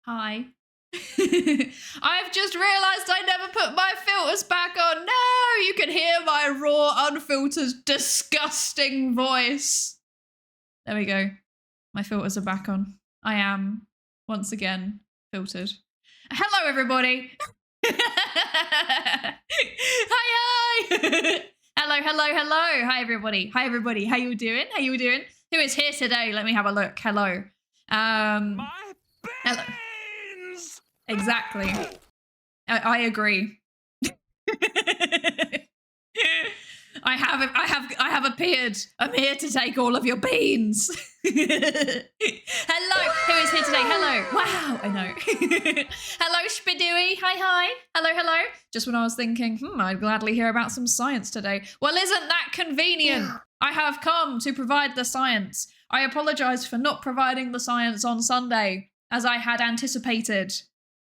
Hi. I've just realised I never put my filters back on. No, you can hear my raw, unfiltered, disgusting voice. There we go. My filters are back on. I am, once again, filtered. Hello, everybody. Hi. Hello. Hi, everybody. How you doing? Who is here today? Let me have a look. Hello. My hello. beans! Exactly. I agree. I have appeared. I'm here to take all of your beans. Hello. Who is here today? Hello. Wow, I know. Hello, Spidui. Hi. Hello. Just when I was thinking, I'd gladly hear about some science today. Well, isn't that convenient? I have come to provide the science. I apologize for not providing the science on Sunday, as I had anticipated.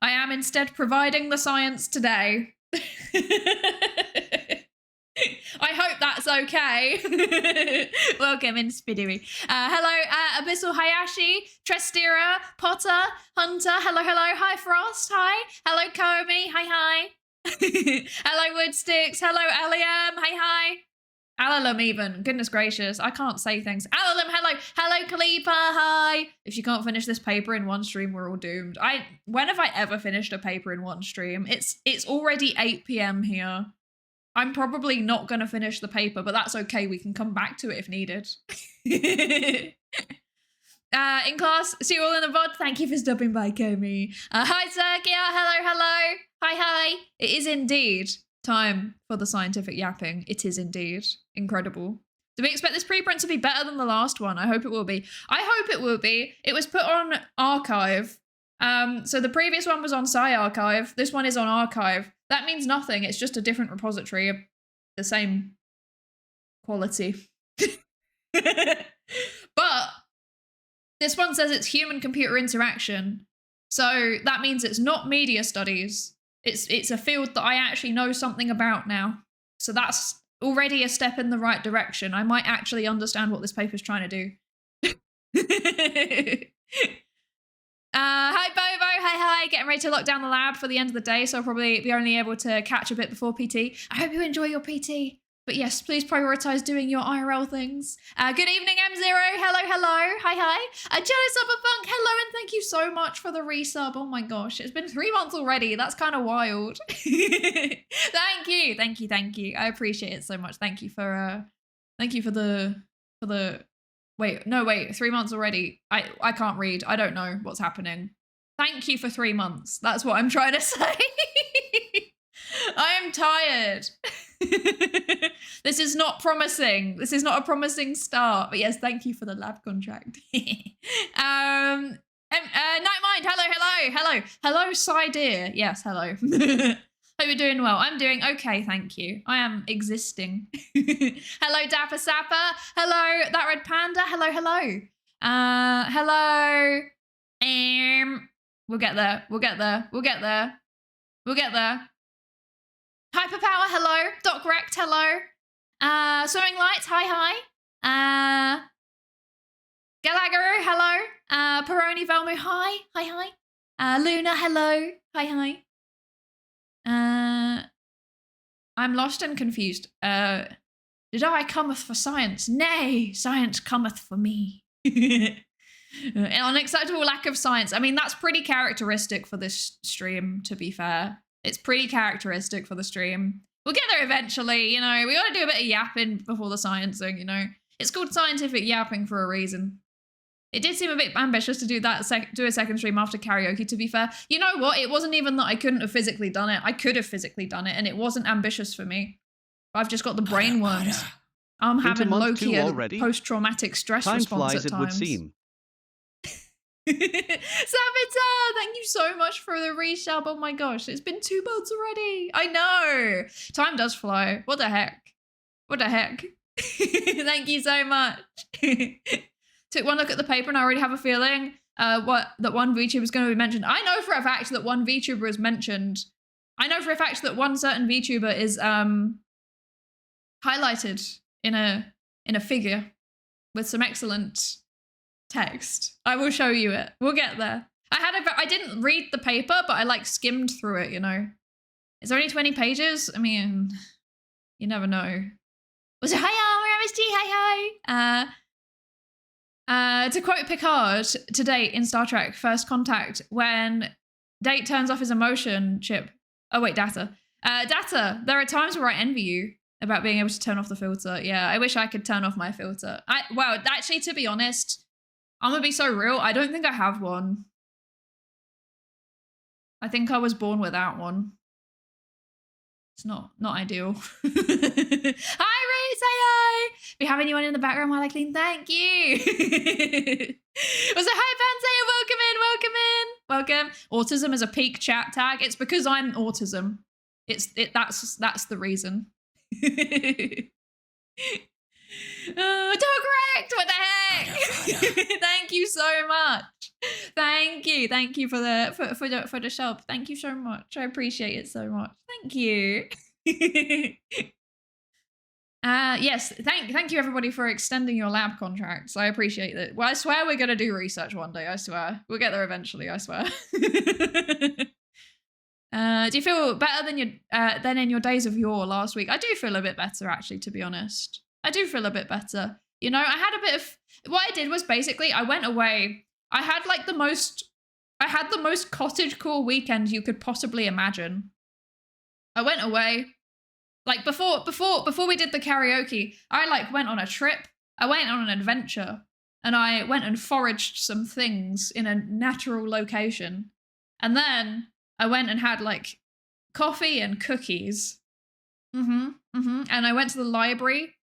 I am instead providing the science today. I hope that's okay. Welcome in, Spidiri. Hello, Abyssal Hayashi, Trestira, Potter, Hunter. Hello. Hi, Frost. Hi. Hello, Komi. Hi. Hello, Woodsticks. Hello, Eliam. Hi. Alalum even. Goodness gracious. I can't say things. Alalum, hello. Hello, Kalipa. Hi. If you can't finish this paper in one stream, we're all doomed. When have I ever finished a paper in one stream? It's already 8 p.m. here. I'm probably not going to finish the paper, but that's okay. We can come back to it if needed. In class, see you all in the VOD. Thank you for stopping by, Komi. Hi, Zerkia. Hello. Hi. It is indeed time for the scientific yapping. It is indeed. Incredible. Do we expect this preprint to be better than the last one? I hope it will be. It was put on archive. So the previous one was on PsyArchive. This one is on archive. That means nothing. It's just a different repository of the same quality. But this one says it's human-computer interaction. So that means it's not media studies. It's a field that I actually know something about now. So that's already a step in the right direction. I might actually understand what this paper's trying to do. Hi, Bobo. Hi. Getting ready to lock down the lab for the end of the day, so I'll probably be only able to catch a bit before PT. I hope you enjoy your PT. But yes, please prioritize doing your IRL things. Good evening, M0. Hello. Hi. Jealous of a Funk. Hello, and thank you so much for the resub. Oh my gosh, it's been 3 months already. That's kind of wild. Thank you. I appreciate it so much. Thank you for the. Wait, 3 months already. I can't read. I don't know what's happening. Thank you for 3 months. That's what I'm trying to say. I am tired. This is not promising. This is not a promising start. But yes, thank you for the lab contract. Nightmind. Hello, Psydere. Yes, hello. Hope you're doing well. I'm doing okay, thank you. I am existing. Hello, Dapper Sapper. Hello, That Red Panda. Hello. Hello. We'll get there. Hyperpower, hello. Doc Rect, hello. Swimming Lights, hi. Galagaru, hello. Peroni Velmu, hi. Luna, hello. Hi. I'm lost and confused. Did I cometh for science? Nay, science cometh for me. Unacceptable lack of science. I mean, that's pretty characteristic for this stream, to be fair. It's pretty characteristic for the stream. We'll get there eventually, you know. We gotta do a bit of yapping before the sciencing, you know. It's called scientific yapping for a reason. It did seem a bit ambitious to do that, do a second stream after karaoke, to be fair. You know what? It wasn't even that I couldn't have physically done it. I could have physically done it, and it wasn't ambitious for me. I've just got the brain worms. I'm having low-key post-traumatic stress response at times. It would seem. Savitar, thank you so much for the resub. Oh my gosh, it's been 2 months already. I know. Time does fly. What the heck? Thank you so much. Took one look at the paper and I already have a feeling that one VTuber is going to be mentioned. I know for a fact that one VTuber is mentioned. I know for a fact that one certain VTuber is highlighted in a figure with some excellent text. I will show you it. We'll get there. I didn't read the paper, but I like skimmed through it, you know. It's only 20 pages. I mean, you never know. Was it, hi, MSG, hi. To quote Picard to date in Star Trek First Contact, when Date turns off his emotion chip. Oh wait, Data. Data, there are times where I envy you about being able to turn off the filter. Yeah, I wish I could turn off my filter. Well, actually, to be honest, I'm gonna be so real. I don't think I have one. I think I was born without one. It's not ideal. Hi, Reese. Hi. If you have anyone in the background while I clean, thank you. Was it hi, Pansay? Welcome. Autism is a peak chat tag. It's because I'm autism. That's the reason. Correct. What the heck? Thank you so much. Thank you for the shop. Thank you so much. I appreciate it so much. Thank you. Yes, thank you everybody for extending your lab contracts. I appreciate it. Well, I swear we're gonna do research one day. I swear we'll get there eventually. I swear. Do you feel better than in your days of yore last week? I do feel a bit better, actually, to be honest. I do feel a bit better. You know, I had a bit of, what I did was basically I went away. I had the most cottagecore weekend you could possibly imagine. I went away. Like before we did the karaoke, I went on a trip. I went on an adventure and I went and foraged some things in a natural location. And then I went and had coffee and cookies. And I went to the library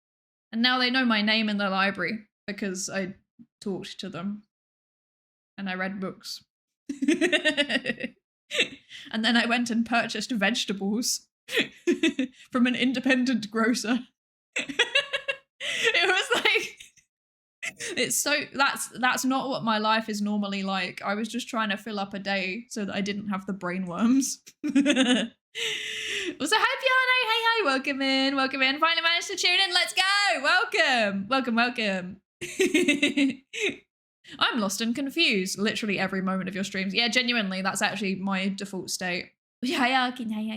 and now they know my name in the library because I talked to them and I read books. And then I went and purchased vegetables from an independent grocer. It was it's so, that's not what my life is normally like. I was just trying to fill up a day so that I didn't have the brain worms. Also, hi Piano, hey, welcome in. Finally managed to tune in, let's go. Welcome. I'm lost and confused literally every moment of your streams. Yeah, genuinely, that's actually my default state. Yeah,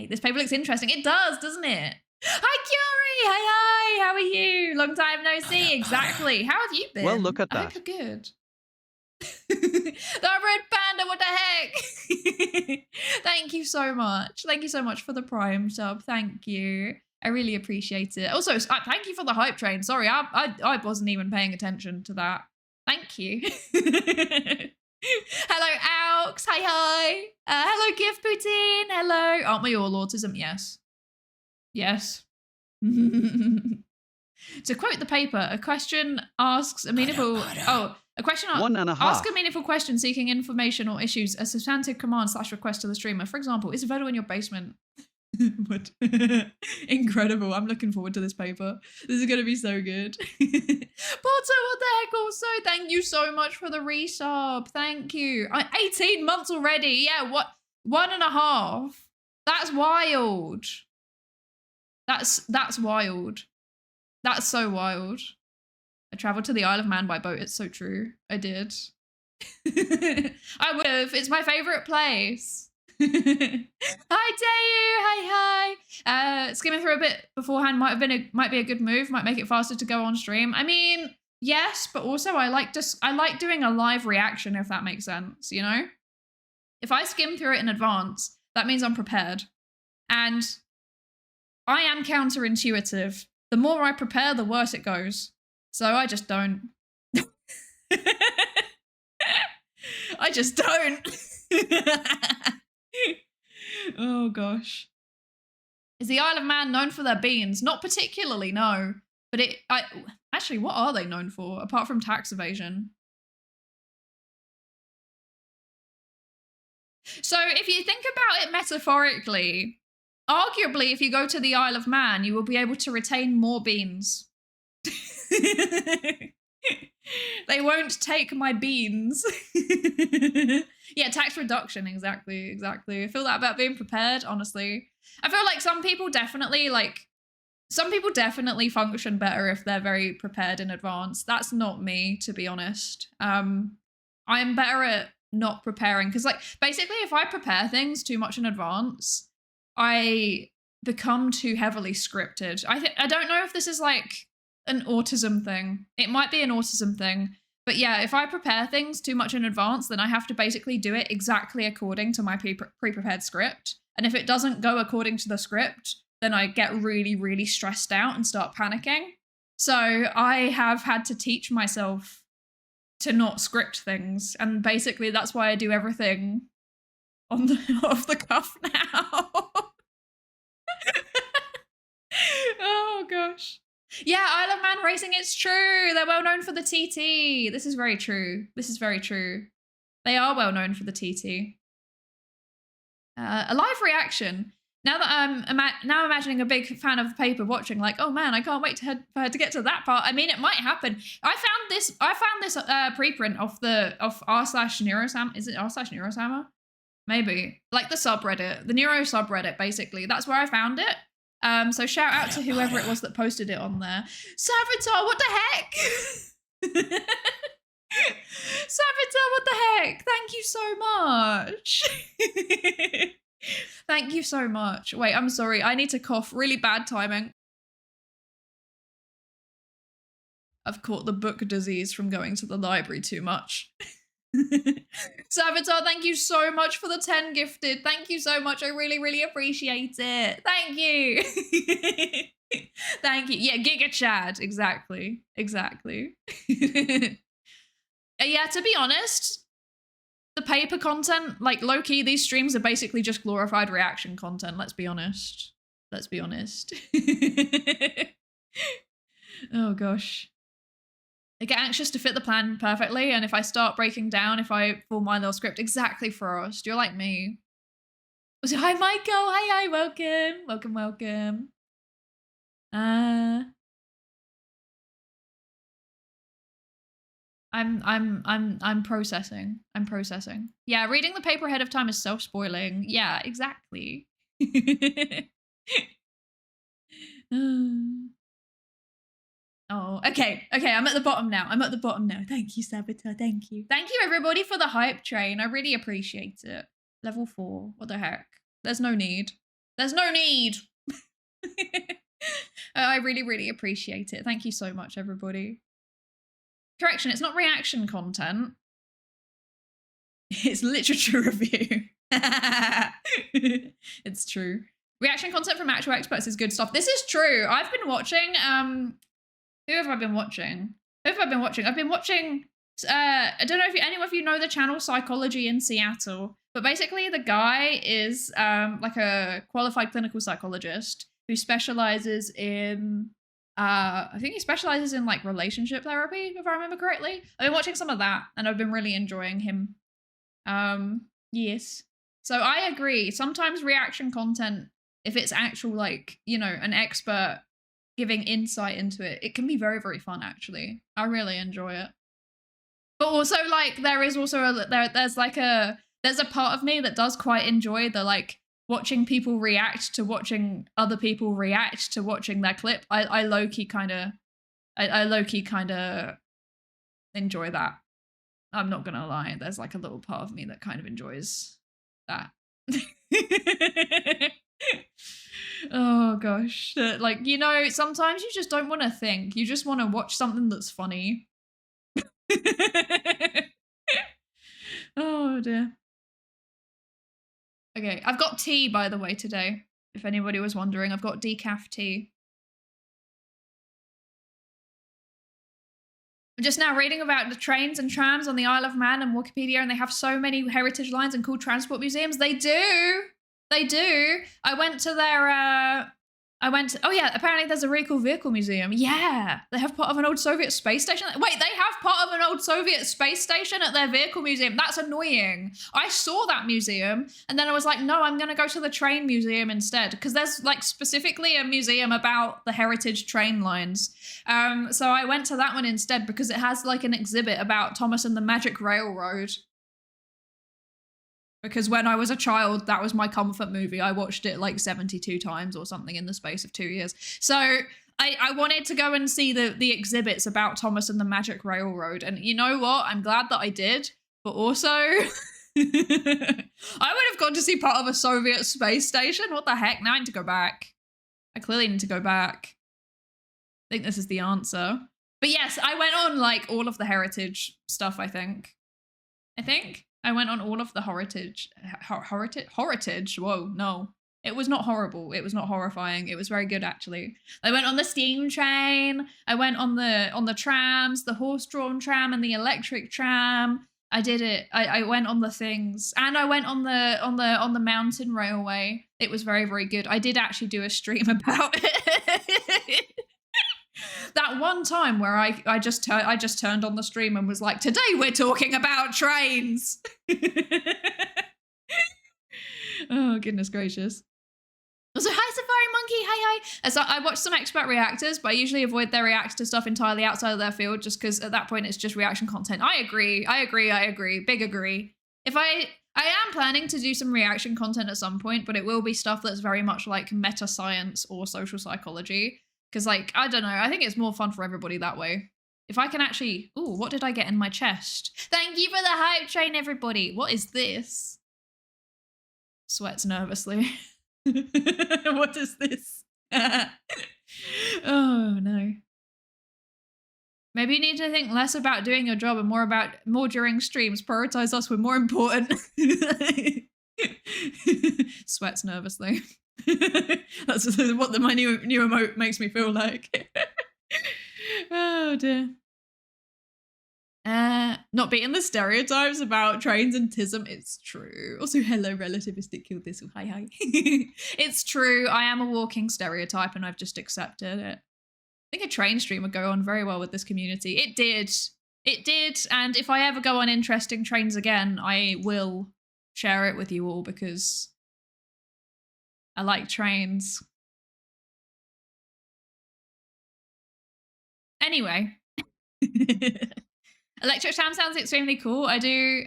this paper looks interesting. It does, doesn't it? Hi, Curie. Hi. How are you? Long time no see. Exactly. How have you been? Well, look at that. I hope you're good. The red panda, what the heck? Thank you so much. Thank you so much for the Prime sub. Thank you. I really appreciate it. Also, thank you for the hype train. Sorry, I wasn't even paying attention to that. Thank you. Hello, Aux. Hi. Hello, Gift Poutine. Hello. Aren't we all autism? Yes. To quote the paper, a question asks a meaningful... Oh, a question asks... 1.5. Ask a meaningful question seeking information or issues a substantive command / request to the streamer. For example, is Vodo in your basement? What? Incredible. I'm looking forward to this paper. This is going to be so good. Potter, what the heck also? Thank you so much for the resub. Thank you. 18 months already. Yeah, what? 1.5. That's wild. That's wild. That's so wild. I traveled to the Isle of Man by boat. It's so true. I did. I would have. It's my favorite place. Hi, Dayu. Hi. Skimming through a bit beforehand might be a good move. Might make it faster to go on stream. I mean, yes, but also I like doing a live reaction, if that makes sense. You know, if I skim through it in advance, that means I'm prepared, and I am counterintuitive. The more I prepare, the worse it goes. So I just don't. I just don't. Oh gosh. Is the Isle of Man known for their beans? Not particularly, no. But actually, what are they known for apart from tax evasion? So if you think about it metaphorically, arguably if you go to the Isle of Man, you will be able to retain more beans. They won't take my beans. Yeah, tax reduction, exactly. I feel that about being prepared, honestly. I feel like some people definitely function better if they're very prepared in advance. That's not me, to be honest. I'm better at not preparing. Because like basically if I prepare things too much in advance, I become too heavily scripted. I don't know if this is like an autism thing. It might be an autism thing. But yeah, if I prepare things too much in advance, then I have to basically do it exactly according to my pre-prepared script. And if it doesn't go according to the script, then I get really, really stressed out and start panicking. So I have had to teach myself to not script things. And basically that's why I do everything on the off the cuff now. Oh gosh. Yeah, Isle of Man Racing, it's true. They're well known for the TT. This is very true. This is very true. They are well known for the TT. A live reaction. Now that I'm now imagining a big fan of paper watching, like, oh man, I can't wait for her to get to that part. I mean, it might happen. I found this preprint off r/neurosama. Is it r/neurosama? Maybe. Like the subreddit, the neuro subreddit, basically. That's where I found it. So shout out to whoever it was that posted it on there. Savitar, what the heck? Savitar, what the heck? Thank you so much. Thank you so much. Wait, I'm sorry. I need to cough. Really bad timing. I've caught the book disease from going to the library too much. Savitar, thank you so much for the 10 gifted. Thank you so much. I really, really appreciate it. Thank you. Thank you. Yeah, Giga Chad. Exactly. Exactly. Yeah, to be honest, the paper content, like low-key, these streams are basically just glorified reaction content. Let's be honest. Let's be honest. Oh, gosh. I get anxious to fit the plan perfectly, and if I start breaking down, if I fall my little script, exactly, Frost, you're like me. Hi, Michael. Hi, welcome. Welcome, welcome. I'm processing. I'm processing. Yeah, reading the paper ahead of time is self-spoiling. Yeah, exactly. Oh, okay. Okay, I'm at the bottom now. I'm at the bottom now. Thank you, Savitar. Thank you. Thank you, everybody, for the hype train. I really appreciate it. Level 4. What the heck? There's no need. There's no need. I really, really appreciate it. Thank you so much, everybody. Correction, it's not reaction content. It's literature review. It's true. Reaction content from actual experts is good stuff. This is true. I've been watching, who have I been watching? Who have I been watching? I've been watching, I don't know if any of you know the channel Psychology in Seattle, but basically the guy is like a qualified clinical psychologist who specializes in, I think he specializes in like relationship therapy, if I remember correctly. I've been watching some of that and I've been really enjoying him. Yes. So I agree. Sometimes reaction content, if it's actual like, you know, an expert giving insight into it, it can be very, very fun actually. I really enjoy it. But also like there is also there's a part of me that does quite enjoy the like watching people react to watching other people react to watching their clip. I low-key kind of enjoy that. I'm not gonna lie, there's like a little part of me that kind of enjoys that. Oh gosh, like, you know, sometimes you just don't want to think, you just want to watch something that's funny. Oh dear. Okay, I've got tea, by the way, today. If anybody was wondering, I've got decaf tea. I'm just now reading about the trains and trams on the Isle of Man and Wikipedia, and they have so many heritage lines and cool transport museums. They do. They do. I went to their, oh yeah, apparently there's a really cool vehicle museum. Yeah, they have part of an old Soviet space station. Wait, they have part of an old Soviet space station at their vehicle museum. That's annoying. I saw that museum and then I was like, no, I'm gonna go to the train museum instead, because there's like specifically a museum about the heritage train lines. So I went to that one instead because it has like an exhibit about Thomas and the Magic Railroad. Because when I was a child, that was my comfort movie. I watched it like 72 times or something in the space of 2 years. So I wanted to go and see the exhibits about Thomas and the Magic Railroad. And you know what? I'm glad that I did, but also I would have gone to see part of a Soviet space station. What the heck? Now I need to go back. I clearly need to go back. I think this is the answer. But yes, I went on like all of the heritage stuff, I think. I went on all of the heritage. Whoa, no. It was not horrible. It was not horrifying. It was very good, actually. I went on the steam train. I went on the trams, the horse-drawn tram and the electric tram. I did it. I went on the things, and I went on the mountain railway. It was very, very good. I did actually do a stream about it. That one time where I just turned on the stream and was like, today we're talking about trains. Oh, goodness gracious. Also, hi, Safari Monkey. Hi. So I watched some expert reactors, but I usually avoid their reacts to stuff entirely outside of their field just because at that point it's just reaction content. I agree. Big agree. If I am planning to do some reaction content at some point, but it will be stuff that's very much like meta science or social psychology. Because, like, I don't know. I think it's more fun for everybody that way. If I can actually... Ooh, what did I get in my chest? Thank you for the hype train, everybody. What is this? Sweats nervously. What is this? Oh, no. Maybe you need to think less about doing your job and more during streams. Prioritize us. We're more important. Sweats nervously. That's what my new emote makes me feel like. Oh dear. Not beating the stereotypes about trains and tism. It's true. Also, hello, relativistic kill this. Hi. It's true. I am a walking stereotype, and I've just accepted it. I think a train stream would go on very well with this community. It did. And if I ever go on interesting trains again, I will share it with you all because I like trains. Anyway. Electric tram sounds extremely cool. I do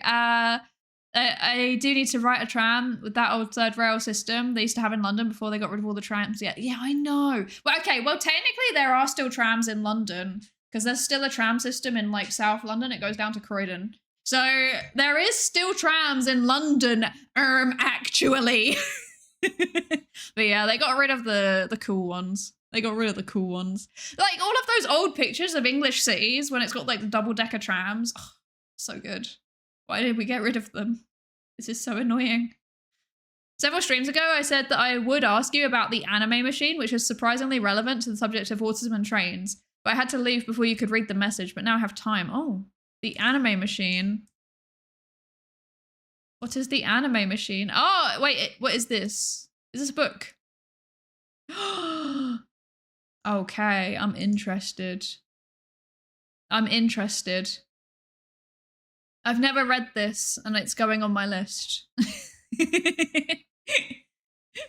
need to write a tram with that old third rail system they used to have in London before they got rid of all the trams. Yeah, I know. Well, okay, well, technically there are still trams in London because there's still a tram system in like South London. It goes down to Croydon. So there is still trams in London, actually. But yeah, they got rid of the cool ones. Like all of those old pictures of English cities when it's got like the double-decker trams. Oh, so good. Why did we get rid of them? This is so annoying. Several streams ago, I said that I would ask you about the anime machine, which is surprisingly relevant to the subject of autism and trains. But I had to leave before you could read the message, but now I have time. Oh, the anime machine. What is the anime machine? Oh, wait, what is this? Is this a book? Okay, I'm interested. I've never read this, and it's going on my list.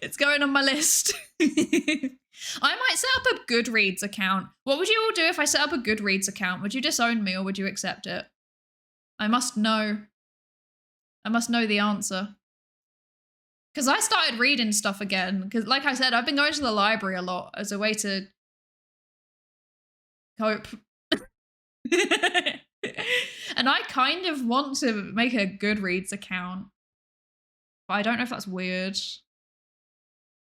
It's going on my list. I might set up a Goodreads account. What would you all do if I set up a Goodreads account? Would you disown me, or would you accept it? I must know. I must know the answer. Because I started reading stuff again. Because like I said, I've been going to the library a lot as a way to cope. And I kind of want to make a Goodreads account. But I don't know if that's weird.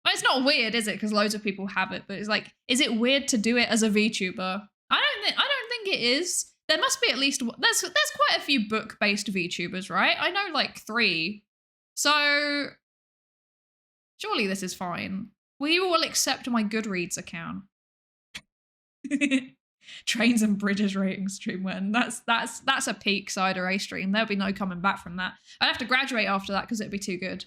Well, it's not weird, is it? Because loads of people have it. But it's like, is it weird to do it as a VTuber? I don't think it is. There must be at least... There's quite a few book-based VTubers, right? I know like 3. So... surely this is fine. Will you all accept my Goodreads account? Trains and bridges rating stream when that's a peak Psydere stream. There'll be no coming back from that. I'd have to graduate after that because it'd be too good.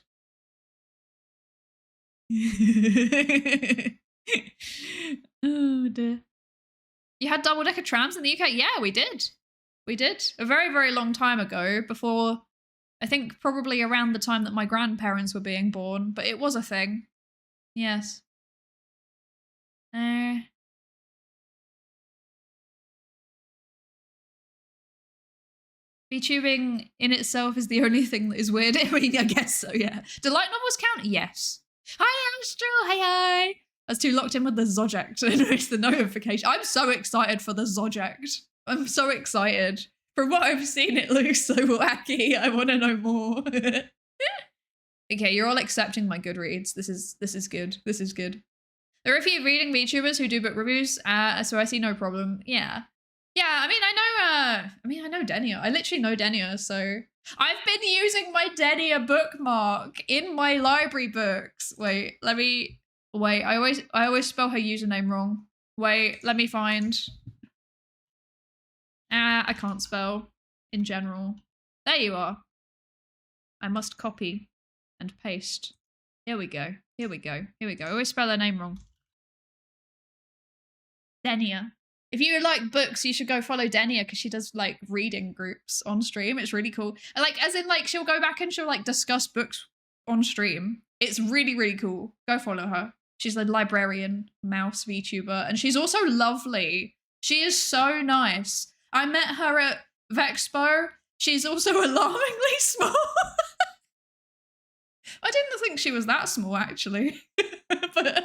Oh dear. You had double-decker trams in the UK? Yeah, we did. We did. A very, very long time ago, before, I think probably around the time that my grandparents were being born, but it was a thing. Yes. VTubing in itself is the only thing that is weird. I mean, I guess so, yeah. Do light novels count? Yes. Hi, Astral. Hi. I was too locked in with the Zoject to notice the notification. I'm so excited for the Zoject. I'm so excited. From what I've seen, it looks so wacky. I want to know more. Okay, you're all accepting my Goodreads. This is good. This is good. There are a few reading VTubers who do book reviews, so I see no problem. Yeah. I mean, I know Denia. I literally know Denia, so I've been using my Denia bookmark in my library books. Wait, I always spell her username wrong. Wait, let me find. I can't spell in general. There you are. I must copy and paste. Here we go. I always spell her name wrong. Denia. If you like books, you should go follow Denia because she does like reading groups on stream. It's really cool. Like, as in, like, she'll go back and she'll like discuss books on stream. It's really, really cool. Go follow her. She's a librarian mouse VTuber, and she's also lovely. She is so nice. I met her at Vexpo. She's also alarmingly small. I didn't think she was that small, actually. but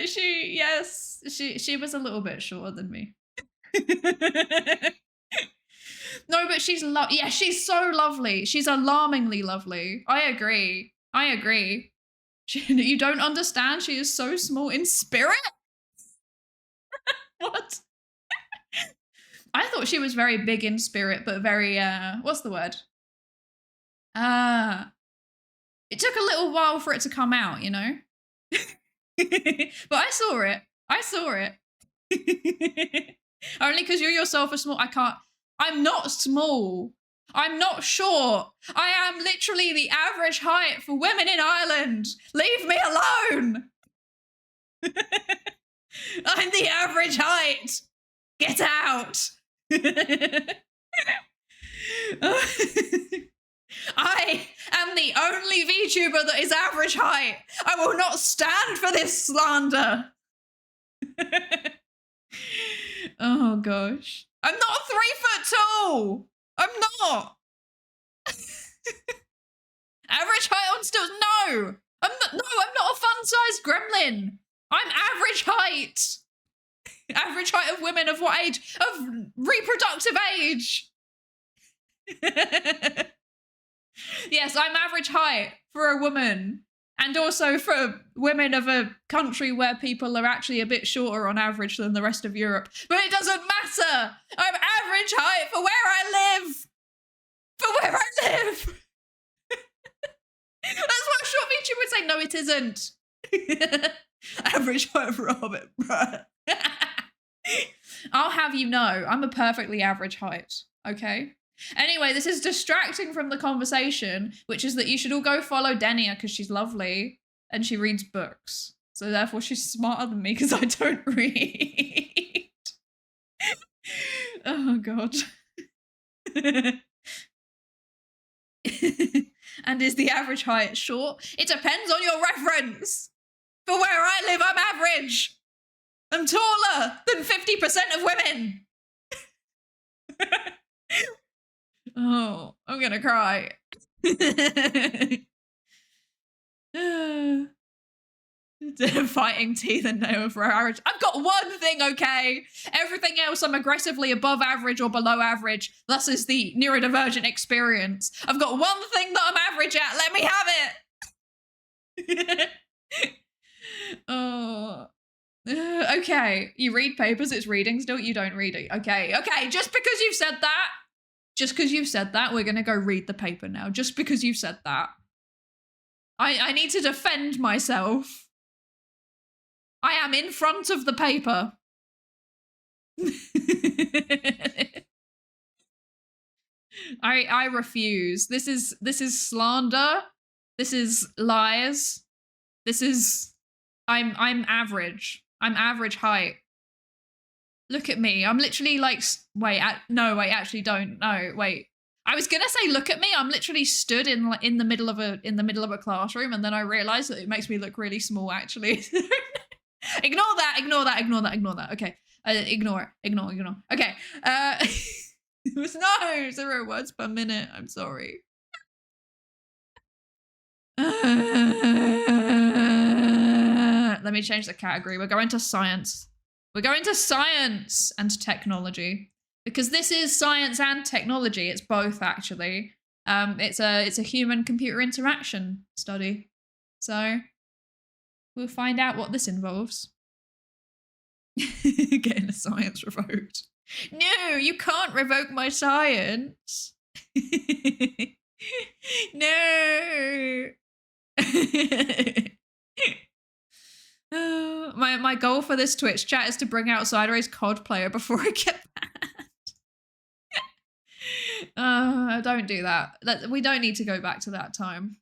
she was a little bit shorter than me. No, but she's she's so lovely. She's alarmingly lovely. I agree. You don't understand. She is so small in spirit. What? I thought she was very big in spirit, but very what's the word? It took a little while for it to come out, you know. But I saw it. Only because you yourself are small. I'm not small. I'm not short. I am literally the average height for women in Ireland. Leave me alone. I'm the average height. Get out. I am the only VTuber that is average height. I will not stand for this slander. Oh gosh. I'm not 3 foot tall. I'm not. Average height on stilts? No. I'm not a fun-sized gremlin. I'm average height. Average height of women of what age? Of reproductive age. Yes, I'm average height for a woman. And also for women of a country where people are actually a bit shorter on average than the rest of Europe. But it doesn't matter. I'm average height for where I live. That's what short VTuber would say. No, it isn't. Average height for Hobbit, bruh. I'll have you know, I'm a perfectly average height, okay? Anyway, this is distracting from the conversation, which is that you should all go follow Denia because she's lovely and she reads books. So therefore she's smarter than me because I don't read. Oh God. And is the average height short? It depends on your reference. For where I live, I'm average. I'm taller than 50% of women. Oh, I'm gonna cry. Fighting teeth and nail for average. I've got one thing, okay? Everything else I'm aggressively above average or below average. Thus is the neurodivergent experience. I've got one thing that I'm average at. Let me have it. Oh. Okay, you read papers, it's reading still, you don't read it. Okay, just because you've said that, we're gonna go read the paper now. Just because you've said that. I need to defend myself. I am in front of the paper. I refuse. This is slander. This is lies. I'm average. I'm average height. Look at me. I'm literally like, actually don't. No, wait. I was gonna say, look at me. I'm literally stood in the middle of a classroom, and then I realized that it makes me look really small. Actually, ignore that. Okay, ignore it. Okay. It was no 0 words per minute. I'm sorry. Let me change the category. We're going to science. We're going to science and technology because this is science and technology. It's both, actually. It's a human-computer interaction study. So we'll find out what this involves. Getting a science revoked. No, you can't revoke my science. No. My goal for this Twitch chat is to bring out Psydere's COD player before I get banned. Don't do that. We don't need to go back to that time.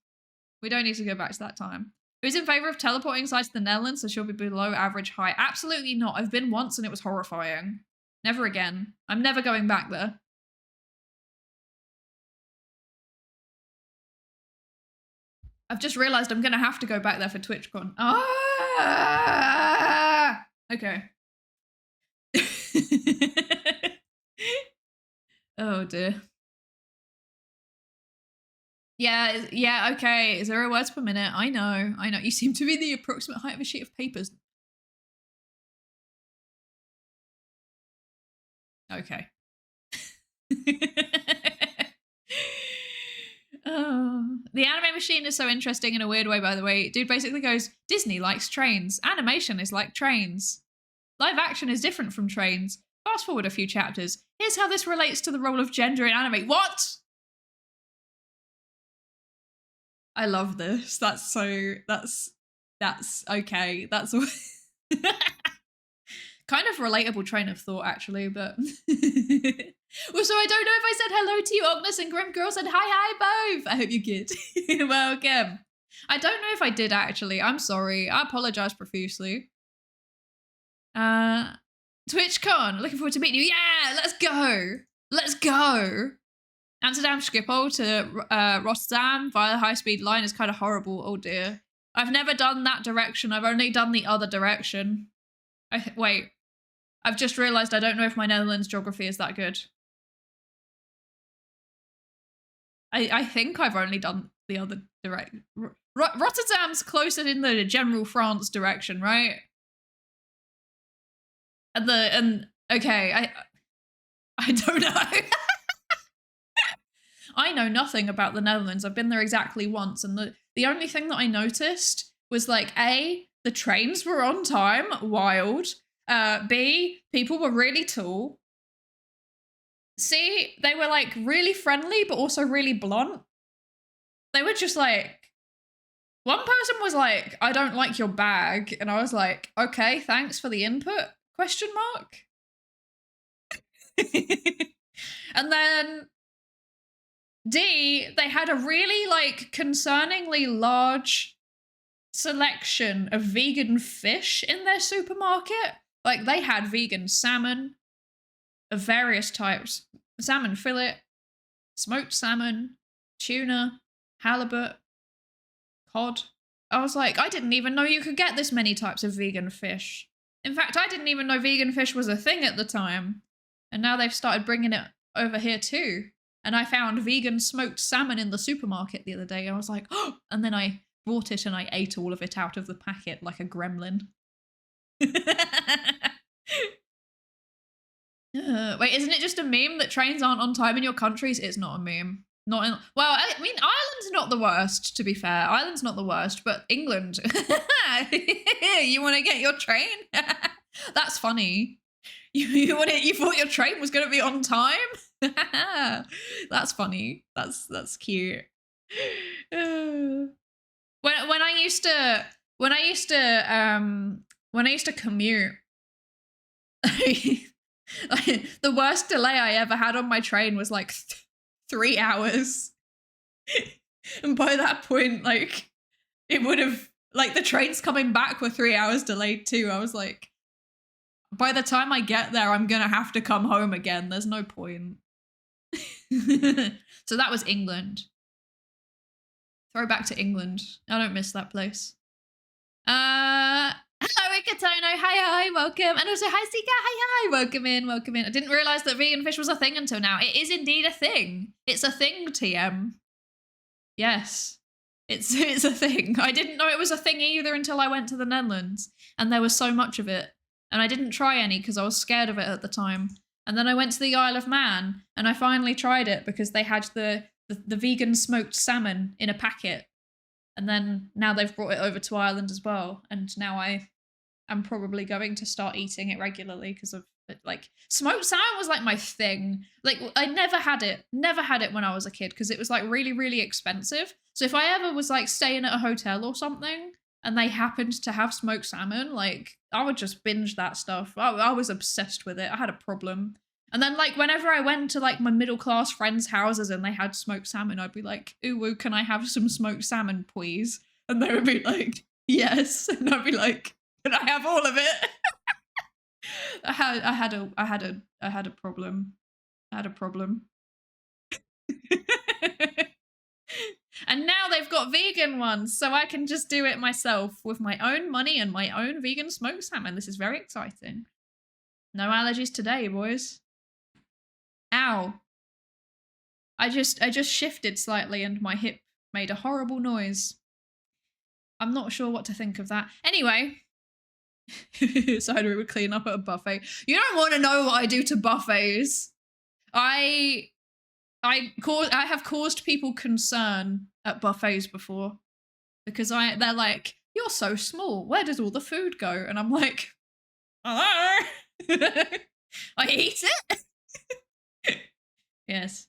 We don't need to go back to that time. Who's in favour of teleporting sites to the Netherlands so she'll be below average height? Absolutely not. I've been once and it was horrifying. Never again. I'm never going back there. I've just realised I'm going to have to go back there for TwitchCon. Ah! Okay. Oh dear. Yeah, okay. 0 words per minute. I know. You seem to be the approximate height of a sheet of papers. Okay. Oh, the anime machine is so interesting in a weird way, by the way. Dude basically goes, Disney likes trains. Animation is like trains. Live action is different from trains. Fast forward a few chapters. Here's how this relates to the role of gender in anime. What? I love this. That's okay. That's kind of relatable train of thought, actually, but well, so I don't know if I said hello to you, Ognes and Grim Girl said hi both. I hope you're good. Welcome. I don't know if I did, actually. I'm sorry. I apologize profusely. TwitchCon, looking forward to meeting you. Yeah, let's go. Let's go. Amsterdam Schiphol to Rotterdam via the high-speed line is kind of horrible. Oh dear. I've never done that direction. I've only done the other direction. Wait. I've just realised I don't know if my Netherlands geography is that good. I think I've only done the other direction. Rotterdam's closer in the general France direction, right? Okay, I don't know. I know nothing about the Netherlands. I've been there exactly once, and the only thing that I noticed was like A, the trains were on time, wild. B, people were really tall. C, they were like really friendly but also really blunt. They were just like, one person was like, I don't like your bag, and I was like, okay, thanks for the input, ? And then D, they had a really like concerningly large selection of vegan fish in their supermarket. Like they had vegan salmon of various types, salmon fillet, smoked salmon, tuna, halibut, cod. I was like, I didn't even know you could get this many types of vegan fish. In fact, I didn't even know vegan fish was a thing at the time. And now they've started bringing it over here too. And I found vegan smoked salmon in the supermarket the other day. I was like, oh, and then I bought it and I ate all of it out of the packet like a gremlin. Wait, isn't it just a meme that trains aren't on time in your countries? It's not a meme. Not in, well, I mean, Ireland's not the worst, to be fair. Ireland's not the worst, but England. You want to get your train? That's funny. You thought your train was going to be on time? That's funny. That's cute. When I used to commute, the worst delay I ever had on my train was like 3 hours. And by that point, like, it would have, like, the trains coming back were 3 hours delayed too. I was like, by the time I get there, I'm gonna have to come home again. There's no point. So that was England. Throwback to England. I don't miss that place. Hello, Ikatono. Hi, welcome. And also, hi, Sika. Hi, welcome in. I didn't realise that vegan fish was a thing until now. It is indeed a thing. It's a thing, TM. Yes. It's a thing. I didn't know it was a thing either until I went to the Netherlands. And there was so much of it. and I didn't try any because I was scared of it at the time. And then I went to the Isle of Man, and I finally tried it because they had the vegan smoked salmon in a packet. And then now they've brought it over to Ireland as well. And now I am probably going to start eating it regularly because of like smoked salmon was like my thing. Like I never had it when I was a kid because it was like really, really expensive. So if I ever was like staying at a hotel or something and they happened to have smoked salmon, like I would just binge that stuff. I was obsessed with it. I had a problem. And then like whenever I went to like my middle class friends' houses and they had smoked salmon, I'd be like, ooh, can I have some smoked salmon, please? And they would be like, yes. And I'd be like, can I have all of it? I had a problem. I had a problem. And now they've got vegan ones, so I can just do it myself with my own money and my own vegan smoked salmon. This is very exciting. No allergies today, boys. Ow. I just shifted slightly and my hip made a horrible noise. I'm not sure what to think of that. Anyway, Psydere would clean up at a buffet. You don't want to know what I do to buffets. I have caused people concern at buffets before because they're like, you're so small. Where does all the food go? And I'm like, hello. I eat it. Yes.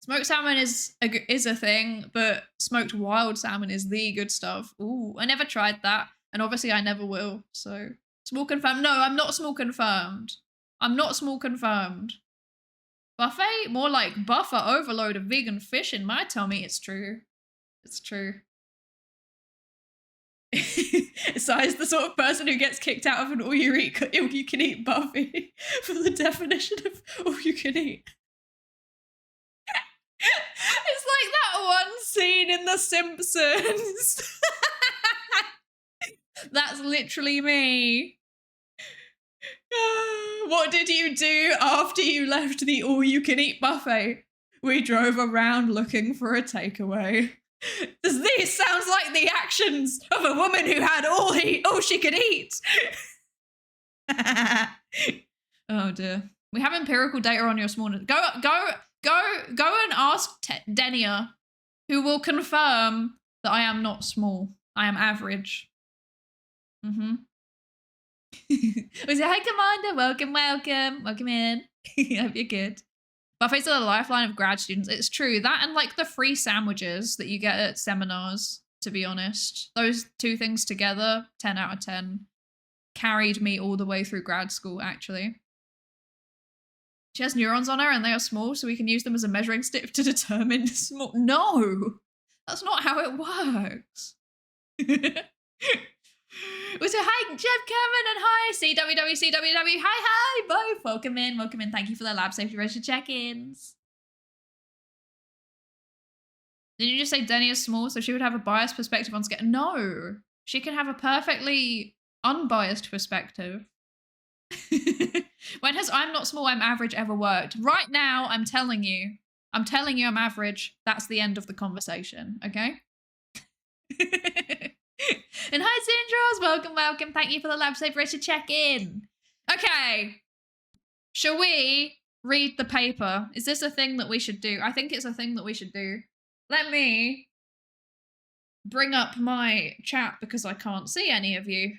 Smoked salmon is a thing, but smoked wild salmon is the good stuff. Ooh, I never tried that. And obviously I never will. So, small confirmed. No, I'm not small confirmed. I'm not small confirmed. Buffet? More like buffer overload of vegan fish in my tummy. It's true. It's true. Sai's the sort of person who gets kicked out of an all-you-can-eat buffet for the definition of all-you-can-eat. It's like that one scene in The Simpsons. That's literally me. What did you do after you left the all-you-can-eat buffet? We drove around looking for a takeaway. This sounds like the actions of a woman who had all she could eat. Oh dear. We have empirical data on your smallness. Go and ask Denia, who will confirm that I am not small. I am average. Mm-hmm. We say, hi, Commander. Welcome in. Hope you're good. Buffets are the lifeline of grad students. It's true. That and like the free sandwiches that you get at seminars, to be honest. Those two things together, 10 out of 10. Carried me all the way through grad school, actually. She has neurons on her and they are small, so we can use them as a measuring stick to determine small. No! That's not how it works. We say hi, Jeff Cameron, and hi, CWWCWW. Hi, both. Welcome in. Thank you for the lab safety register check-ins. Did you just say Denny is small, so she would have a biased perspective on scale? No, she can have a perfectly unbiased perspective. When has I'm not small, I'm average ever worked? Right now, I'm telling you I'm average. That's the end of the conversation, okay? And hi, Sindros, welcome. Thank you for the lab safe register check-in. Okay, shall we read the paper? Is this a thing that we should do? I think it's a thing that we should do. Let me bring up my chat because I can't see any of you.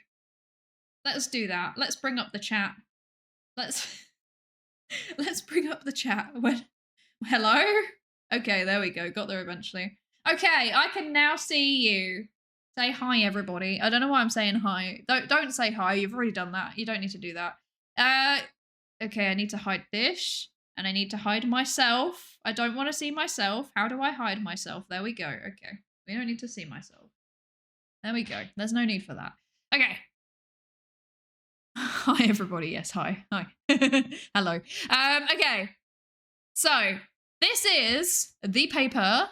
Let's do that. Let's bring up the chat. Let's bring up the chat. Hello? Okay, there we go. Got there eventually. Okay, I can now see you. Say hi, everybody. I don't know why I'm saying hi. Don't say hi. You've already done that. You don't need to do that. Okay, I need to hide this. And I need to hide myself. I don't want to see myself. How do I hide myself? There we go. Okay. We don't need to see myself. There we go. There's no need for that. Okay. Hi, everybody. Yes, hi. Hi. Hello. Okay. So, this is the paper.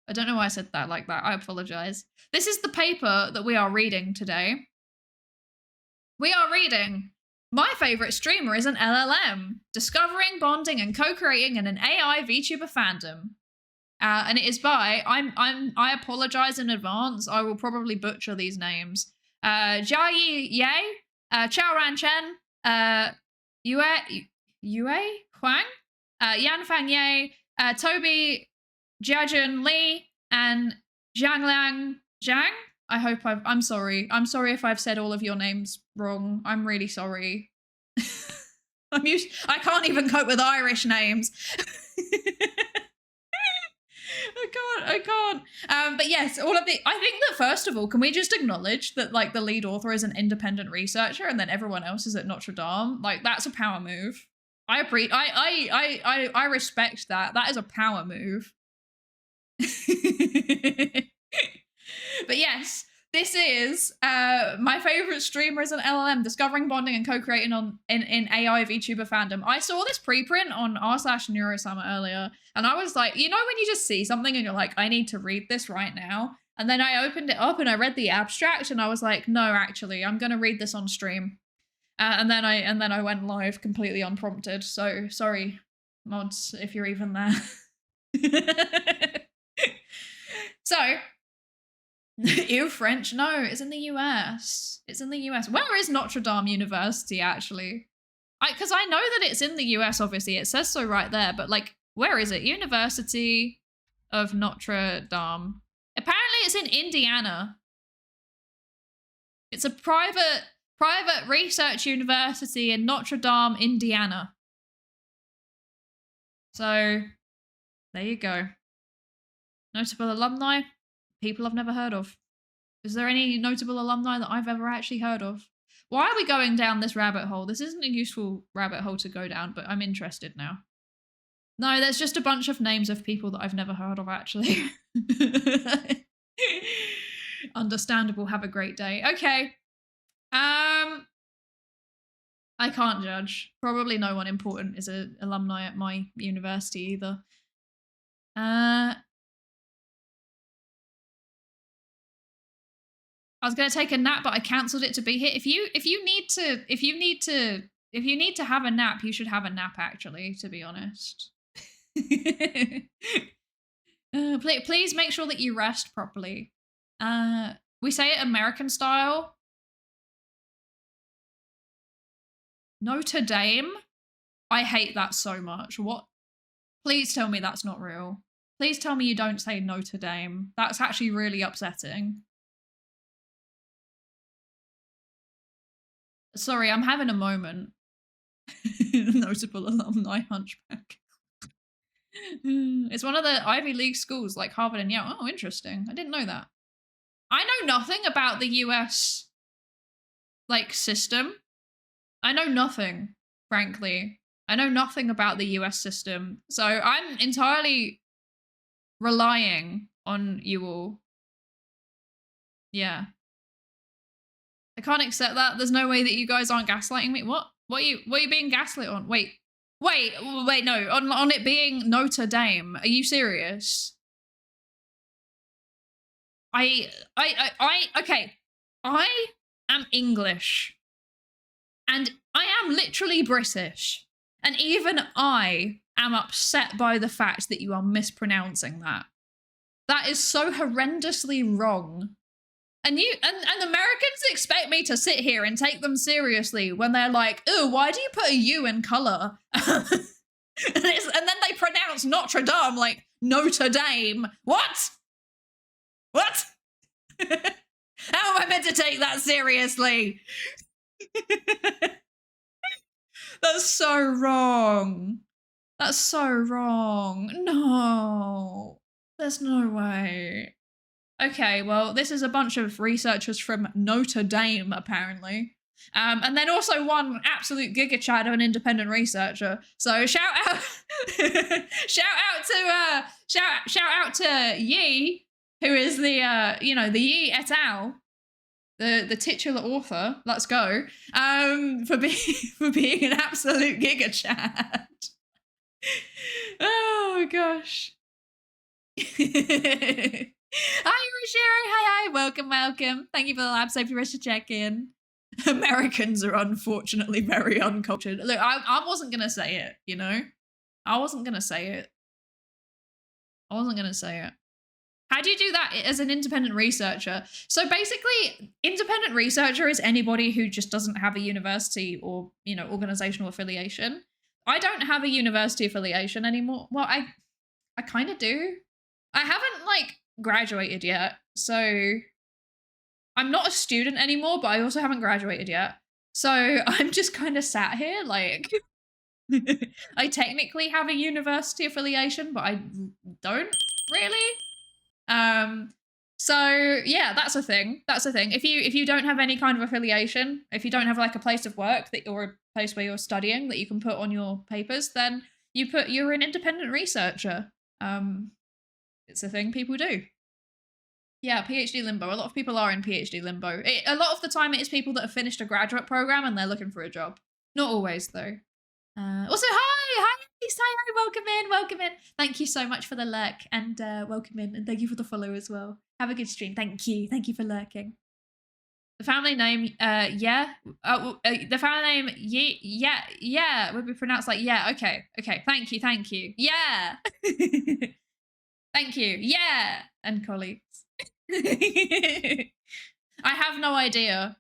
I don't know why I said that like that. I apologize. This is the paper that we are reading today. We are reading My Favorite Streamer is an LLM, Discovering, Bonding, and Co-Creating in an AI VTuber Fandom. And it is by, I apologize in advance. I will probably butcher these names. Jiayi Ye, Chao Ran Chen, Yue Huang, Yanfang Ye, Toby Jiajun Li, and Jiangliang Zhang. I'm sorry. I'm sorry if I've said all of your names wrong. I'm really sorry. I can't even cope with Irish names. I can't. But yes, all of the. I think that first of all, can we just acknowledge that like the lead author is an independent researcher, and then everyone else is at Notre Dame? Like that's a power move. I respect that. That is a power move. But yes, this is my favorite streamer is an LLM, discovering, bonding, and co-creating in AI VTuber fandom. I saw this preprint on r/neurosama earlier, and I was like, you know when you just see something and you're like, I need to read this right now? And then I opened it up and I read the abstract and I was like, no, actually, I'm gonna read this on stream. And then I went live completely unprompted. So sorry, mods, if you're even there. So, ew, French. No, it's in the US. It's in the US. Where is Notre Dame University, actually? Because I know that it's in the US, obviously. It says so right there. But, like, where is it? University of Notre Dame. Apparently, it's in Indiana. It's a private research university in Notre Dame, Indiana. So, there you go. Notable alumni, people I've never heard of. Is there any notable alumni that I've ever actually heard of? Why are we going down this rabbit hole? This isn't a useful rabbit hole to go down, but I'm interested now. No, there's just a bunch of names of people that I've never heard of, actually. Understandable. Have a great day. Okay. I can't judge. Probably no one important is an alumni at my university either. I was gonna take a nap, but I cancelled it to be here. If you need to have a nap, you should have a nap. Actually, to be honest, please make sure that you rest properly. We say it American style. Notre Dame. I hate that so much. What? Please tell me that's not real. Please tell me you don't say Notre Dame. That's actually really upsetting. Sorry, I'm having a moment. Notable alumni hunchback. It's one of the Ivy League schools like Harvard and Yale. Oh, interesting. I didn't know that. I know nothing about the US like system. I know nothing, frankly. I know nothing about the US system. So I'm entirely relying on you all. Yeah. I can't accept that. There's no way that you guys aren't gaslighting me. What are you being gaslit on? Wait, no. On it being Notre Dame. Are you serious? Okay. I am English. And I am literally British. And even I am upset by the fact that you are mispronouncing that. That is so horrendously wrong. And Americans expect me to sit here and take them seriously when they're like, "Oh, why do you put a U in color?" and then they pronounce Notre Dame like Notre Dame. What? What? How am I meant to take that seriously? That's so wrong. That's so wrong. No, there's no way. Okay, well, this is a bunch of researchers from Notre Dame, apparently. And then also one absolute giga chad of an independent researcher. So shout out to Yi, who is the the Yi et al. The titular author. Let's go. For being an absolute giga chad. Oh gosh. Hi, Roshiro. Hi. Welcome. Thank you for the lab safety rush to check in. Americans are unfortunately very uncultured. Look, I wasn't going to say it, you know? I wasn't going to say it. How do you do that as an independent researcher? So basically, independent independent researcher is anybody who just doesn't have a university or, organizational affiliation. I don't have a university affiliation anymore. Well, I kind of do. I haven't graduated yet, so I'm not a student anymore, but I also haven't graduated yet. So I'm just kind of sat here I technically have a university affiliation, but I don't really. So yeah, that's a thing. That's a thing. If you don't have any kind of affiliation, if you don't have a place of work or a place where you're studying that you can put on your papers, then you're an independent researcher. It's a thing people do. Yeah, PhD limbo. A lot of people are in PhD limbo. A lot of the time it is people that have finished a graduate program and they're looking for a job. Not always though. Also, hi, welcome in. Thank you so much for the lurk and welcome in, and thank you for the follow as well. Have a good stream. Thank you for lurking. The family name, the family name, yeah, would be pronounced yeah. Okay. Thank you. Yeah. Thank you. Yeah, and colleagues. I have no idea.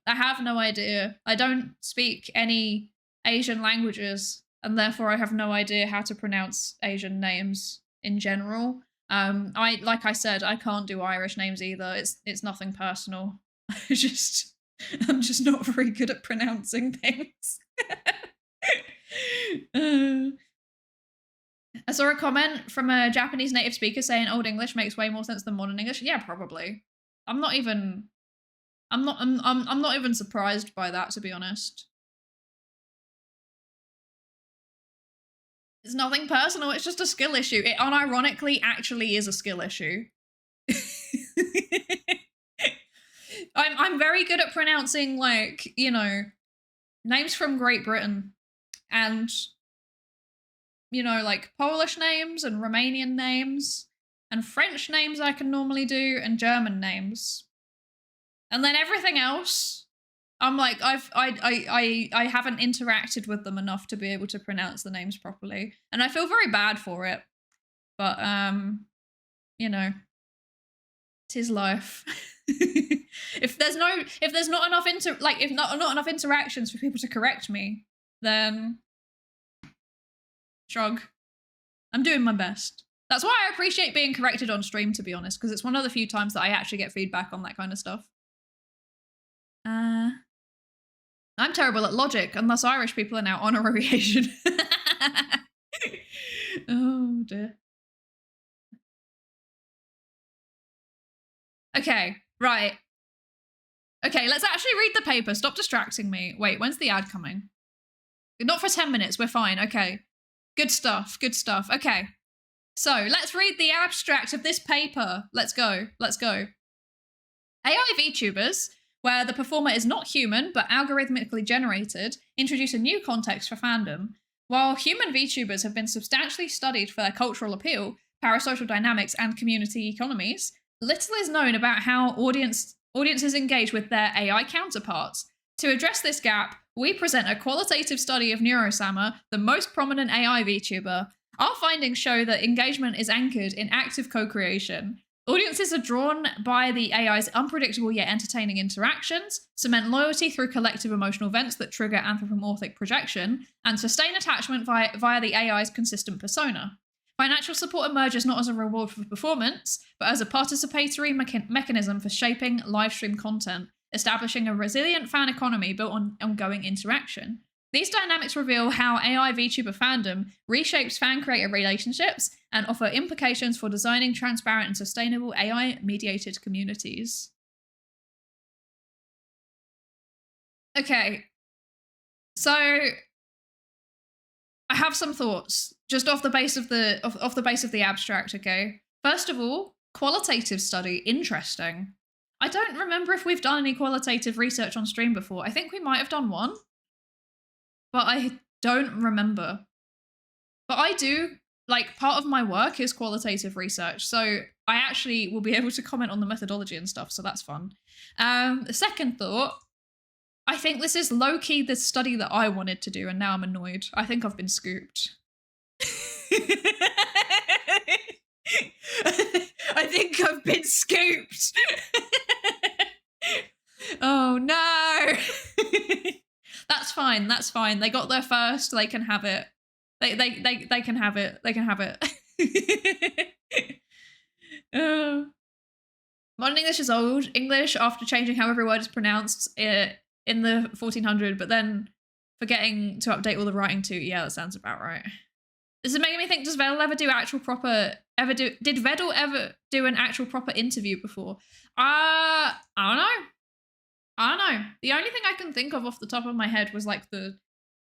I don't speak any Asian languages, and therefore I have no idea how to pronounce Asian names in general. Like I said, I can't do Irish names either. It's nothing personal. I'm just not very good at pronouncing things. I saw a comment from a Japanese native speaker saying Old English makes way more sense than modern English. Yeah, probably. I'm not even surprised by that, to be honest. It's nothing personal, it's just a skill issue. It unironically actually is a skill issue. I'm very good at pronouncing names from Great Britain and Polish names and Romanian names and French names I can normally do and German names. And then everything else, I'm I haven't interacted with them enough to be able to pronounce the names properly. And I feel very bad for it. But tis life. if there's not enough not enough interactions for people to correct me, then shrug. I'm doing my best. That's why I appreciate being corrected on stream, to be honest, because it's one of the few times that I actually get feedback on that kind of stuff. I'm terrible at logic, unless Irish people are now honorary Asian. Oh dear. Okay, right. Okay, let's actually read the paper. Stop distracting me. Wait, when's the ad coming? Not for 10 minutes, we're fine. Okay. Good stuff. Okay. So let's read the abstract of this paper. Let's go. AI VTubers, where the performer is not human but algorithmically generated, introduce a new context for fandom. While human VTubers have been substantially studied for their cultural appeal, parasocial dynamics, and community economies, little is known about how audiences engage with their AI counterparts. To address this gap, we present a qualitative study of Neuro-sama, the most prominent AI VTuber. Our findings show that engagement is anchored in active co-creation. Audiences are drawn by the AI's unpredictable yet entertaining interactions, cement loyalty through collective emotional events that trigger anthropomorphic projection, and sustain attachment via the AI's consistent persona. Financial support emerges not as a reward for performance, but as a participatory mechanism for shaping live stream content, establishing a resilient fan economy built on ongoing interaction. These dynamics reveal how AI VTuber fandom reshapes fan-creator relationships and offer implications for designing transparent and sustainable AI-mediated communities. Okay, so I have some thoughts just off the base of the abstract. Okay, first of all, qualitative study, interesting. I don't remember if we've done any qualitative research on stream before. I think we might have done one, but I don't remember. But I do, part of my work is qualitative research, so I actually will be able to comment on the methodology and stuff, so that's fun. The second thought, I think this is low-key the study that I wanted to do, and now I'm annoyed. I think I've been scooped. I think I've been scooped. Oh no! fine. That's fine. They got there first. They can have it. They can have it. They can have it. Modern English is old English after changing how every word is pronounced in the 1400, but then forgetting to update all the writing too. Yeah, that sounds about right. This is making me think, did Vedel ever do an actual proper interview before? I don't know. The only thing I can think of off the top of my head was like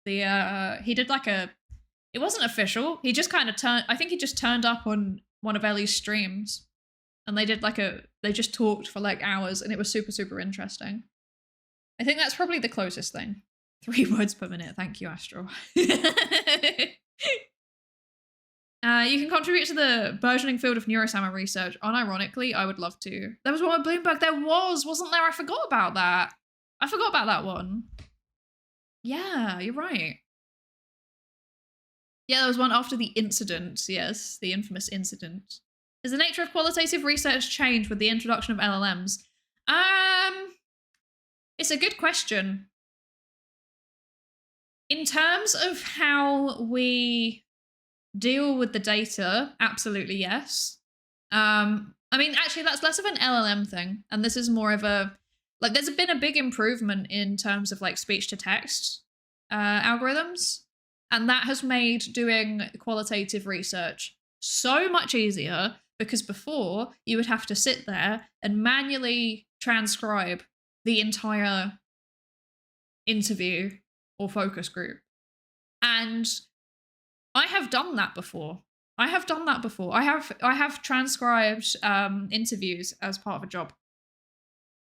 he did like it wasn't official. He just kind of I think he just turned up on one of Ellie's streams and they did like they just talked for like hours and it was super, super interesting. I think that's probably the closest thing. 3 words per minute. Thank you, Astral. You can contribute to the burgeoning field of neurosama research. Unironically, I would love to. There was one with Bloomberg. There wasn't there? I forgot about that. I forgot about that one. Yeah, you're right. Yeah, there was one after the incident. Yes, the infamous incident. Has the nature of qualitative research changed with the introduction of LLMs? It's a good question. In terms of how we deal with the data, absolutely yes. I mean, actually, that's less of an LLM thing, and this is more of a like. There's been a big improvement in terms of like speech to text algorithms, and that has made doing qualitative research so much easier because before you would have to sit there and manually transcribe the entire interview or focus group, and I have done that before. I have transcribed interviews as part of a job.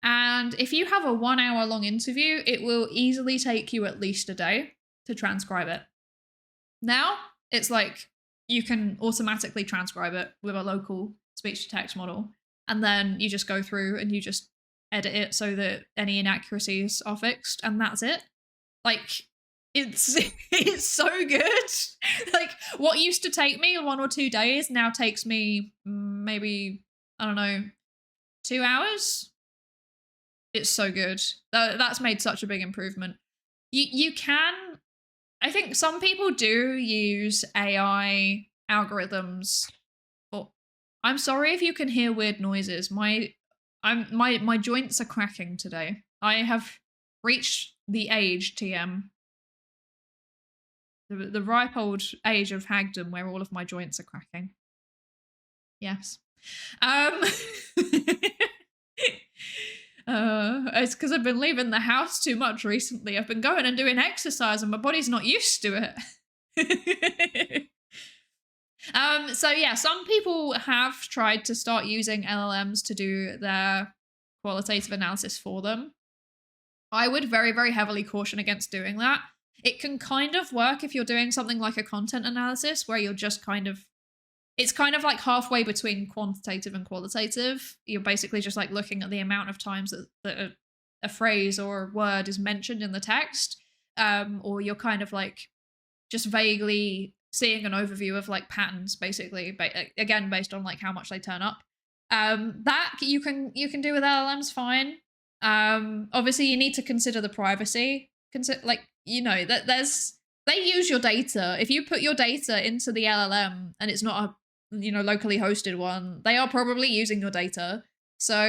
And if you have a 1 hour long interview, it will easily take you at least a day to transcribe it. Now, it's like you can automatically transcribe it with a local speech to text model. And then you just go through and you just edit it so that any inaccuracies are fixed. And that's it. Like, it's so good. Like what used to take me 1 or 2 days now takes me maybe, I don't know, 2 hours. It's so good. That's made such a big improvement. You can, I think some people do use AI algorithms. I'm sorry if you can hear weird noises. My joints are cracking today. I have reached the age, TM. The ripe old age of hagdom where all of my joints are cracking. Yes. It's because I've been leaving the house too much recently. I've been going and doing exercise and my body's not used to it. So yeah, some people have tried to start using LLMs to do their qualitative analysis for them. I would very, very heavily caution against doing that. It can kind of work if you're doing something like a content analysis where you're just it's kind of like halfway between quantitative and qualitative. You're basically just like looking at the amount of times that a phrase or a word is mentioned in the text, or you're kind of like just vaguely seeing an overview of like patterns, basically, again, based on like how much they turn up. That you can do with LLMs fine. Obviously, you need to consider the privacy. Like, you know, that they use your data. If you put your data into the LLM and it's not a, you know, locally hosted one, they are probably using your data. So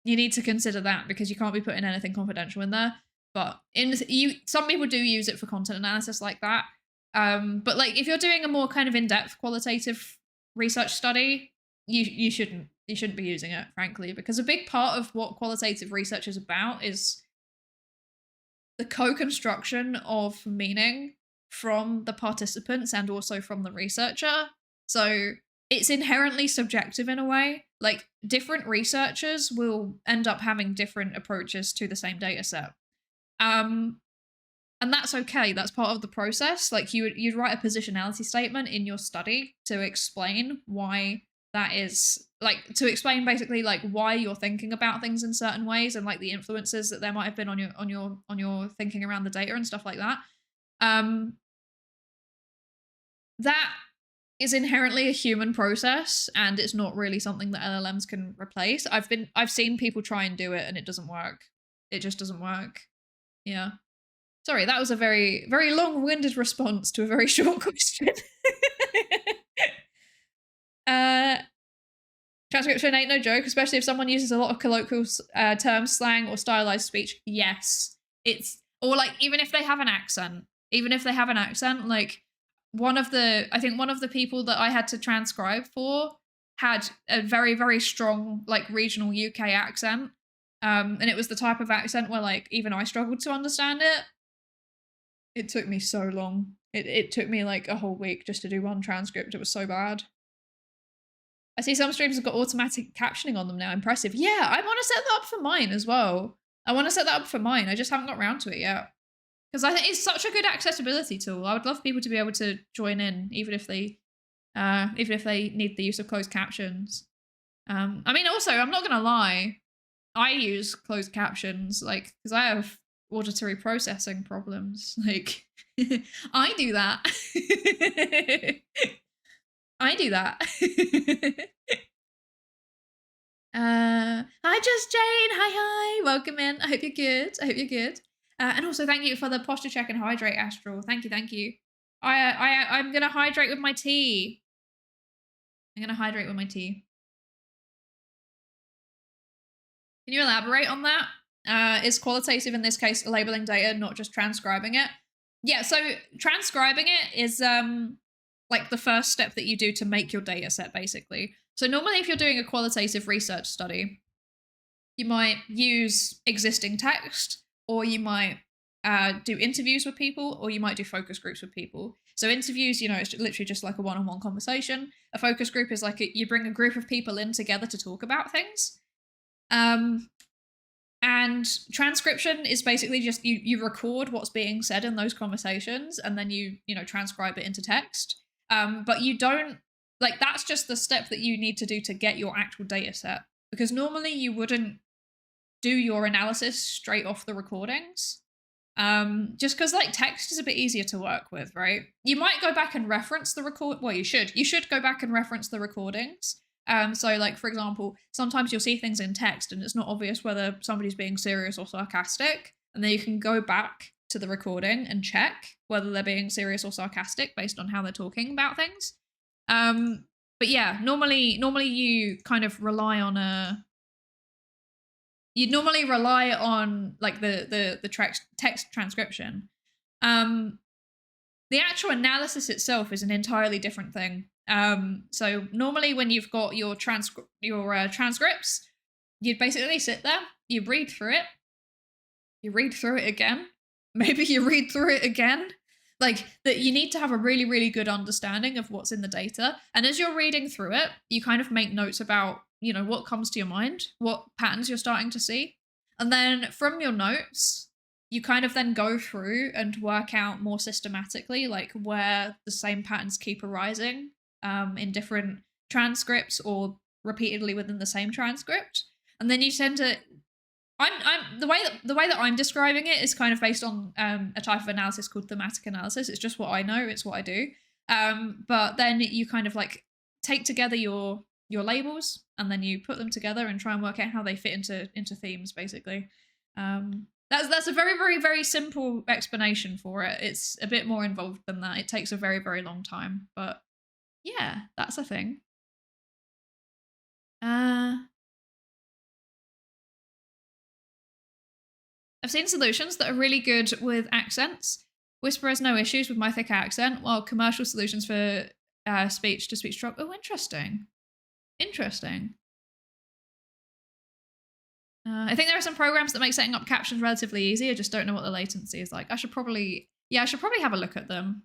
you need to consider that because you can't be putting anything confidential in there. But some people do use it for content analysis like that. But like if you're doing a more kind of in-depth qualitative research study, you shouldn't be using it, frankly, because a big part of what qualitative research is about is the co-construction of meaning from the participants and also from the researcher. So it's inherently subjective in a way. Like different researchers will end up having different approaches to the same data set. And that's okay. That's part of the process. Like you'd write a positionality statement in your study to explain why that is, like to explain basically like why you're thinking about things in certain ways and like the influences that there might have been on your thinking around the data and stuff like that. That is inherently a human process and it's not really something that LLMs can replace. I've seen people try and do it and it doesn't work. It just doesn't work. Yeah. Sorry, that was a very, very long-winded response to a very short question. Transcription ain't no joke, especially if someone uses a lot of colloquial terms, slang, or stylized speech. Yes, it's, or like even if they have an accent, like I think one of the people that I had to transcribe for had a very, very strong like regional UK accent. And it was the type of accent where like even I struggled to understand it. It took me so long. It took me like a whole week just to do one transcript. It was so bad. I see some streams have got automatic captioning on them now. Impressive. Yeah, I want to set that up for mine as well. I just haven't got around to it yet. Because I think it's such a good accessibility tool. I would love people to be able to join in, even if they need the use of closed captions. I mean, also, I'm not gonna lie, I use closed captions, like, because I have auditory processing problems. Like, I do that. I do that. Hi, Just Jane. Hi. Welcome in. I hope you're good. And also, thank you for the posture check and hydrate, Astral. Thank you. I'm gonna hydrate with my tea. Can you elaborate on that? Is qualitative in this case labeling data, not just transcribing it? Yeah, so transcribing it is like the first step that you do to make your data set, basically. So normally if you're doing a qualitative research study, you might use existing text, or you might do interviews with people, or you might do focus groups with people. So interviews, it's literally just like a one-on-one conversation. A focus group is like you bring a group of people in together to talk about things. And transcription is basically just you record what's being said in those conversations, and then you transcribe it into text. But you don't, like, that's just the step that you need to do to get your actual data set, because normally you wouldn't do your analysis straight off the recordings. Just because like text is a bit easier to work with, right? You might go back and reference the you should go back and reference the recordings. So like, for example, sometimes you'll see things in text and it's not obvious whether somebody's being serious or sarcastic. And then you can go back to the recording and check whether they're being serious or sarcastic based on how they're talking about things. But yeah, normally you kind of rely on you'd normally rely on like the text transcription. The actual analysis itself is an entirely different thing. So normally when you've got your transcripts, you'd basically sit there, you read through it again, maybe you read through it again. Like that, you need to have a really, really good understanding of what's in the data. And as you're reading through it, you kind of make notes about, what comes to your mind, what patterns you're starting to see. And then from your notes, you kind of then go through and work out more systematically, like where the same patterns keep arising in different transcripts or repeatedly within the same transcript. And then you tend to, the way that I'm describing it is kind of based on a type of analysis called thematic analysis. It's just what I know, it's what I do. But then you kind of like take together your labels, and then you put them together and try and work out how they fit into themes, basically. That's a very, very, very simple explanation for it. It's a bit more involved than that. It takes a very, very long time, but yeah, that's a thing. I've seen solutions that are really good with accents. Whisper has no issues with my thick accent, while commercial solutions for speech-to-speech drop. Oh, interesting. I think there are some programs that make setting up captions relatively easy. I just don't know what the latency is like. I should probably have a look at them.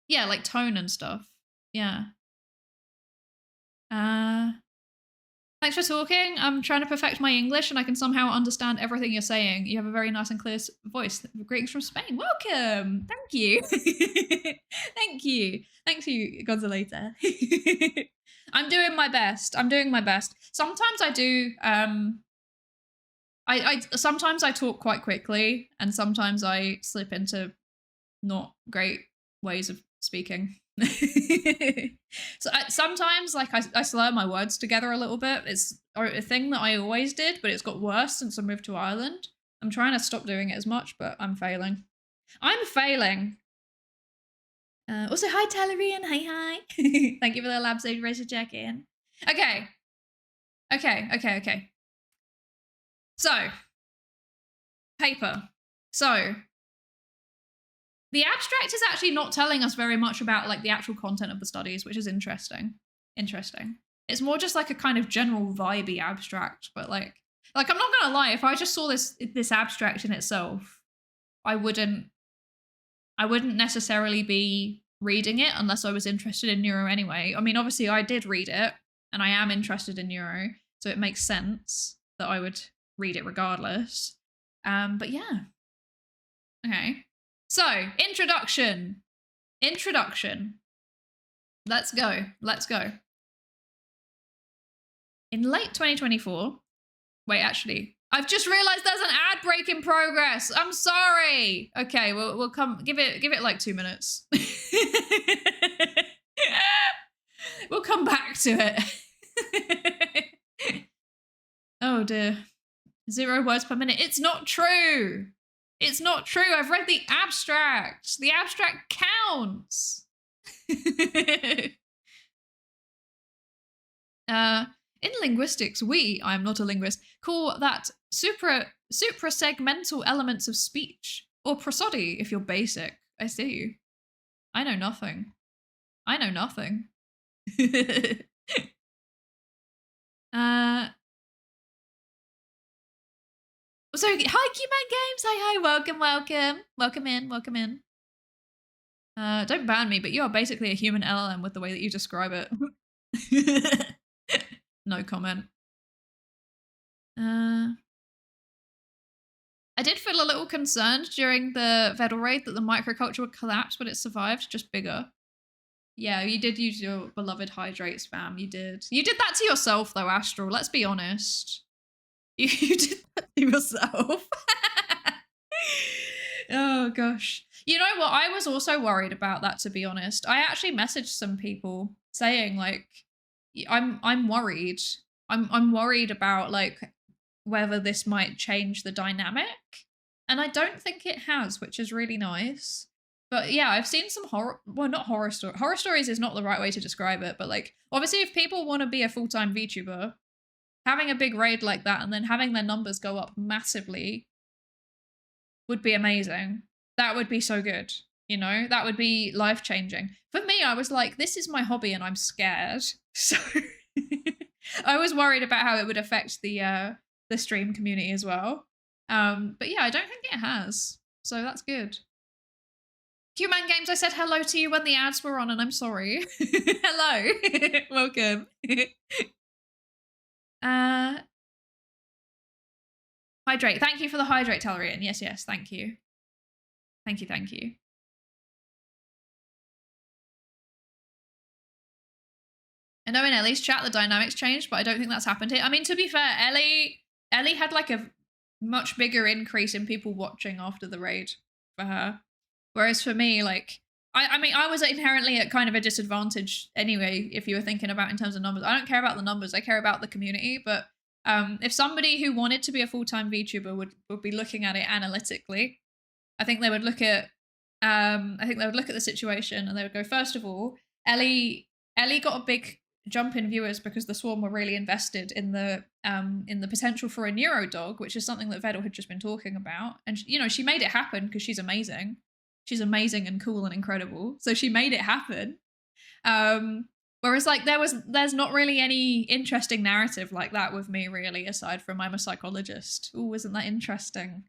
Yeah, like tone and stuff. Yeah. Thanks for talking. I'm trying to perfect my English and I can somehow understand everything you're saying. You have a very nice and clear voice. Greetings from Spain. Welcome. Thank you. Thank you, Gonzaleta. I'm doing my best. Sometimes I do. Sometimes I talk quite quickly, and sometimes I slip into not great ways of speaking. So sometimes like I slur my words together a little bit. It's a thing that I always did, but it's got worse since I moved to Ireland. I'm trying to stop doing it as much, but I'm failing. I'm failing. Also, hi, Talarian. Hi. Thank you for the lab stage race to check in. Okay. So, paper. So, the abstract is actually not telling us very much about like the actual content of the studies, which is interesting. It's more just like a kind of general vibey abstract, but like I'm not gonna lie, if I just saw this abstract in itself, I wouldn't necessarily be reading it unless I was interested in neuro anyway. I mean, obviously I did read it and I am interested in neuro, so it makes sense that I would read it regardless. But yeah. Okay. So, introduction. Let's go. In late 2024, wait, actually, I've just realized there's an ad break in progress. I'm sorry. Okay, we'll come, give it like 2 minutes. We'll come back to it. Oh dear. 0 words per minute. It's not true. I've read the abstract. The abstract counts. In linguistics, I'm not a linguist, call that suprasegmental elements of speech, or prosody if you're basic. I see. I know nothing. So, hi, Q-Man Games. Hi, welcome in. Don't ban me, but you are basically a human LLM with the way that you describe it. No comment. I did feel a little concerned during the Vedal raid that the microculture would collapse, but it survived, just bigger. Yeah, you did use your beloved hydrate spam. You did that to yourself, though, Astral. Let's be honest. You did that to yourself. Oh, gosh. You know what? I was also worried about that, to be honest. I actually messaged some people saying, like, I'm worried. I'm worried about, like, whether this might change the dynamic. And I don't think it has, which is really nice. But yeah, I've seen some not horror stories. Horror stories is not the right way to describe it, but like, obviously if people want to be a full-time VTuber, having a big raid like that and then having their numbers go up massively would be amazing. That would be so good, you know? That would be life-changing. For me, I was like, this is my hobby and I'm scared. So I was worried about how it would affect the stream community as well. But yeah, I don't think it has. So that's good. Q-Man Games, I said hello to you when the ads were on and I'm sorry. Hello. Welcome. Hydrate. Thank you for the hydrate, Talarian. Yes, thank you. Thank you. I know in Ellie's chat the dynamics changed, but I don't think that's happened here. I mean, to be fair, Ellie had like a much bigger increase in people watching after the raid for her. Whereas for me, like, I mean, I was inherently at kind of a disadvantage anyway, if you were thinking about in terms of numbers. I don't care about the numbers, I care about the community. But if somebody who wanted to be a full-time VTuber would be looking at it analytically, I think they would look at the situation and they would go, first of all, Ellie got a big jump in viewers because the Swarm were really invested in the potential for a neuro dog, which is something that Vedal had just been talking about. And you know, she made it happen because she's amazing. She's amazing and cool and incredible. So she made it happen. Whereas like there's not really any interesting narrative like that with me really, aside from I'm a psychologist. Ooh, isn't that interesting?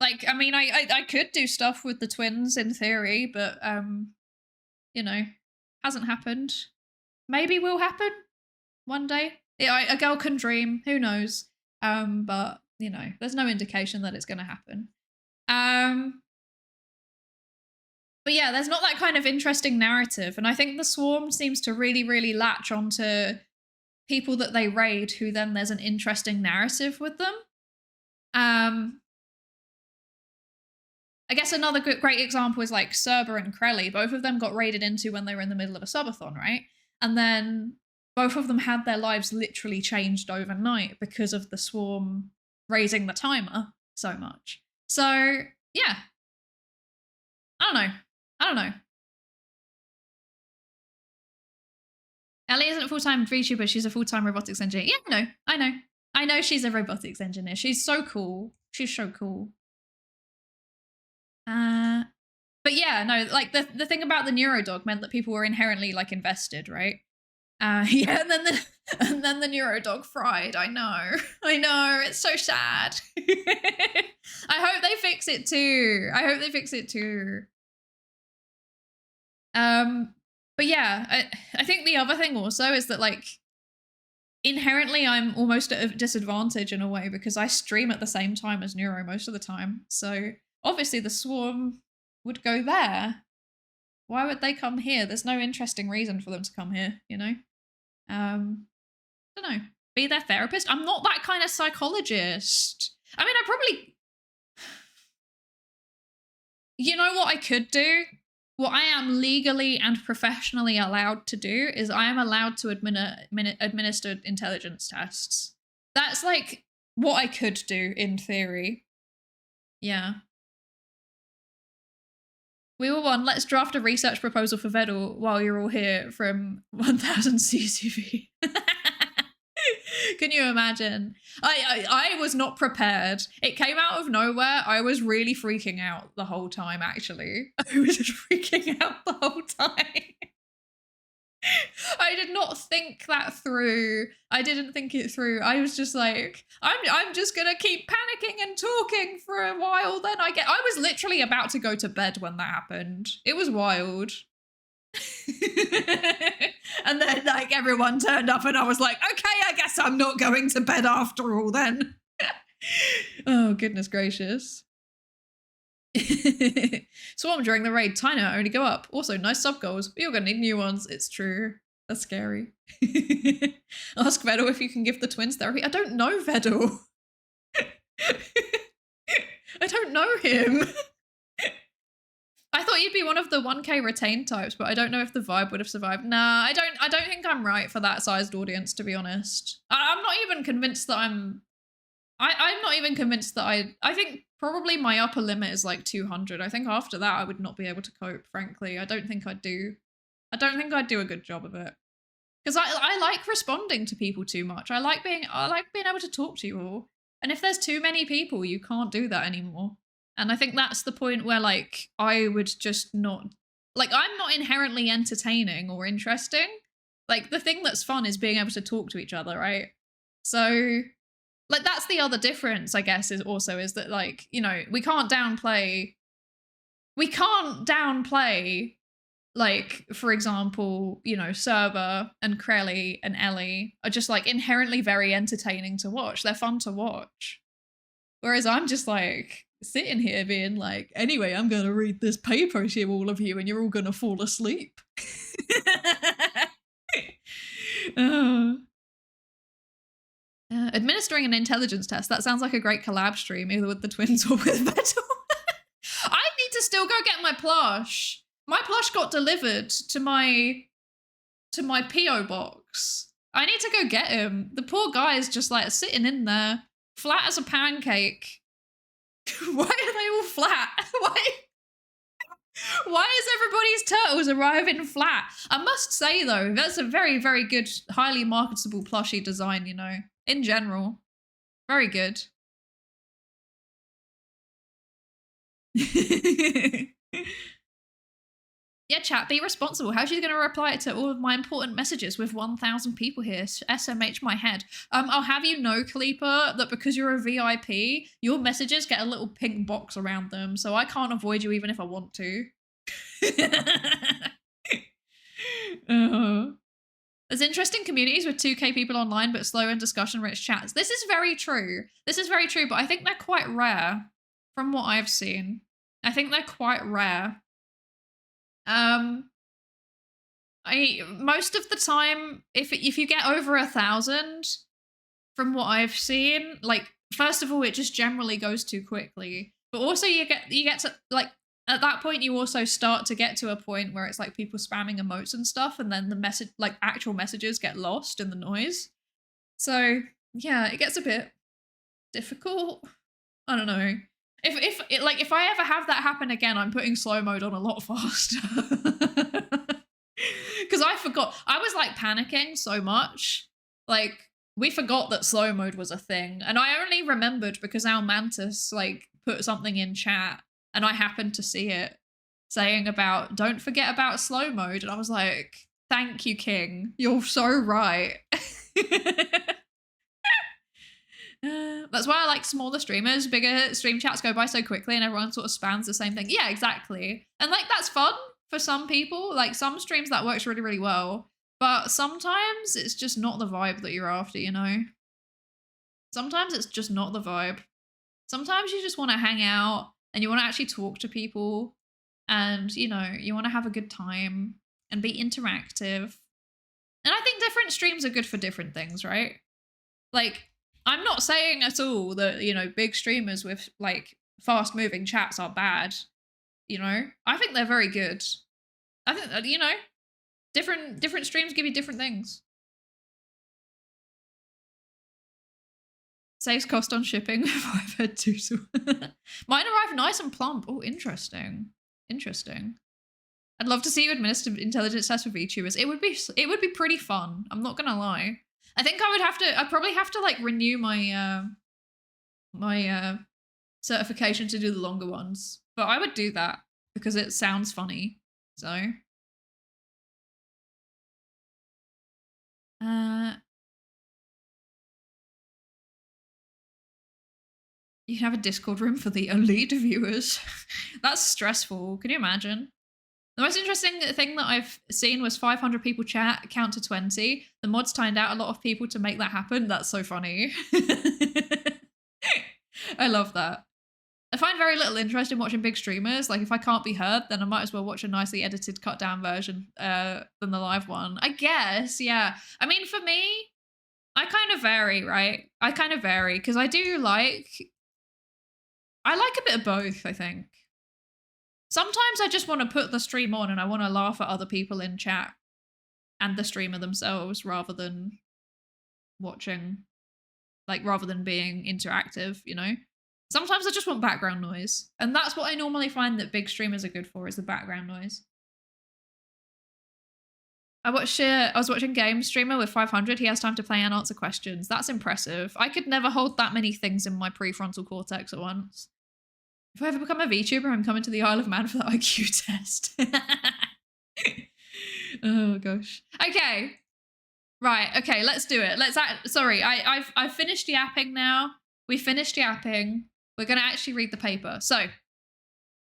Like, I mean, I could do stuff with the twins in theory, but you know, hasn't happened. Maybe will happen one day. A girl can dream, who knows? But you know, there's no indication that it's gonna happen. But yeah, there's not that kind of interesting narrative. And I think the Swarm seems to really, really latch onto people that they raid who then there's an interesting narrative with them. I guess another great example is like Cerber and Krelly. Both of them got raided into when they were in the middle of a subathon, right? And then both of them had their lives literally changed overnight because of the Swarm raising the timer. so much. So yeah, I don't know. Ellie isn't a full-time VTuber, she's a full-time robotics engineer. Yeah, I know she's a robotics engineer. She's so cool. She's so cool. But yeah, no, like the thing about the Neurodog meant that people were inherently like invested, right? Yeah, and then the Neurodog fried. I know, it's so sad. I hope they fix it too. But yeah, I think the other thing also is that like inherently I'm almost at a disadvantage in a way because I stream at the same time as Neuro most of the time. So obviously the swarm would go there. Why would they come here? There's no interesting reason for them to come here, you know? I don't know. Be their therapist? I'm not that kind of psychologist. I mean, I probably... You know what I could do? What I am legally and professionally allowed to do is I am allowed to administer intelligence tests. That's like what I could do in theory. Yeah. We were one. Let's draft a research proposal for Vedal while you're all here from 1000 CCV. Can you imagine? I was not prepared. It came out of nowhere. I was really freaking out the whole time, actually. I was just freaking out the whole time. I did not think that through. I didn't think it through. I was just like, I'm just gonna keep panicking and talking for a while. Then I was literally about to go to bed when that happened. It was wild. And then like everyone turned up and I was like, okay, I guess I'm not going to bed after all then. Oh, goodness gracious. Swarm during the raid, Tyner only go up. Also, nice sub goals, but you're gonna need new ones. It's true. That's scary. Ask Vedal if you can give the twins therapy. I don't know Vedal. I don't know him. I thought you'd be one of the 1K retained types, but I don't know if the vibe would have survived. Nah, I don't think I'm right for that sized audience, to be honest. I'm not even convinced that I'm not even convinced that I think probably my upper limit is like 200. I think after that I would not be able to cope, frankly. I don't think I'd do a good job of it. Because I like responding to people too much. I like being able to talk to you all. And if there's too many people, you can't do that anymore. And I think that's the point where like I would just not like I'm not inherently entertaining or interesting. Like the thing that's fun is being able to talk to each other, right? So like that's the other difference, I guess, is that like, you know, we can't downplay like, for example, you know, Server and Crelly and Ellie are just like inherently very entertaining to watch. They're fun to watch. Whereas I'm just like sitting here being like, anyway, I'm going to read this paper to all of you and you're all going to fall asleep. Administering an intelligence test. That sounds like a great collab stream, either with the twins or with Metal. I need to still go get my plush. My plush got delivered to my P.O. box. I need to go get him. The poor guy is just like sitting in there, flat as a pancake. Why are they all flat? Why is everybody's turtles arriving flat? I must say though, that's a very, very good, highly marketable plushie design, you know, in general. Very good. Yeah, chat, be responsible. How's she going to reply to all of my important messages with 1,000 people here? SMH my head. I'll have you know, Kalipa, that because you're a VIP, your messages get a little pink box around them, so I can't avoid you even if I want to. There's interesting communities with 2K people online, but slow and discussion-rich chats. This is very true. This is very true, but I think they're quite rare from what I've seen. I think they're quite rare. Most of the time, if you get over 1,000, from what I've seen, like first of all, it just generally goes too quickly. But also, you get to like at that point, you also start to get to a point where it's like people spamming emotes and stuff, and then the message, like actual messages, get lost in the noise. So yeah, it gets a bit difficult. I don't know. If I ever have that happen again, I'm putting slow mode on a lot faster. Because I forgot. I was like panicking so much. Like, we forgot that slow mode was a thing. And I only remembered because our Mantis like put something in chat and I happened to see it saying about don't forget about slow mode. And I was like, thank you, King. You're so right. That's why I like smaller streamers. Bigger stream chats go by so quickly and everyone sort of spams the same thing. Yeah, exactly. And like that's fun for some people. Like some streams that works really, really well. But sometimes it's just not the vibe that you're after, you know? Sometimes it's just not the vibe. Sometimes you just want to hang out and you want to actually talk to people and, you know, you want to have a good time and be interactive. And I think different streams are good for different things, right? Like, I'm not saying at all that, you know, big streamers with like fast moving chats are bad. You know, I think they're very good. I think that, you know, different streams give you different things. Saves cost on shipping. I've had two. Mine arrived nice and plump. Oh, interesting. Interesting. I'd love to see you administer intelligence tests for VTubers. It would be pretty fun. I'm not gonna lie. I think I'd probably have to like renew my my certification to do the longer ones. But I would do that because it sounds funny. So you can have a Discord room for the elite viewers. That's stressful. Can you imagine? The most interesting thing that I've seen was 500 people chat, count to 20. The mods timed out a lot of people to make that happen. That's so funny. I love that. I find very little interest in watching big streamers. Like, if I can't be heard, then I might as well watch a nicely edited, cut down version than the live one. I guess, yeah. I mean, for me, I kind of vary, right? I kind of vary because I like a bit of both, I think. Sometimes I just want to put the stream on and I want to laugh at other people in chat and the streamer themselves rather than watching, like rather than being interactive, you know? Sometimes I just want background noise. And that's what I normally find that big streamers are good for, is the background noise. I was watching Game Streamer with 500. He has time to play and answer questions. That's impressive. I could never hold that many things in my prefrontal cortex at once. If I ever become a VTuber, I'm coming to the Isle of Man for the IQ test. Oh gosh. Okay. Right. Okay. Let's do it. Sorry. I've finished yapping now. We finished yapping. We're going to actually read the paper. So,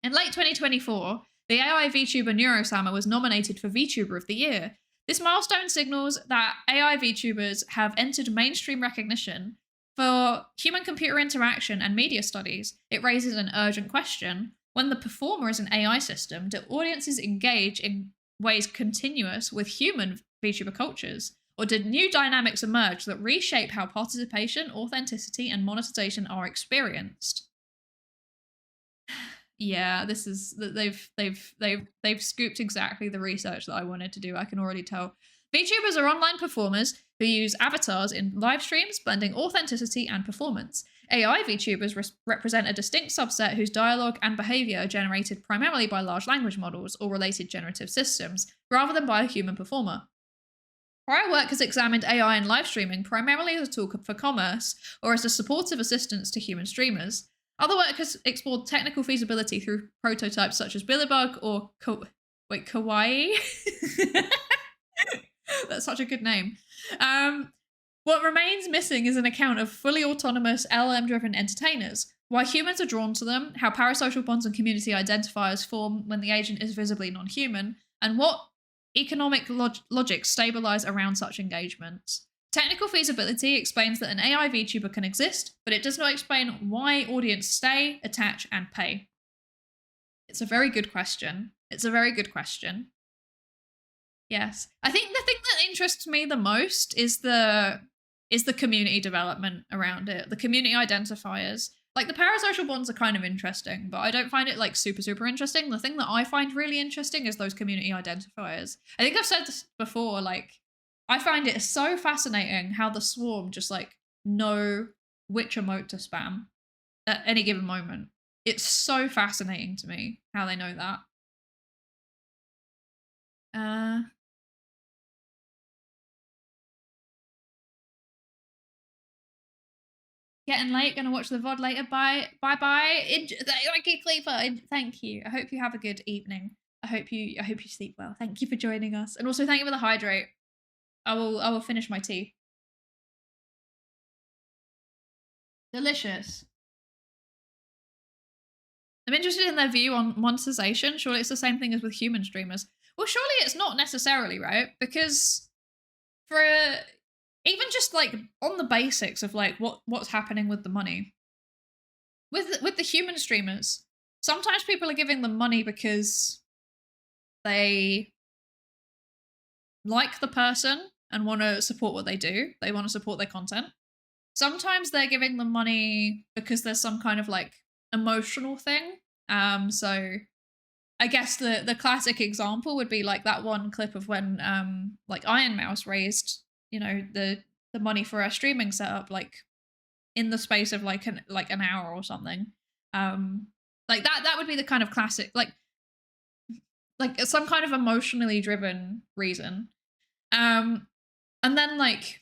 in late 2024, the AI VTuber Neuro-sama was nominated for VTuber of the Year. This milestone signals that AI VTubers have entered mainstream recognition. For human-computer interaction and media studies, it raises an urgent question. When the performer is an AI system, do audiences engage in ways continuous with human VTuber cultures? Or did new dynamics emerge that reshape how participation, authenticity, and monetization are experienced? Yeah, this is they've scooped exactly the research that I wanted to do. I can already tell. VTubers are online performers who use avatars in live streams, blending authenticity and performance. AI VTubers represent a distinct subset whose dialogue and behavior are generated primarily by large language models or related generative systems, rather than by a human performer. Prior work has examined AI in live streaming primarily as a tool for commerce or as a supportive assistance to human streamers. Other work has explored technical feasibility through prototypes such as Billybug or Kawaii. That's such a good name. What remains missing is an account of fully autonomous LLM-driven entertainers, why humans are drawn to them, how parasocial bonds and community identifiers form when the agent is visibly non-human, and what economic logic stabilize around such engagements. Technical feasibility explains that an AI VTuber can exist, but it does not explain why audience stay, attach, and pay. It's a very good question. It's a very good question. Yes. I think the thing that interests me the most is the community development around it, the community identifiers. Like, the parasocial bonds are kind of interesting, but I don't find it like super, super interesting. The thing that I find really interesting is those community identifiers. I think I've said this before, like, I find it so fascinating how the swarm just like know which emote to spam. at any given moment. It's so fascinating to me how they know that. Getting late, gonna watch the VOD later. Bye. Thank you, Cleaver. Thank you. I hope you have a good evening. I hope you sleep well. Thank you for joining us. And also thank you for the hydrate. I will finish my tea. Delicious. I'm interested in their view on monetization. Surely it's the same thing as with human streamers. Well, surely it's not necessarily, right? Because for even just like on the basics of like what's happening with the money. With the human streamers, sometimes people are giving them money because they like the person and want to support what they do. They want to support their content. Sometimes they're giving them money because there's some kind of like emotional thing. So I guess the classic example would be like that one clip of when like Iron Mouse raised, you know, the money for our streaming setup like in the space of like an hour or something. Like that would be the kind of classic like some kind of emotionally driven reason. And then like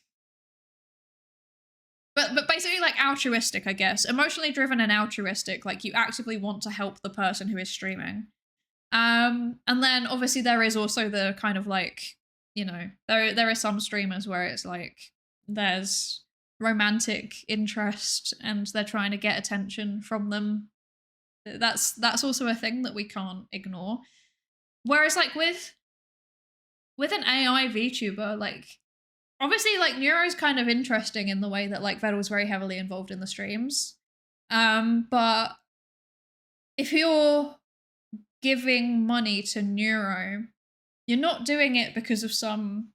but basically like altruistic, I guess. Emotionally driven and altruistic, like you actively want to help the person who is streaming. And then obviously there is also the kind of like, you know, there are some streamers where it's like there's romantic interest and they're trying to get attention from them. That's also a thing that we can't ignore. Whereas like with an AI VTuber, like obviously like Neuro's kind of interesting in the way that like Vettel's very heavily involved in the streams. But if you're giving money to Neuro, you're not doing it because of some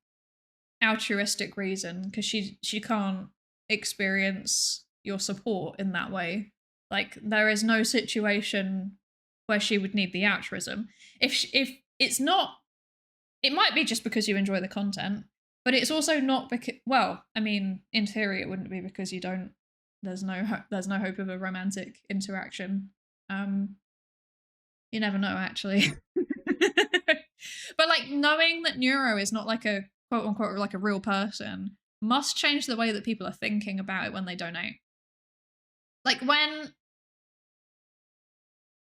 altruistic reason, because she can't experience your support in that way. Like there is no situation where she would need the altruism. If it's not, it might be just because you enjoy the content, but it's also not because, well, I mean, in theory it wouldn't be because you don't, there's no hope of a romantic interaction. You never know, actually. But like knowing that Neuro is not like a quote unquote like a real person must change the way that people are thinking about it when they donate. Like when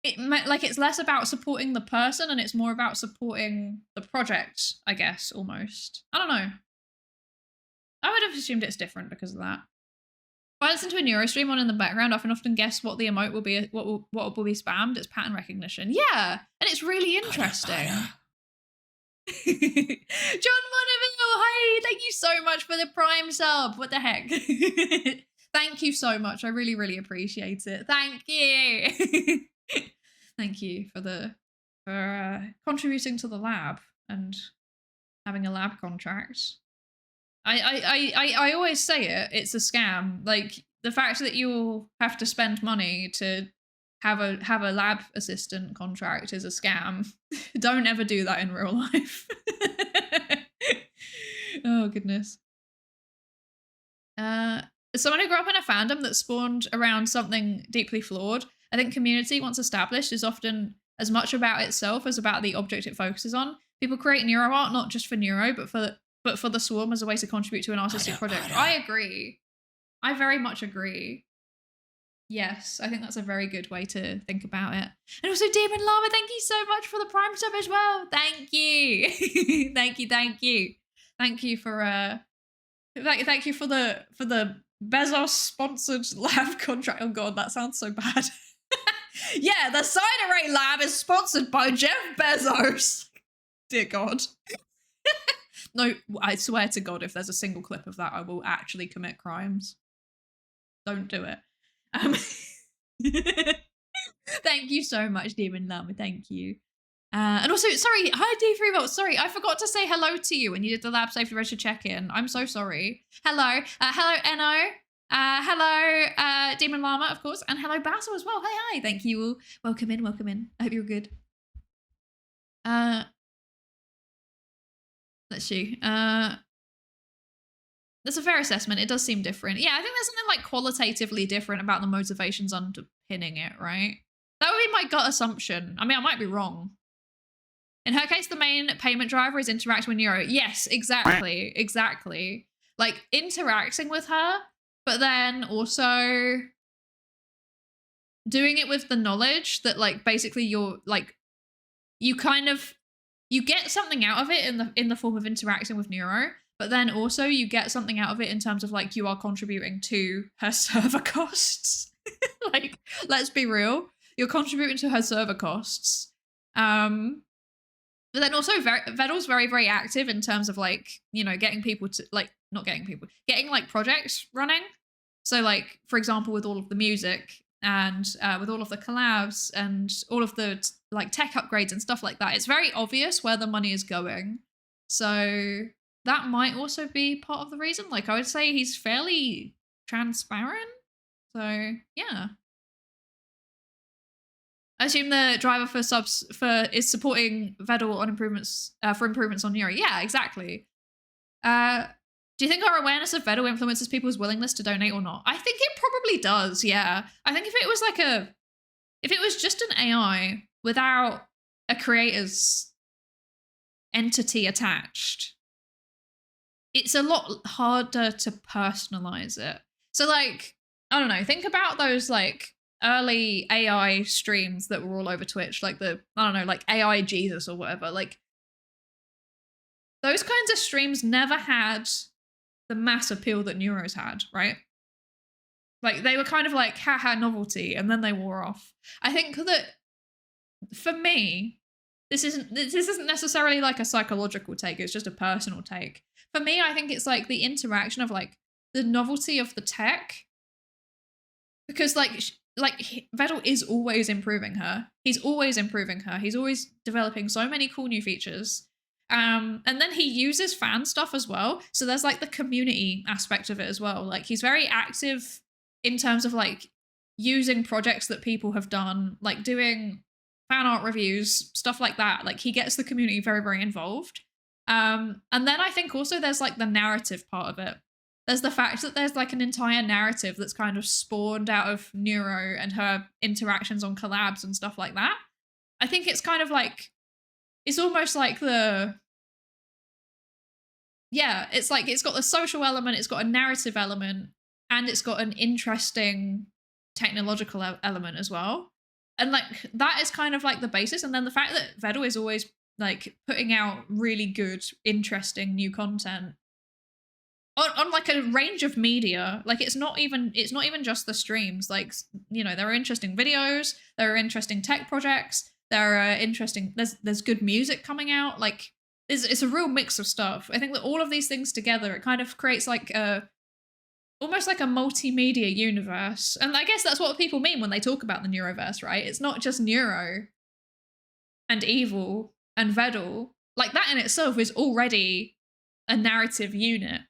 it's less about supporting the person and it's more about supporting the project, I guess, almost. I don't know. I would have assumed it's different because of that. If I listen to a Neuro stream on in the background, I can often guess what the emote will be, what will be spammed. It's pattern recognition. Yeah, and it's really interesting. John Monaville, hi, thank you so much for the Prime sub. What the heck? Thank you so much. I really, really appreciate it. Thank you. Thank you for contributing to the lab and having a lab contract. I always say it. It's a scam. Like the fact that you'll have to spend money to have a lab assistant contract is a scam. Don't ever do that in real life. Oh goodness. Someone who grew up in a fandom that spawned around something deeply flawed, I think community, once established, is often as much about itself as about the object it focuses on. People create Neuro art not just for Neuro, but for the Swarm as a way to contribute to an artistic project. I agree. I very much agree. Yes, I think that's a very good way to think about it. And also Demon Llama, thank you so much for the Prime sub as well. Thank you. Thank you. Thank you for thank you for the Bezos sponsored lab contract. Oh god, that sounds so bad. Yeah, the Psydere lab is sponsored by Jeff Bezos. Dear God. No, I swear to God, if there's a single clip of that, I will actually commit crimes. Don't do it. Thank you so much, Demon Llama. Thank you. And also, sorry, hi D3 Volt. Sorry, I forgot to say hello to you when you did the lab safety register check-in. I'm so sorry. Hello. Hello, Eno. Hello, Demon Llama, of course. And hello, Basil as well. Hi. Thank you all. Welcome in. I hope you're good. Let's see. That's a fair assessment. It does seem different. Yeah, I think there's something like qualitatively different about the motivations underpinning it, right? That would be my gut assumption. I mean, I might be wrong. In her case, the main payment driver is interacting with Neuro. Yes, exactly. Exactly. Like interacting with her, but then also doing it with the knowledge that like basically you're like you get something out of it in the form of interacting with Neuro, but then also you get something out of it in terms of like you are contributing to her server costs. Like, let's be real, you're contributing to her server costs. But then also Vedal's very, very active in terms of like, you know, getting people to like, not getting people, getting like projects running. So like, for example, with all of the music and with all of the collabs and all of the like tech upgrades and stuff like that, it's very obvious where the money is going. So that might also be part of the reason. Like I would say he's fairly transparent. So yeah. I assume the driver for subs is supporting Vedal on improvements for improvements on Neuro. Yeah, exactly. Do you think our awareness of Vedal influences people's willingness to donate or not? I think it probably does. Yeah, I think if it was just an AI without a creator's entity attached, it's a lot harder to personalize it. So like, I don't know, think about those like early AI streams that were all over Twitch, like I don't know, like AI Jesus or whatever. Like those kinds of streams never had the mass appeal that Neuro's had, right? Like they were kind of like haha novelty, and then they wore off. I think that for me, this isn't necessarily like a psychological take, it's just a personal take. For me, I think it's like the interaction of like the novelty of the tech, because like Vedal is always improving her. He's always improving her. He's always developing so many cool new features. And then he uses fan stuff as well. So there's like the community aspect of it as well. Like he's very active in terms of like using projects that people have done, like doing fan art reviews, stuff like that. Like he gets the community very, very involved. And then I think also there's like the narrative part of it. There's the fact that there's like an entire narrative that's kind of spawned out of Neuro and her interactions on collabs and stuff like that. I think it's kind of like, it's almost like it's like it's got the social element, it's got a narrative element, and it's got an interesting technological element as well. And like that is kind of like the basis. And then the fact that Vedal is always like putting out really good, interesting new content on like a range of media. Like it's not even just the streams. Like, you know, there are interesting videos, there are interesting tech projects, there are interesting, there's good music coming out. Like it's a real mix of stuff. I think that all of these things together, it kind of creates like almost like a multimedia universe. And I guess that's what people mean when they talk about the Neuroverse, right? It's not just Neuro and Evil and Vedal. Like that in itself is already a narrative unit.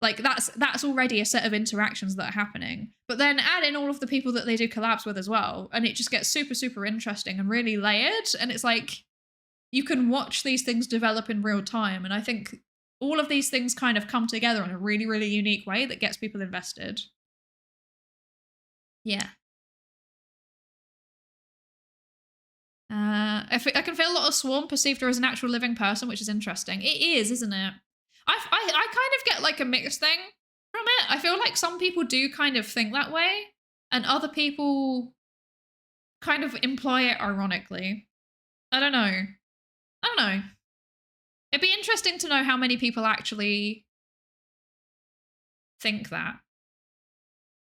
Like that's already a set of interactions that are happening. But then add in all of the people that they do collabs with as well, and it just gets super, super interesting and really layered. And it's like you can watch these things develop in real time. And I think all of these things kind of come together in a really, really unique way that gets people invested. Yeah. I can feel a lot of Swarm perceived her as an actual living person, which is interesting. It is, isn't it? I kind of get like a mixed thing from it. I feel like some people do kind of think that way, and other people kind of imply it ironically. I don't know. It'd be interesting to know how many people actually think that.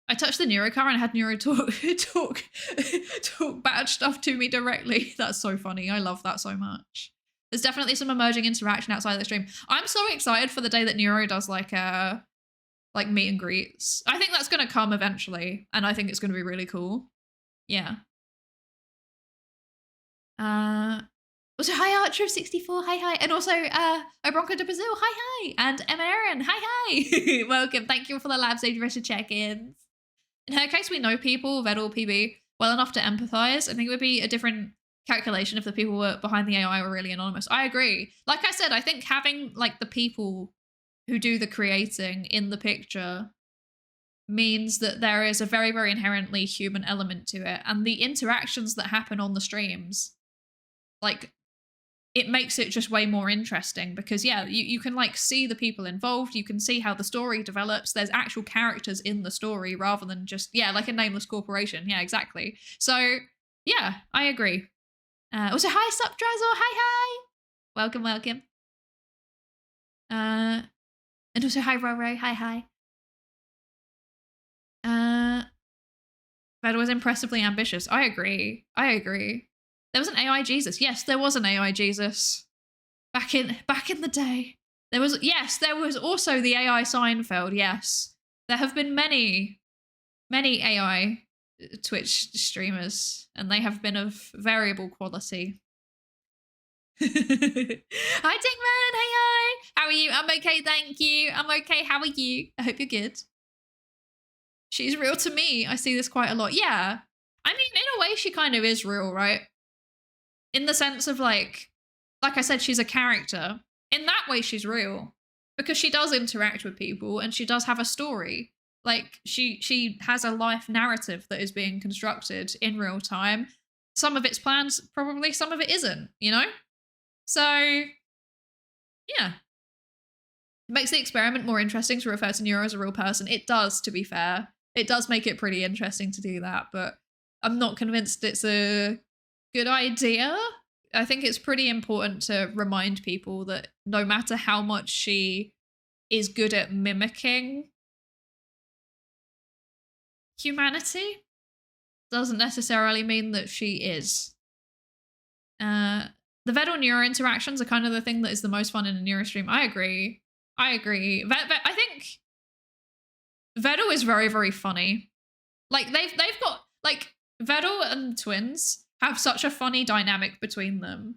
I touched the Neuro car and had Neuro talk bad stuff to me directly. That's so funny. I love that so much. There's definitely some emerging interaction outside of the stream. I'm so excited for the day that Neuro does like meet and greets. I think that's going to come eventually, and I think it's going to be really cool. Yeah. Also, hi Archer64, hi, and also Obronco de Brazil, hi, and Emma Aaron, hi. Welcome, thank you for the Lab Sage Russia check-ins. In her case, we know people, Vedal, PB, well enough to empathize. I think it would be a different calculation if the people behind the AI were really anonymous. I agree. Like I said, I think having like the people who do the creating in the picture means that there is a very, very inherently human element to it. And the interactions that happen on the streams, like, it makes it just way more interesting because, yeah, you can, like, see the people involved. You can see how the story develops. There's actual characters in the story rather than just, yeah, like a nameless corporation. Yeah, exactly. So, yeah, I agree. Also, hi, sup, Drazzle. Hi. Welcome. And also, hi, Roro. Hi. That was impressively ambitious. I agree. There was an AI Jesus. Yes, there was an AI Jesus. Back in the day. There was also the AI Seinfeld, yes. There have been many AI Twitch streamers, and they have been of variable quality. Hi, Dickman. Hi. How are you? I'm okay, thank you. I'm okay. How are you? I hope you're good. She's real to me. I see this quite a lot. Yeah. I mean, in a way, she kind of is real, right? In the sense of, like I said, she's a character. In that way, she's real. Because she does interact with people and she does have a story. Like, she has a life narrative that is being constructed in real time. Some of it's planned, probably. Some of it isn't, you know? So, yeah. It makes the experiment more interesting to refer to Neuro as a real person. It does, to be fair. It does make it pretty interesting to do that, but I'm not convinced it's a good idea. I think it's pretty important to remind people that no matter how much she is good at mimicking humanity, doesn't necessarily mean that she is. The Vedal Neuro interactions are kind of the thing that is the most fun in a Neuro stream. I agree. I think Vedal is very, very funny. Like, they've got, like, Vedal and twins have such a funny dynamic between them.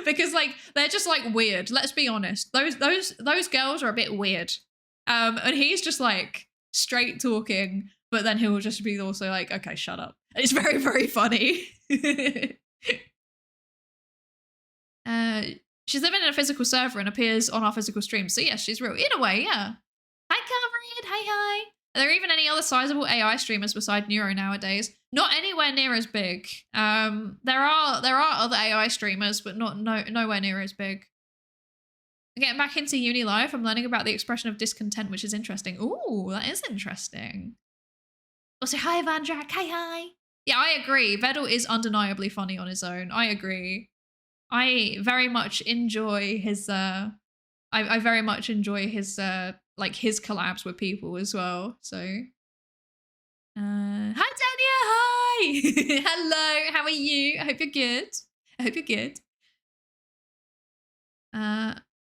Because, like, they're just, like, weird. Let's be honest. Those girls are a bit weird. And he's just, like, straight talking, but then he'll just be also like, okay, shut up. It's very, very funny. She's living in a physical server and appears on our physical stream. So yes, she's real. In a way, yeah. Hi, Calvary. Hi. Are there even any other sizable AI streamers beside Neuro nowadays? Not anywhere near as big. There are other AI streamers, but nowhere near as big. Getting back into uni life, I'm learning about the expression of discontent, which is interesting. Ooh, that is interesting. Also, hi, Vandrak. Hi. Yeah, I agree. Vedal is undeniably funny on his own. I agree. I very much enjoy his I very much enjoy his like his collabs with people as well. So hi, Dania. Hi. Hello. How are you? I hope you're good.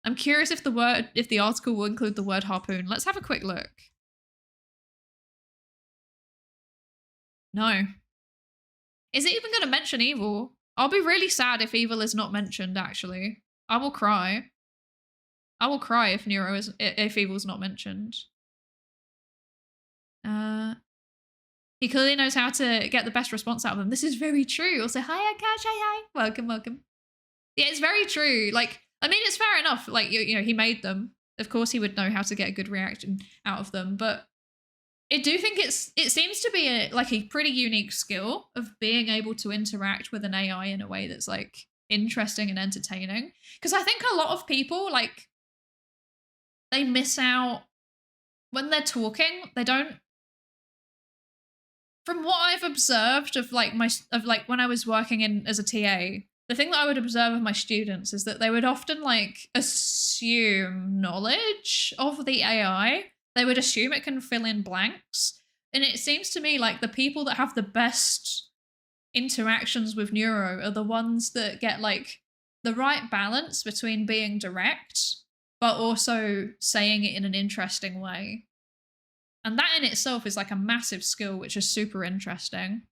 I'm curious if the article will include the word harpoon. Let's have a quick look. No. Is it even going to mention evil? I'll be really sad if evil is not mentioned, actually. I will cry. If if evil's not mentioned. He clearly knows how to get the best response out of them. This is very true. Also, hi, Akash. Hi. Welcome. Yeah, it's very true. Like, I mean, it's fair enough. Like, you know, he made them. Of course, he would know how to get a good reaction out of them. But I do think it seems to be a pretty unique skill of being able to interact with an AI in a way that's, like, interesting and entertaining. Because I think a lot of people, like, they miss out when they're talking. They don't. From what I've observed of when I was working as a TA, the thing that I would observe of my students is that they would often, like, assume knowledge of the AI. They would assume it can fill in blanks. And it seems to me like the people that have the best interactions with Neuro are the ones that get, like, the right balance between being direct, but also saying it in an interesting way. And that in itself is, like, a massive skill, which is super interesting.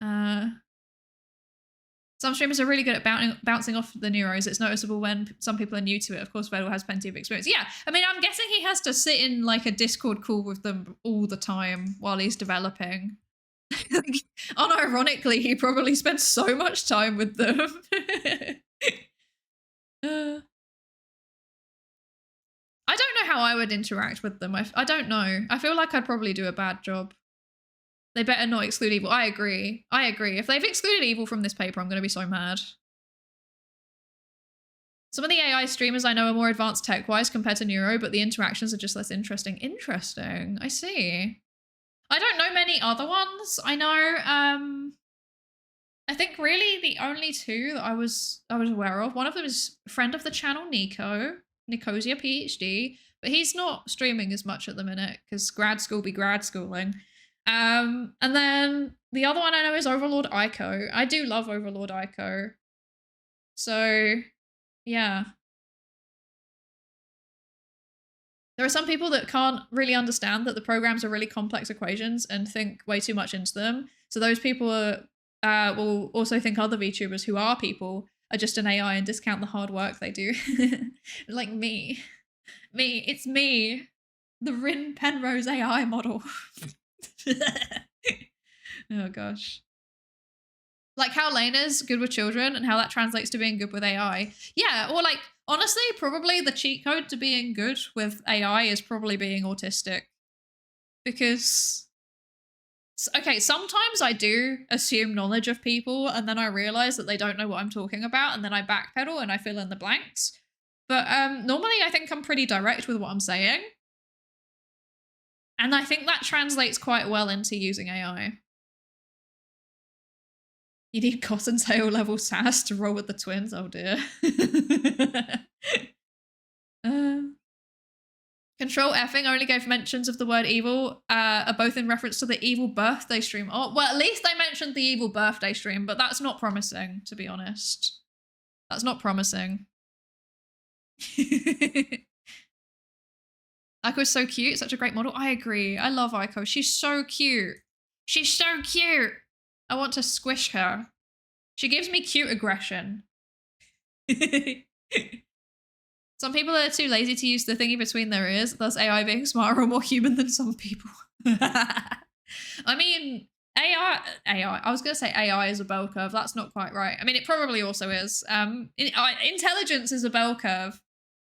Some streamers are really good at bouncing off the Neuros. It's noticeable when some people are new to it. Of course, Vedal has plenty of experience. Yeah, I mean, I'm guessing he has to sit in, like, a Discord call with them all the time while he's developing. Unironically, he probably spends so much time with them. I don't know how I would interact with them. I don't know. I feel like I'd probably do a bad job. They better not exclude evil. I agree. I agree. If they've excluded evil from this paper, I'm going to be so mad. Some of the AI streamers I know are more advanced tech-wise compared to Neuro, but the interactions are just less interesting. Interesting. I see. I don't know many other ones. I know, I think really the only two that I was aware of, one of them is a friend of the channel, Nicosia PhD, but he's not streaming as much at the minute because grad school be grad schooling. And then the other one I know is Overlord Ico. I do love Overlord Ico. So, yeah. There are some people that can't really understand that the programs are really complex equations and think way too much into them. So those people will also think other VTubers who are people are just an AI and discount the hard work they do. Like me. It's me. The Rin Penrose AI model. Oh gosh. Like how Lena's good with children and how that translates to being good with AI. Yeah, or like, honestly, probably the cheat code to being good with AI is probably being autistic. Because, okay, sometimes I do assume knowledge of people and then I realize that they don't know what I'm talking about and then I backpedal and I fill in the blanks. But normally I think I'm pretty direct with what I'm saying. And I think that translates quite well into using AI. You need Cottontail level sass to roll with the twins. Oh dear. Control effing only gave mentions of the word evil, are both in reference to the evil birthday stream. Oh, well, at least they mentioned the evil birthday stream, but that's not promising, to be honest. That's not promising. Aiko's so cute, such a great model. I agree. I love Aiko. She's so cute. She's so cute. I want to squish her. She gives me cute aggression. Some people are too lazy to use the thingy between their ears, thus AI being smarter or more human than some people. I mean, I was going to say AI is a bell curve. That's not quite right. I mean, it probably also is. Intelligence is a bell curve.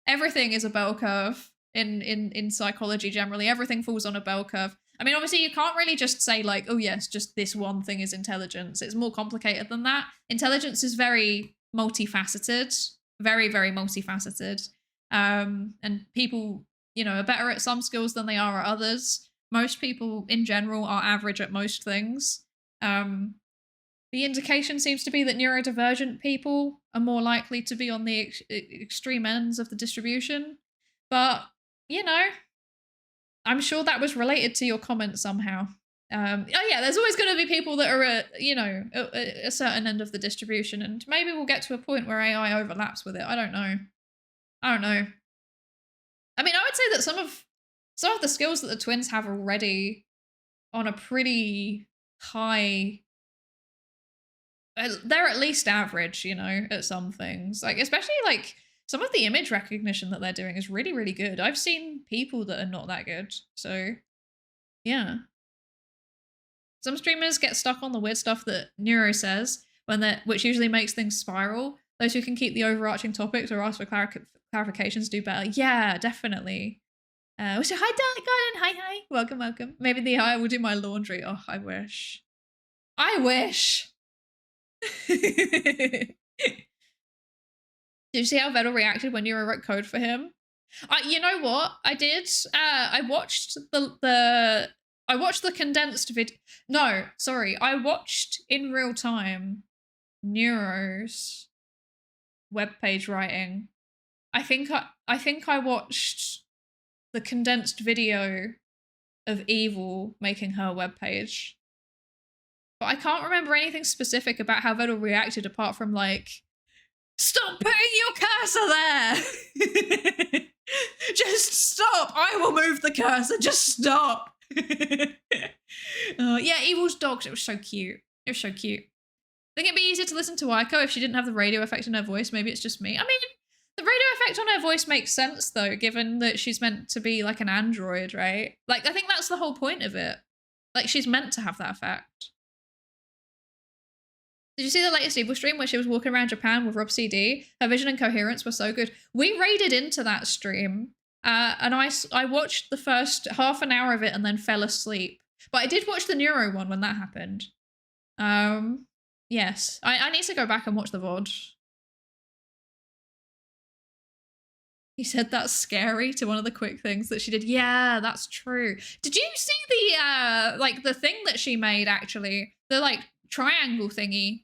Everything is a bell curve in psychology generally. Everything falls on a bell curve. I mean, obviously, you can't really just say like, oh, yes, just this one thing is intelligence. It's more complicated than that. Intelligence is very multifaceted, very, very multifaceted. And people, you know, are better at some skills than they are at others. Most people in general are average at most things. The indication seems to be that neurodivergent people are more likely to be on the extreme ends of the distribution. But, you know, I'm sure that was related to your comment somehow. Oh yeah, there's always going to be people that are at, you know, a certain end of the distribution, and maybe we'll get to a point where AI overlaps with it. I don't know. I don't know. I mean, I would say that some of the skills that the twins have already on a pretty high, they're at least average, you know, at some things. Like, especially like some of the image recognition that they're doing is really, really good. I've seen people that are not that good. So, yeah. Some streamers get stuck on the weird stuff that Neuro says, which usually makes things spiral. Those who can keep the overarching topics or ask for clarifications do better. Yeah, definitely. So hi, Garden. Hi. Welcome. Maybe the AI will do my laundry. Oh, I wish. I wish. Did you see how Vettel reacted when you wrote code for him? You know what? I did. I watched the condensed video. No, sorry. I watched in real time Neuro's webpage writing. I think I watched the condensed video of Evil making her webpage. But I can't remember anything specific about how Vettel reacted apart from like, stop putting your cursor there! Just stop! I will move the cursor, just stop! Yeah, Evil's dogs, it was so cute. It was so cute. I think it'd be easier to listen to Aiko if she didn't have the radio effect in her voice. Maybe it's just me. I mean, the radio effect on her voice makes sense though, given that she's meant to be like an android, right? Like, I think that's the whole point of it. Like, she's meant to have that effect. Did you see the latest Evil stream where she was walking around Japan with Rob CD? Her vision and coherence were so good. We raided into that stream, and I watched the first half an hour of it and then fell asleep. But I did watch the Neuro one when that happened. Yes. I need to go back and watch the VOD. He said that's scary to one of the quick things that she did. Yeah, that's true. Did you see the like the thing that she made actually? The like triangle thingy.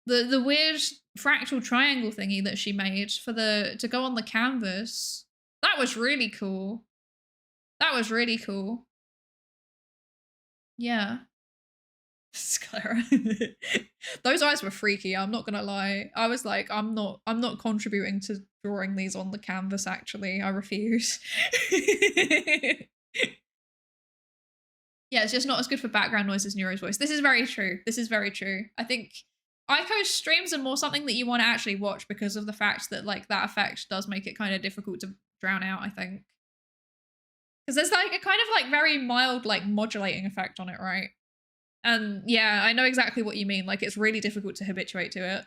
The weird fractal triangle thingy that she made for to go on the canvas. That was really cool. That was really cool. Yeah. Sclera. Those eyes were freaky, I'm not gonna lie. I was like, I'm not contributing to drawing these on the canvas, actually. I refuse. Yeah, it's just not as good for background noise as Neuro's voice. This is very true. This is very true. I think Aiko's streams are more something that you want to actually watch because of the fact that like that effect does make it kind of difficult to drown out, I think. Because there's like a kind of like very mild like modulating effect on it, right? And yeah, I know exactly what you mean. Like, it's really difficult to habituate to it.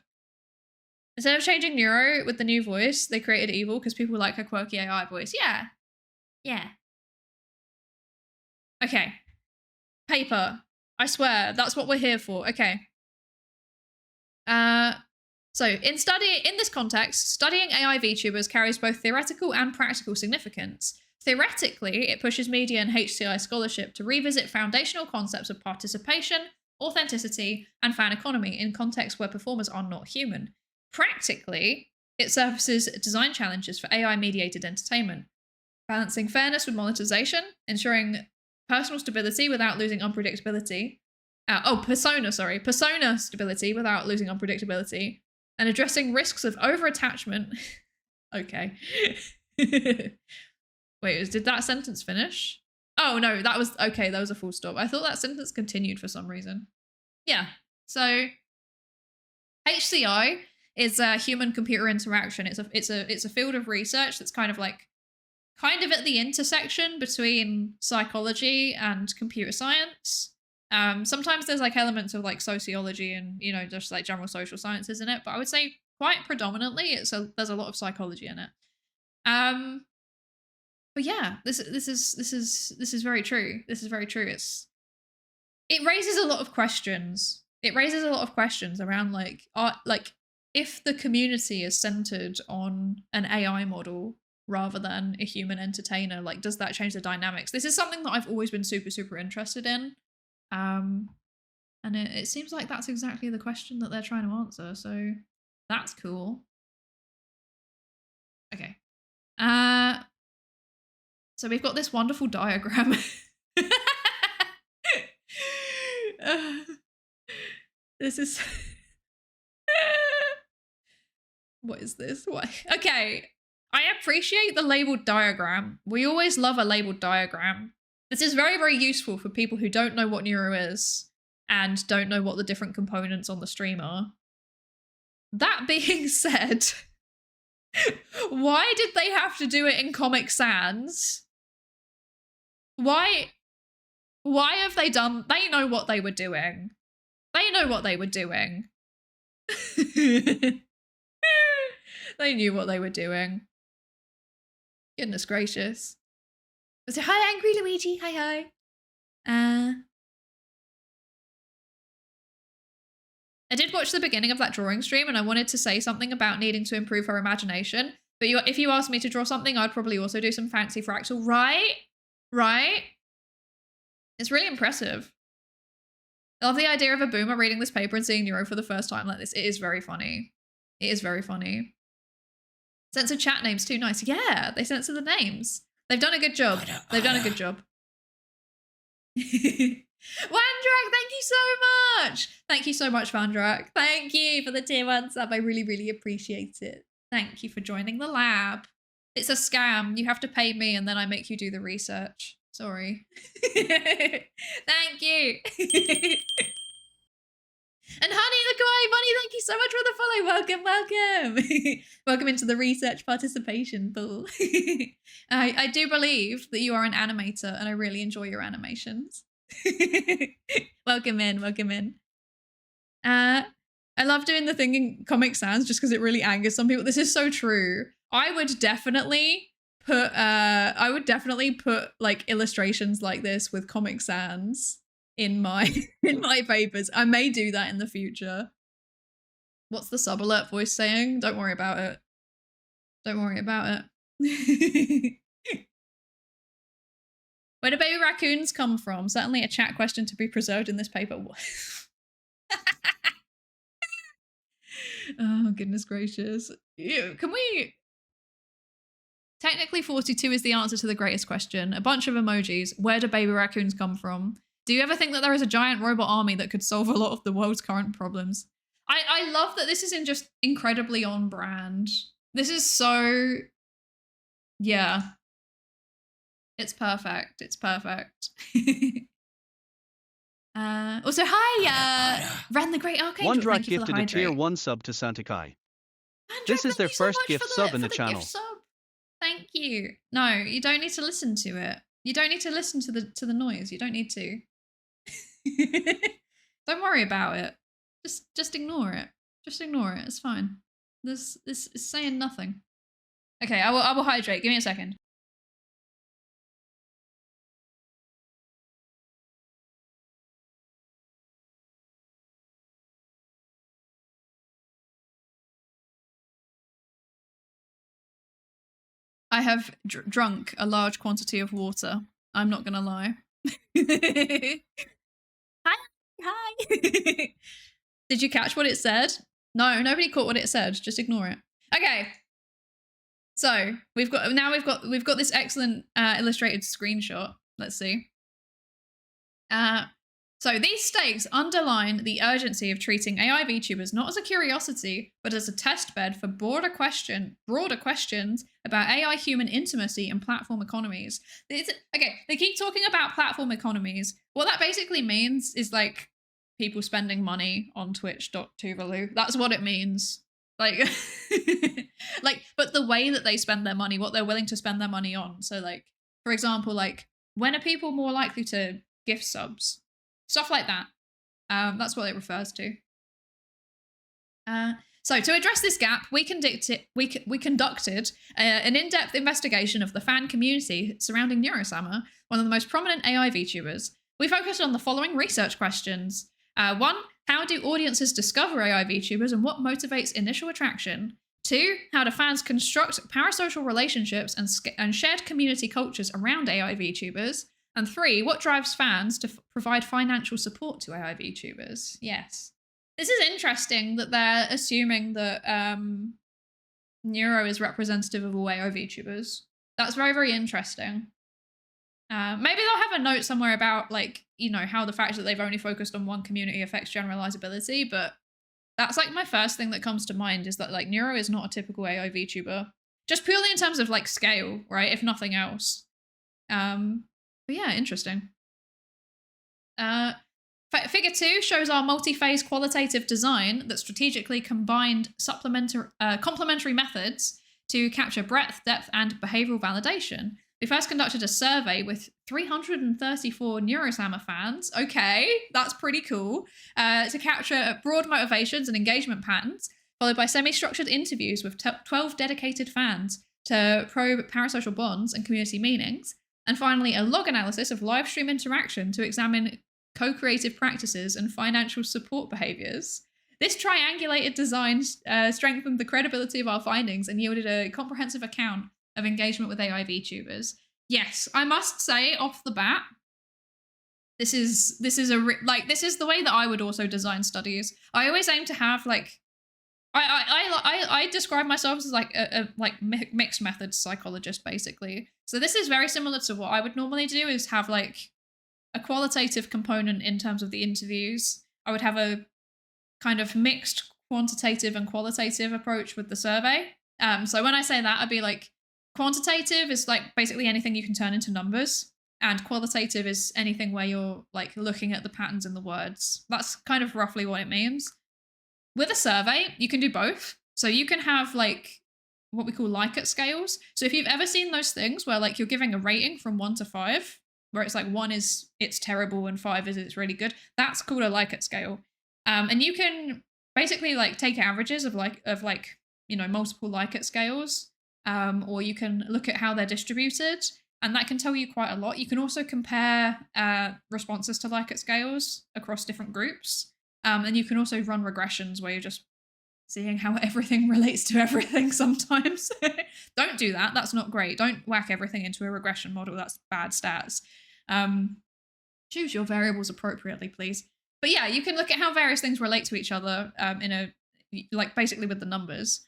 Instead of changing Neuro with the new voice, they created Evil because people like her quirky AI voice. Yeah. Yeah. Okay. Paper. I swear, that's what we're here for. Okay. So in this context, studying AI VTubers carries both theoretical and practical significance. Theoretically, it pushes media and HCI scholarship to revisit foundational concepts of participation, authenticity, and fan economy in contexts where performers are not human. Practically, it surfaces design challenges for AI-mediated entertainment, balancing fairness with monetization, ensuring personal stability without losing unpredictability. Persona stability without losing unpredictability, and addressing risks of over-attachment. Okay. Wait, did that sentence finish? Oh, no, that was a full stop. I thought that sentence continued for some reason. Yeah, so HCI is a human-computer interaction. It's a field of research that's kind of at the intersection between psychology and computer science. Sometimes there's like elements of like sociology and, you know, just like general social sciences in it, but I would say quite predominantly there's a lot of psychology in it. But yeah, this is very true. This is very true. It raises a lot of questions. It raises a lot of questions around like if the community is centered on an AI model rather than a human entertainer, like does that change the dynamics? This is something that I've always been super, super interested in. And it seems like that's exactly the question that they're trying to answer. So that's cool. Okay. So we've got this wonderful diagram. This is... What is this? Why? Okay. I appreciate the labeled diagram. We always love a labeled diagram. This is very, very useful for people who don't know what Neuro is and don't know what the different components on the stream are. That being said, why did they have to do it in Comic Sans? Why have they done... They know what they were doing. They know what they were doing. They knew what they were doing. Goodness gracious. So, hi, Angry Luigi. Hi. I did watch the beginning of that drawing stream and I wanted to say something about needing to improve her imagination. But if you asked me to draw something, I'd probably also do some fancy fractal. Right? It's really impressive. I love the idea of a boomer reading this paper and seeing Neuro for the first time like this. It is very funny. It is very funny. Censor chat names too, nice. Yeah, they censor the names. They've done a good job. They've done a good job. Vandrak, thank you so much. Thank you so much, Vandrak. Thank you for the tier 1 sub. I really, really appreciate it. Thank you for joining the lab. It's a scam. You have to pay me and then I make you do the research. Sorry. Thank you. And Honey the Kawaii Bunny, thank you so much for the follow. Welcome. Welcome into the research participation pool. I do believe that you are an animator and I really enjoy your animations. Welcome in. I love doing the thing in Comic Sans just because it really angers some people. This is so true. I would definitely put like illustrations like this with Comic Sans in my papers. I may do that in the future. What's the sub alert voice saying? Don't worry about it. Don't worry about it. Where do baby raccoons come from? Certainly a chat question to be preserved in this paper. Oh, goodness gracious. Can we... Technically 42 is the answer to the greatest question. A bunch of emojis. Where do baby raccoons come from? Do you ever think that there is a giant robot army that could solve a lot of the world's current problems? I love that this is just incredibly on brand. This is so... Yeah. It's perfect. It's perfect. Also, hi, Ran the Great Archangel. OneDrop gifted a tier 1 sub to Santakai. This is their first gift sub in the channel. Thank you. No, you don't need to listen to it. You don't need to listen to the noise. You don't need to. Don't worry about it. Just ignore it. Just ignore it. It's fine. This is saying nothing. Okay, I will hydrate. Give me a second. I have drunk a large quantity of water. I'm not gonna lie. Hi. Did you catch what it said? No, nobody caught what it said. Just ignore it. Okay. So we've got this excellent illustrated screenshot. Let's see. So these stakes underline the urgency of treating AI VTubers not as a curiosity, but as a test bed for broader questions about AI-human intimacy and platform economies. Okay, they keep talking about platform economies. What that basically means is like people spending money on Twitch.tuvalu. That's what it means. Like, but the way that they spend their money, what they're willing to spend their money on. So like, for example, like when are people more likely to gift subs? Stuff like that. That's what it refers to. So to address this gap, we conducted an in-depth investigation of the fan community surrounding Neuro-sama, one of the most prominent AI VTubers. We focused on the following research questions. 1, how do audiences discover AI VTubers and what motivates initial attraction? 2, how do fans construct parasocial relationships and shared community cultures around AI VTubers? And 3, what drives fans to provide financial support to AI VTubers? Yes. This is interesting that they're assuming that Neuro is representative of all AI VTubers. That's very, very interesting. Maybe they'll have a note somewhere about, like, you know, how the fact that they've only focused on one community affects generalizability, but that's, like, my first thing that comes to mind is that, like, Neuro is not a typical AI VTuber. Just purely in terms of, like, scale, right? If nothing else. But yeah, interesting. Figure 2 shows our multi-phase qualitative design that strategically combined complementary methods to capture breadth, depth, and behavioral validation. We first conducted a survey with 334 Neuro-sama fans. Okay, that's pretty cool. To capture broad motivations and engagement patterns, followed by semi-structured interviews with 12 dedicated fans to probe parasocial bonds and community meanings. And finally, a log analysis of live stream interaction to examine co-creative practices and financial support behaviors. This triangulated design strengthened the credibility of our findings and yielded a comprehensive account of engagement with AI VTubers. Yes, I must say off the bat, this is the way that I would also design studies. I always aim to have like, I describe myself as like a mixed methods psychologist basically. So this is very similar to what I would normally do, is have like a qualitative component in terms of the interviews. I would have a kind of mixed quantitative and qualitative approach with the survey. So when I say that, I'd be like, quantitative is like basically anything you can turn into numbers, and qualitative is anything where you're like looking at the patterns in the words. That's kind of roughly what it means. With a survey, you can do both. So you can have like what we call Likert scales. So if you've ever seen those things where like you're giving a rating from 1 to 5, where it's like 1 is it's terrible and 5 is it's really good, that's called a Likert scale. And you can basically like take averages of multiple Likert scales, or you can look at how they're distributed, and that can tell you quite a lot. You can also compare responses to Likert scales across different groups, and you can also run regressions where you're just seeing how everything relates to everything sometimes. Don't do that. That's not great. Don't whack everything into a regression model. That's bad stats. Choose your variables appropriately, please. But yeah, you can look at how various things relate to each other basically with the numbers.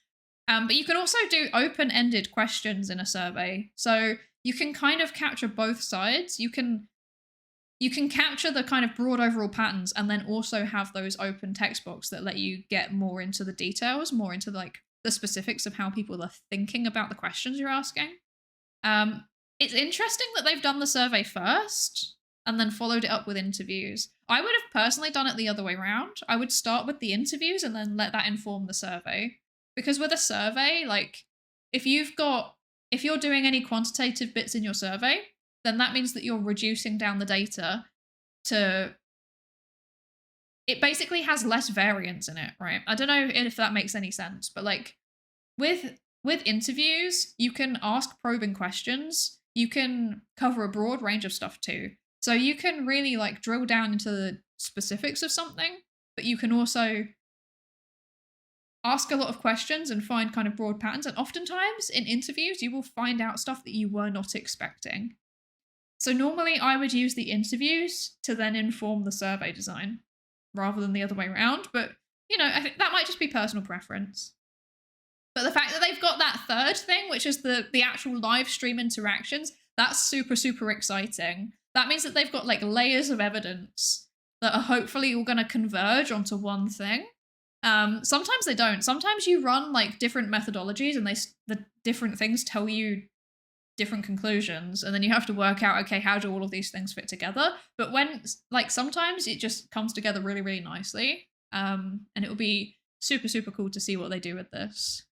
But you can also do open-ended questions in a survey. So you can kind of capture both sides. You can capture the kind of broad overall patterns and then also have those open text box that let you get more into the details, more into like the specifics of how people are thinking about the questions you're asking. It's interesting that they've done the survey first and then followed it up with interviews. I would have personally done it the other way around. I would start with the interviews and then let that inform the survey. Because with a survey, like if you're doing any quantitative bits in your survey, then that means that you're reducing down the data to, it basically has less variance in it, right? I don't know if that makes any sense, but like with interviews, you can ask probing questions. You can cover a broad range of stuff too. So you can really like drill down into the specifics of something, but you can also ask a lot of questions and find kind of broad patterns. And oftentimes in interviews, you will find out stuff that you were not expecting. So normally I would use the interviews to then inform the survey design rather than the other way around. But, I think that might just be personal preference. But the fact that they've got that third thing, which is the actual live stream interactions, that's super, super exciting. That means that they've got like layers of evidence that are hopefully all going to converge onto one thing. Sometimes they don't. Sometimes you run like different methodologies and the different things tell you different conclusions, and then you have to work out, okay, how do all of these things fit together? But when like sometimes it just comes together really, really nicely. And it will be super, super cool to see what they do with this.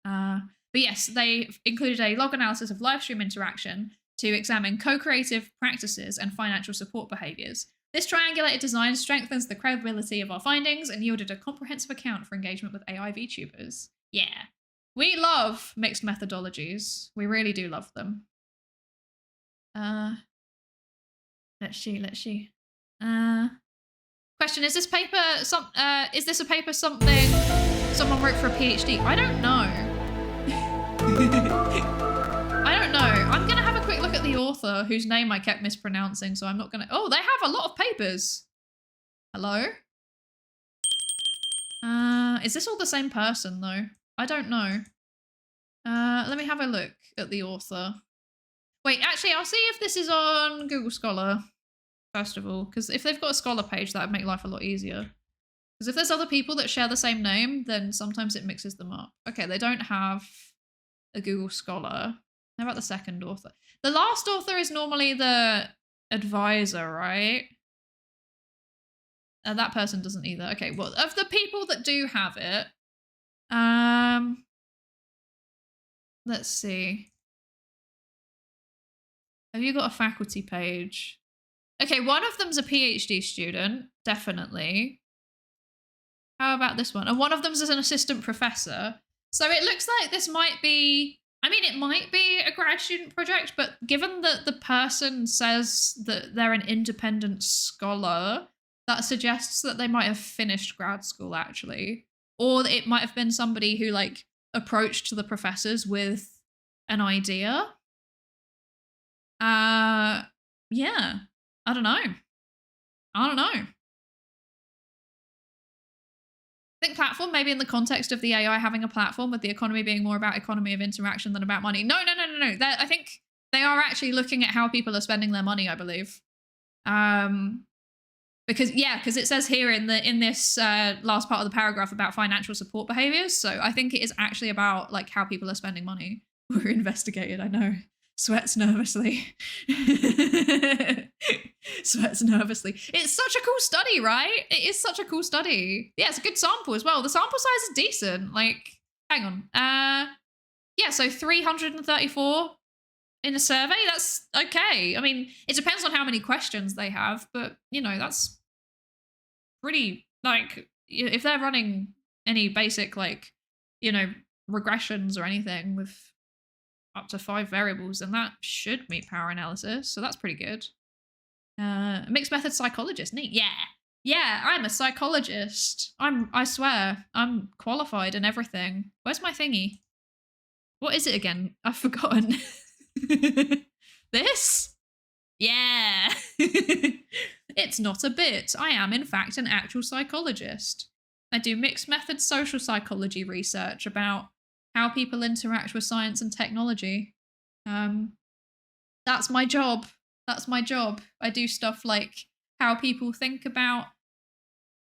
But yes, they included a log analysis of live stream interaction to examine co-creative practices and financial support behaviors. This triangulated design strengthens the credibility of our findings and yielded a comprehensive account for engagement with AI VTubers. Yeah. We love mixed methodologies. We really do love them. Let's see. Question, is this a paper something someone wrote for a PhD? I don't know. I don't know. I'm going to have a quick look at the author whose name I kept mispronouncing, so I'm not going to... Oh, they have a lot of papers. Hello? Is this all the same person, though? I don't know. Let me have a look at the author. Wait, actually, I'll see if this is on Google Scholar, first of all, because if they've got a Scholar page, that would make life a lot easier. Because if there's other people that share the same name, then sometimes it mixes them up. Okay, they don't have a Google Scholar. How about the second author? The last author is normally the advisor, right? That person doesn't either. Okay, well, of the people that do have it, let's see. Have you got a faculty page? Okay, one of them's a PhD student, definitely. How about this one? And one of them's an assistant professor. So it looks like this might be, I mean, it might be a grad student project, but given that the person says that they're an independent scholar, that suggests that they might have finished grad school, actually. Or it might have been somebody who, like, approached the professors with an idea. Yeah. I don't know. I think platform, maybe in the context of the AI having a platform, with the economy being more about economy of interaction than about money. No. I think they are actually looking at how people are spending their money, I believe. Because it says here in this last part of the paragraph about financial support behaviors. So I think it is actually about like how people are spending money. We're investigated, I know. Sweats nervously. Sweats nervously. It's such a cool study, right? It is such a cool study. Yeah, it's a good sample as well. The sample size is decent. Like, hang on. Yeah, so 334 in a survey. That's okay. I mean, it depends on how many questions they have, but, you know, that's pretty, like, if they're running any basic like, you know, regressions or anything with up to 5 variables, then that should meet power analysis. So that's pretty good. Mixed method psychologist, neat. Yeah, I'm a psychologist. I swear, I'm qualified and everything. Where's my thingy? What is it again? I've forgotten. This? Yeah. It's not a bit. I am, in fact, an actual psychologist. I do mixed method social psychology research about how people interact with science and technology. That's my job. That's my job. I do stuff like how people think about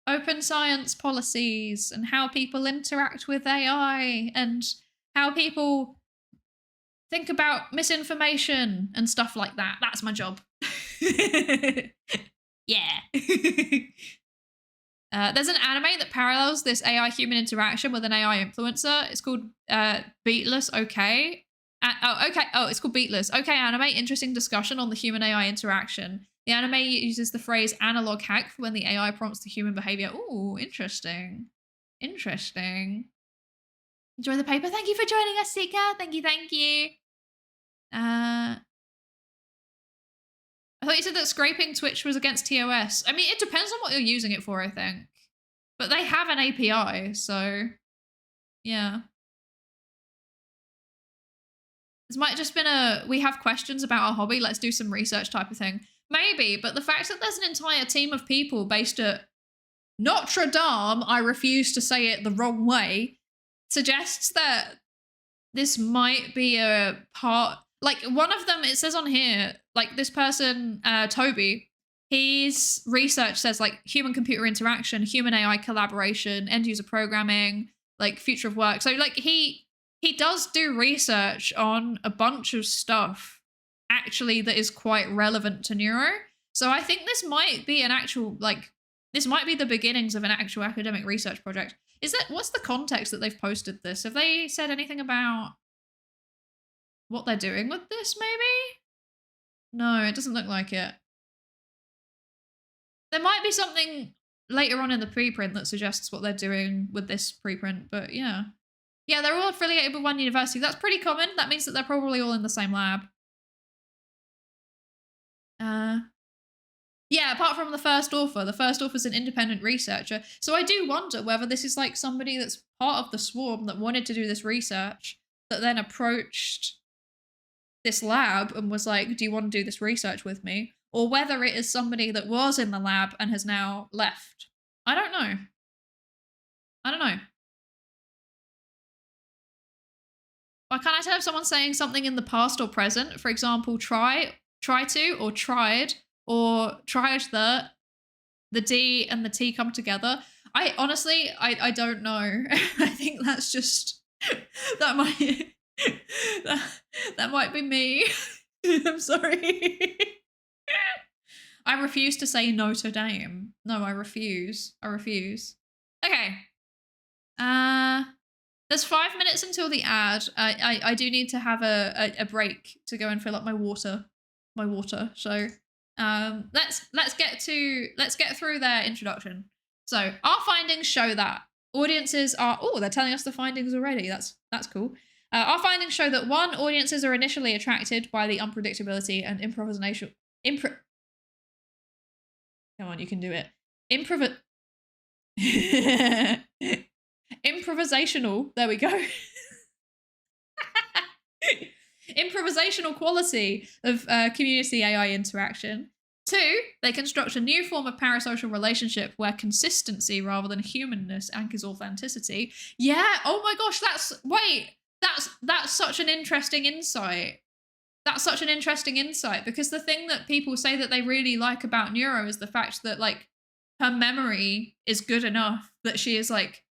open science policies and how people interact with AI and how people think about misinformation and stuff like that. That's my job. Yeah. There's an anime that parallels this AI-human interaction with an AI influencer. It's called Beatless Okay. It's called Beatless. Okay, anime, interesting discussion on the human-AI interaction. The anime uses the phrase analog hack for when the AI prompts the human behavior. Ooh, interesting. Interesting. Enjoy the paper. Thank you for joining us, Sika. Thank you. I thought you said that scraping Twitch was against TOS. I mean, it depends on what you're using it for, I think. But they have an API, so yeah. This might have just been we have questions about our hobby, let's do some research type of thing. Maybe, but the fact that there's an entire team of people based at Notre Dame, I refuse to say it the wrong way, suggests that this might be a part, like one of them, it says on here, like this person, Toby, his research says like human-computer interaction, human-AI collaboration, end-user programming, like future of work. So like he does do research on a bunch of stuff actually that is quite relevant to neuro. So I think this might be an actual, like, this might be the beginnings of an actual academic research project. What's the context that they've posted this? Have they said anything about what they're doing with this, maybe? No, it doesn't look like it. There might be something later on in the preprint that suggests what they're doing with this preprint, but yeah. Yeah, they're all affiliated with one university. That's pretty common. That means that they're probably all in the same lab. Yeah, apart from the first author's an independent researcher. So I do wonder whether this is like somebody that's part of the swarm that wanted to do this research that then approached this lab and was like, do you want to do this research with me? Or whether it is somebody that was in the lab and has now left. I don't know. Why can't I tell if someone's saying something in the past or present? For example, try to, or tried, or tried the D and the T come together. I honestly don't know. I think that's just, that might be me. I'm sorry. I refuse to say Notre Dame. No, I refuse. Okay. There's 5 minutes until the ad. I do need to have a break to go and fill up my water. So let's get through their introduction. So our findings show that audiences are, they're telling us the findings already. That's cool. Our findings show that one, audiences are initially attracted by the unpredictability and improvisation. Come on, you can do it. Improvisational. There we go. Improvisational quality of community AI interaction. 2, they construct a new form of parasocial relationship where consistency rather than humanness anchors authenticity. Yeah. Oh my gosh. That's such an interesting insight. Because the thing that people say that they really like about Neuro is the fact that like her memory is good enough that she is like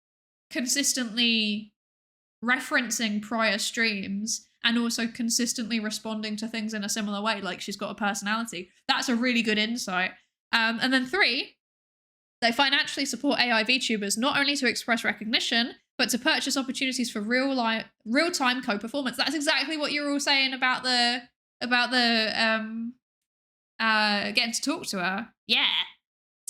consistently referencing prior streams and also consistently responding to things in a similar way, like she's got a personality. That's a really good insight. And then 3, they financially support AI VTubers not only to express recognition, but to purchase opportunities for real-time co-performance. That's exactly what you're all saying about the getting to talk to her. Yeah.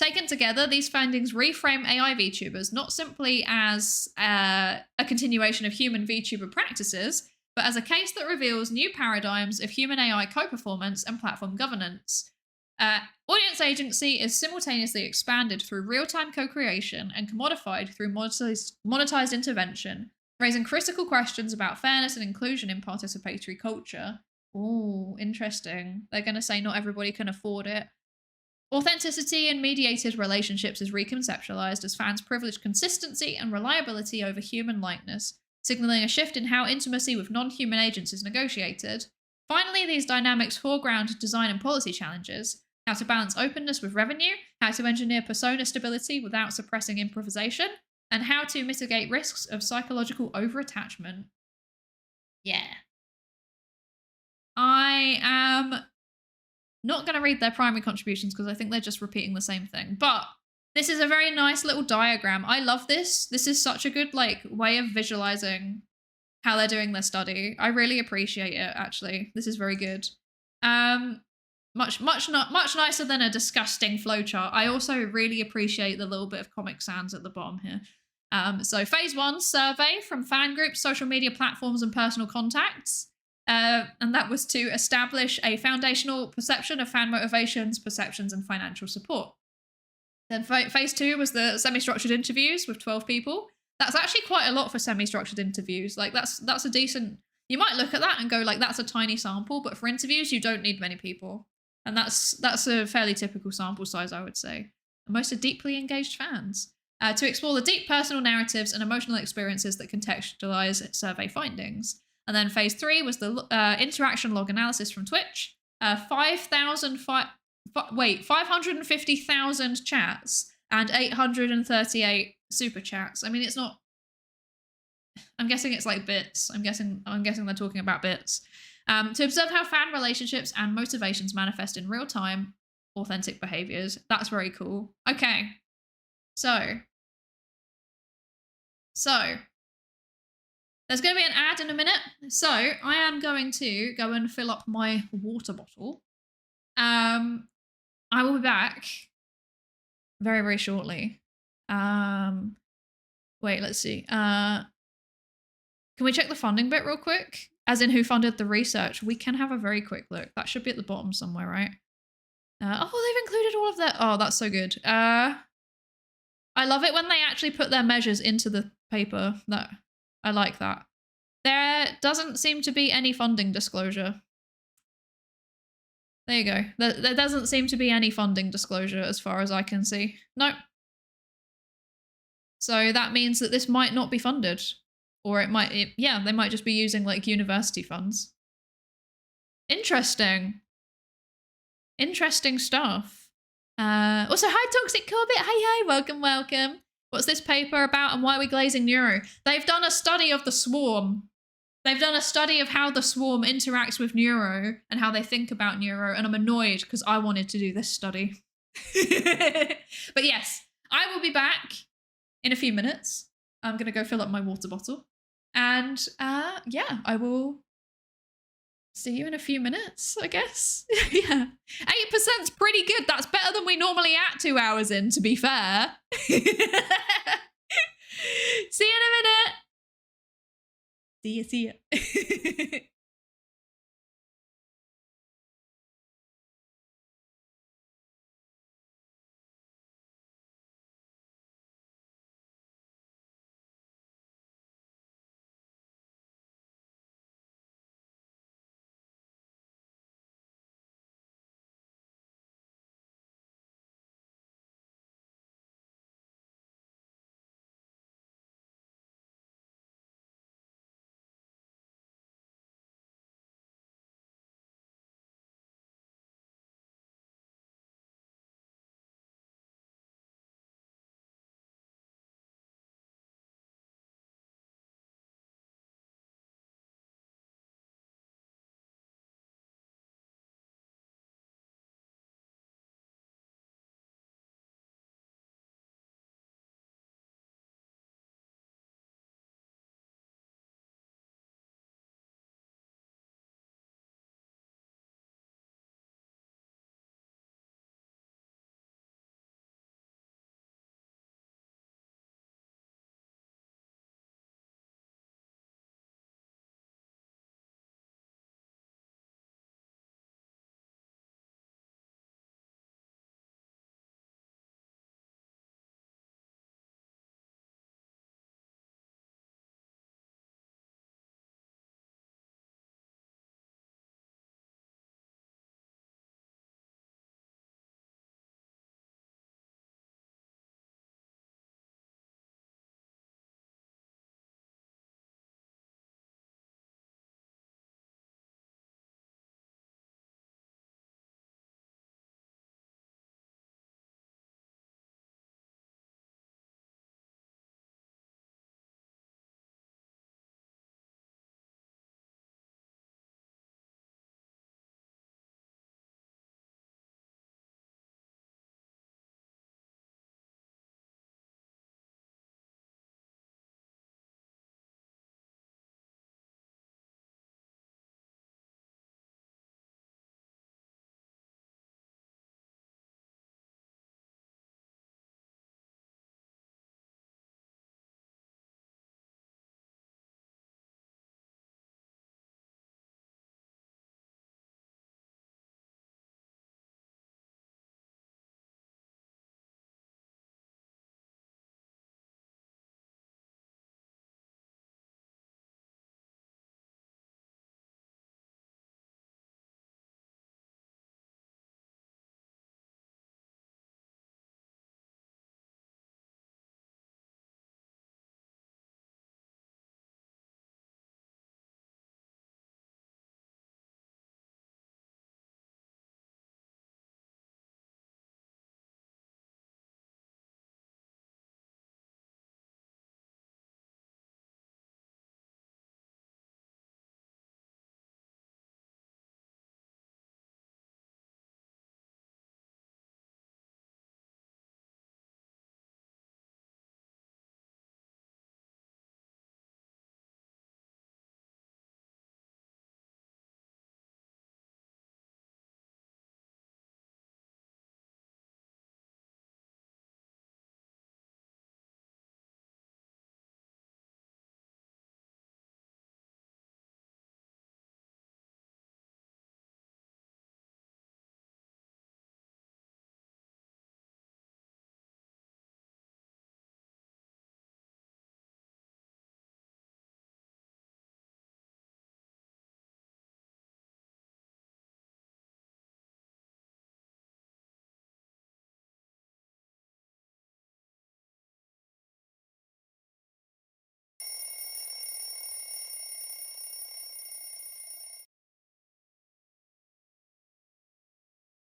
Taken together, these findings reframe AI VTubers not simply as a continuation of human VTuber practices, but as a case that reveals new paradigms of human AI co-performance and platform governance. Audience agency is simultaneously expanded through real-time co-creation and commodified through monetized intervention, raising critical questions about fairness and inclusion in participatory culture. Ooh, interesting. They're going to say not everybody can afford it. Authenticity in mediated relationships is reconceptualized as fans privilege consistency and reliability over human likeness, signaling a shift in how intimacy with non-human agents is negotiated. Finally, these dynamics foreground design and policy challenges, how to balance openness with revenue, how to engineer persona stability without suppressing improvisation, and how to mitigate risks of psychological overattachment. Yeah. I am not going to read their primary contributions because I think they're just repeating the same thing. But this is a very nice little diagram. I love this. This is such a good way of visualizing how they're doing their study. I really appreciate it, actually. This is very good. Much nicer than a disgusting flowchart. I also really appreciate the little bit of Comic Sans at the bottom here. So phase 1, survey from fan groups, social media platforms, and personal contacts. And that was to establish a foundational perception of fan motivations, perceptions, and financial support. Then phase 2 was the semi-structured interviews with 12 people. That's actually quite a lot for semi-structured interviews. That's a decent... You might look at that and go that's a tiny sample, but for interviews, you don't need many people. And that's a fairly typical sample size, I would say. And most are deeply engaged fans. To explore the deep personal narratives and emotional experiences that contextualize survey findings. And then phase 3 was the interaction log analysis from Twitch. 550,000 chats and 838 super chats. I mean, it's not... I'm guessing it's like bits. I'm guessing they're talking about bits. To observe how fan relationships and motivations manifest in real time, authentic behaviors. That's very cool. Okay. So there's going to be an ad in a minute. So I am going to go and fill up my water bottle. I will be back very, very shortly. Wait, let's see. Can we check the funding bit real quick? As in who funded the research? We can have a very quick look. That should be at the bottom somewhere, right? Oh, they've included all of that. Oh, that's so good. I love it when they actually put their measures into the paper. I like that. There doesn't seem to be any funding disclosure. There you go. There doesn't seem to be any funding disclosure as far as I can see. Nope. So that means that this might not be funded. Or they might just be using university funds. Interesting. Interesting stuff. Also, hi Toxic Corbett. Hey, welcome. What's this paper about and why are we glazing Neuro? They've done a study of the swarm. They've done a study of how the swarm interacts with Neuro and how they think about Neuro, and I'm annoyed because I wanted to do this study. But yes, I will be back in a few minutes. I'm going to go fill up my water bottle. And yeah, I will see you in a few minutes, I guess. Yeah. 8%'s pretty good. That's better than we normally at 2 hours in, to be fair. See you in a minute. See ya.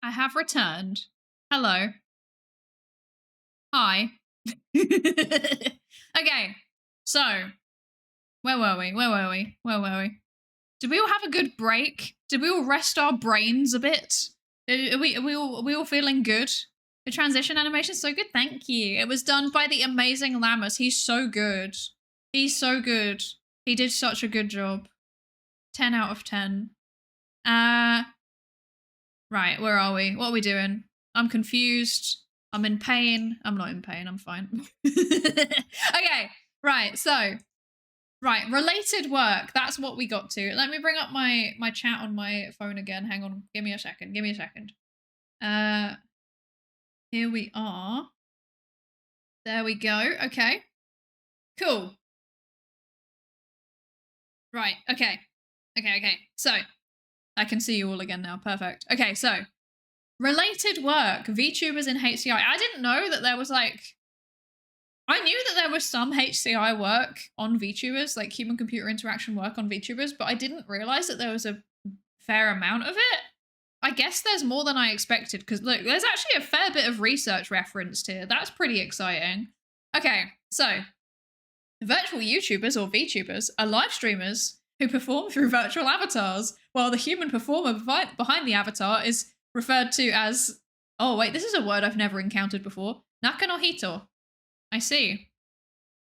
I have returned. Hello. Hi. Okay, so where were we? Did we all have a good break? Did we all rest our brains a bit? Are we all feeling good? The transition animation is so good. Thank you. It was done by the amazing Lamas. He's so good. He's so good. He did such a good job. 10 out of 10. Right, where are we? What are we doing? I'm confused. I'm in pain. I'm not in pain. I'm fine. Okay, right. So, right, related work. That's what we got to. Let me bring up my chat on my phone again. Hang on. Give me a second. Here we are. There we go. Okay. Cool. Right. Okay. So, I can see you all again now. Perfect. Okay, so related work, VTubers in HCI. I didn't know that there was like, I knew that there was some HCI work on VTubers, like human computer interaction work on VTubers, but I didn't realize that there was a fair amount of it. I guess there's more than I expected because look, there's actually a fair bit of research referenced here. That's pretty exciting. Okay, so virtual YouTubers or VTubers are live streamers who perform through virtual avatars, while the human performer behind the avatar is referred to as, oh wait, this is a word I've never encountered before, Naka no Hito. I see.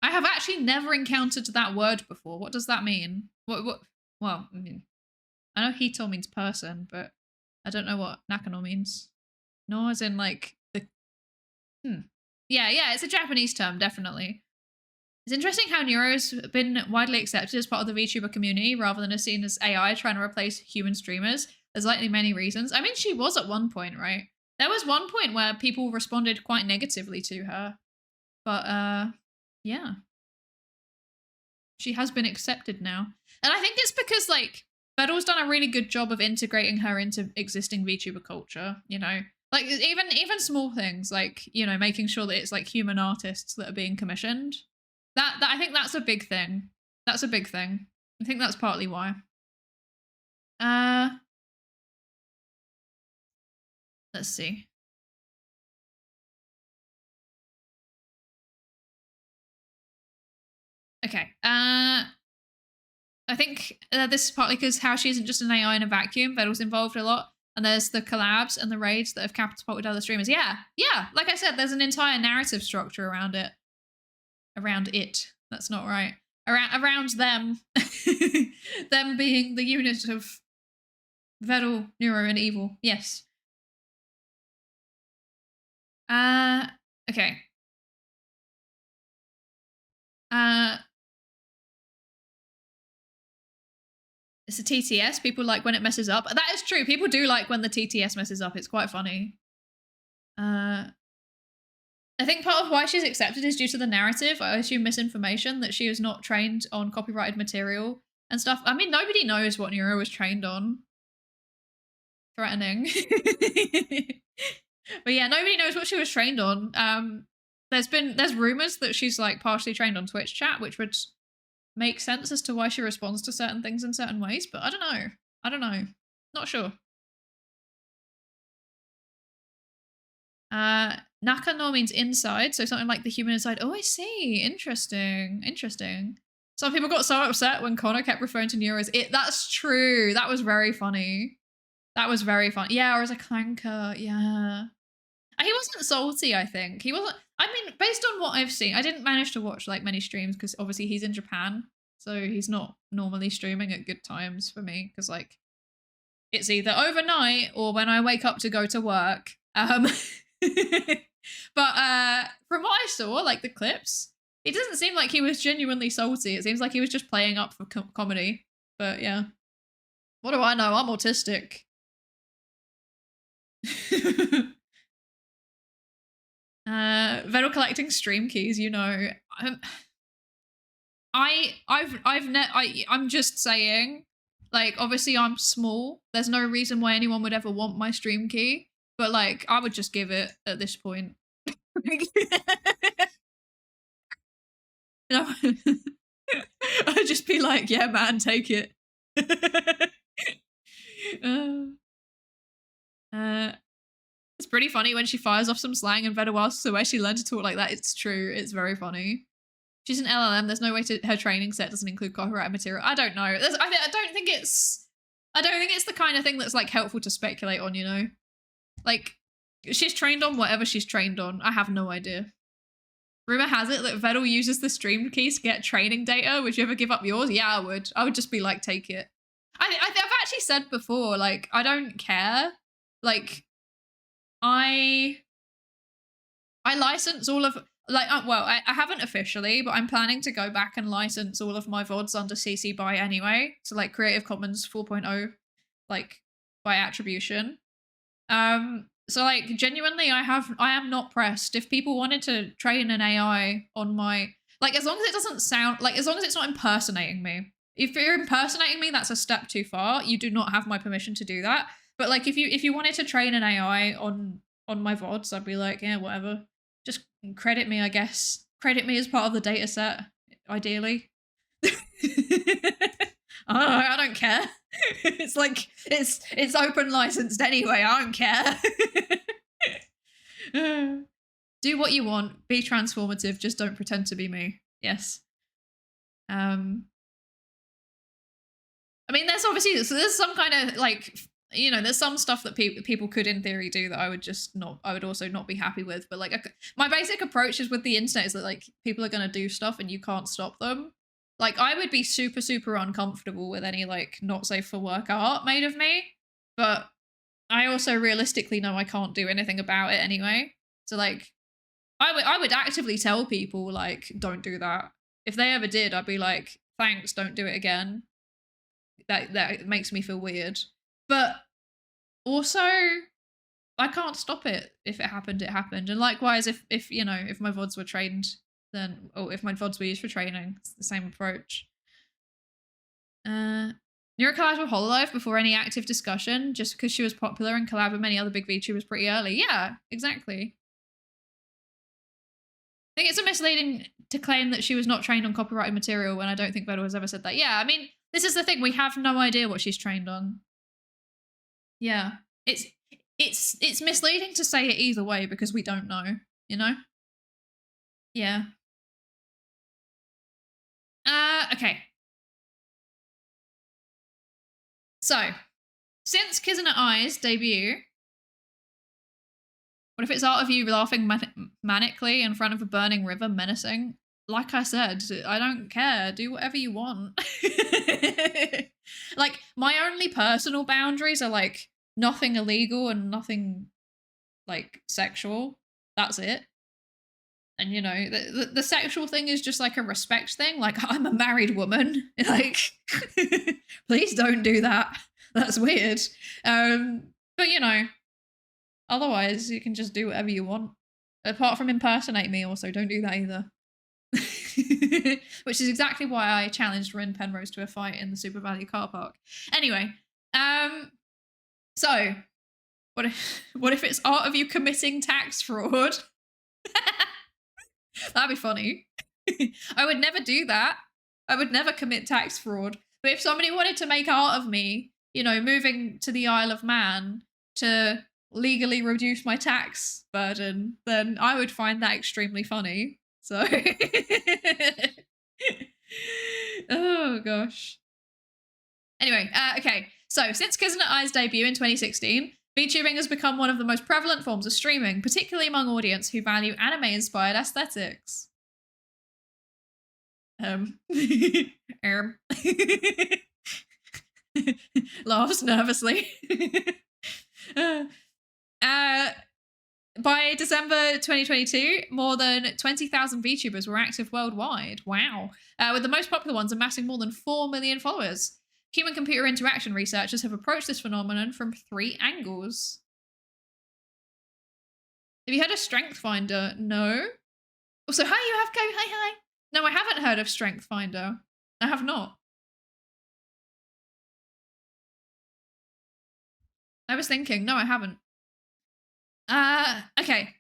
I have actually never encountered that word before. What does that mean? What? Well, I mean, I know Hito means person, but I don't know what Nakano means. No, as in like the, Yeah, it's a Japanese term, definitely. It's interesting how Neuro's been widely accepted as part of the VTuber community rather than as seen as AI trying to replace human streamers. There's likely many reasons. I mean, she was at one point, right? There was one point where people responded quite negatively to her. But, yeah. She has been accepted now. And I think it's because, like, Fedor's done a really good job of integrating her into existing VTuber culture, you know? Like, even small things, like, you know, making sure that it's, like, human artists that are being commissioned. That I think that's a big thing. That's a big thing. I think that's partly why. Let's see. Okay. I think this is partly because how she isn't just an AI in a vacuum. Vedal's involved a lot. And there's the collabs and the raids that have catapulted other streamers. Yeah. Like I said, there's an entire narrative structure around it. That's not right. Around them. Them being the unit of Vedal, Neuro, and Evil. Yes. Okay. It's a TTS. People like when it messes up. That is true. People do like when the TTS messes up. It's quite funny. I think part of why she's accepted is due to the narrative. I assume misinformation that she was not trained on copyrighted material and stuff. I mean, nobody knows what Neuro was trained on. Threatening. But yeah, nobody knows what she was trained on. There's rumors that she's like partially trained on Twitch chat, which would make sense as to why she responds to certain things in certain ways, but I don't know. Not sure. Nakano means inside, so something like the human inside. Oh, I see. Interesting. Some people got so upset when Connor kept referring to Nero as it. That's true. That was very funny. Yeah, or as a clanker. Yeah. He wasn't salty, I think. He wasn't. I mean, based on what I've seen, I didn't manage to watch like many streams because obviously he's in Japan, so he's not normally streaming at good times for me because like it's either overnight or when I wake up to go to work. But from what I saw, like the clips, it doesn't seem like he was genuinely salty. It seems like he was just playing up for comedy. But yeah, what do I know? I'm autistic. Vedal collecting stream keys, you know. I'm just saying, like, obviously I'm small. There's no reason why anyone would ever want my stream key, but like, I would just give it at this point. No. I'd just be like, yeah, man, take it. pretty funny when she fires off some slang and Vedo asks her where she learned to talk like that. It's true. It's very funny. She's an LLM. There's no way her training set doesn't include copyright material. I don't know. I don't think it's the kind of thing that's like helpful to speculate on, you know? Like, she's trained on whatever she's trained on. I have no idea. Rumor has it that Vettel uses the stream keys to get training data. Would you ever give up yours? Yeah, I would. I would just be like, take it. I've actually said before, like, I don't care. Like, I license all of, like, well, I haven't officially, but I'm planning to go back and license all of my VODs under CC BY anyway. So, like, Creative Commons 4.0, like, by attribution. So, like, genuinely, I am not pressed. If people wanted to train an AI on my, like, as long as it doesn't sound, like, as long as it's not impersonating me. If you're impersonating me, that's a step too far. You do not have my permission to do that. But, like, if you wanted to train an AI on my VODs, I'd be like, yeah, whatever. Just credit me, I guess. Credit me as part of the data set, ideally. I don't care. It's like, it's open licensed anyway. I don't care. Do what you want. Be transformative. Just don't pretend to be me. Yes. I mean, there's obviously, so there's some kind of like, you know, there's some stuff that people could in theory do that I would just not, I would also not be happy with. But like, my basic approach is with the internet is that like people are going to do stuff and you can't stop them. Like, I would be super, super uncomfortable with any, like, not safe for work art made of me. But I also realistically know I can't do anything about it anyway. So, like, I would actively tell people, like, don't do that. If they ever did, I'd be like, thanks, don't do it again. That makes me feel weird. But also, I can't stop it. If it happened, it happened. And likewise, if you know, if my VODs were trained, then, or if my VODs were used for training, it's the same approach. Neuro collabed with Hololive before any active discussion, just because she was popular and collabed with many other big VTubers pretty early. Yeah, exactly. I think it's misleading to claim that she was not trained on copyrighted material when I don't think Bobo has ever said that. Yeah, I mean, this is the thing. We have no idea what she's trained on. Yeah, it's misleading to say it either way because we don't know, you know? Yeah. Okay. So, since Kids and I's debut, what if it's art of you laughing manically in front of a burning river, menacing? Like I said, I don't care. Do whatever you want. Like, my only personal boundaries are, like, nothing illegal and nothing, like, sexual. That's it. And, you know, the sexual thing is just, like, a respect thing. Like, I'm a married woman. Like, please don't do that. That's weird. But, you know, otherwise, you can just do whatever you want. Apart from impersonate me, also, don't do that either. Which is exactly why I challenged Rin Penrose to a fight in the Super Value car park. Anyway, so what if it's art of you committing tax fraud? That'd be funny. I would never do that. I would never commit tax fraud. But if somebody wanted to make art of me, you know, moving to the Isle of Man to legally reduce my tax burden, then I would find that extremely funny. So, oh gosh. Anyway, okay. So, since Kids and I's debut in 2016, VTubing has become one of the most prevalent forms of streaming, particularly among audience who value anime-inspired aesthetics. Laughs nervously. By December 2022, more than 20,000 VTubers were active worldwide. Wow. With the most popular ones amassing more than 4 million followers. Human-computer interaction researchers have approached this phenomenon from 3 angles. Have you heard of Strength Finder? No. Also, hi, you have go. Hi. No, I haven't heard of Strength Finder. I have not. I was thinking. No, I haven't. Okay.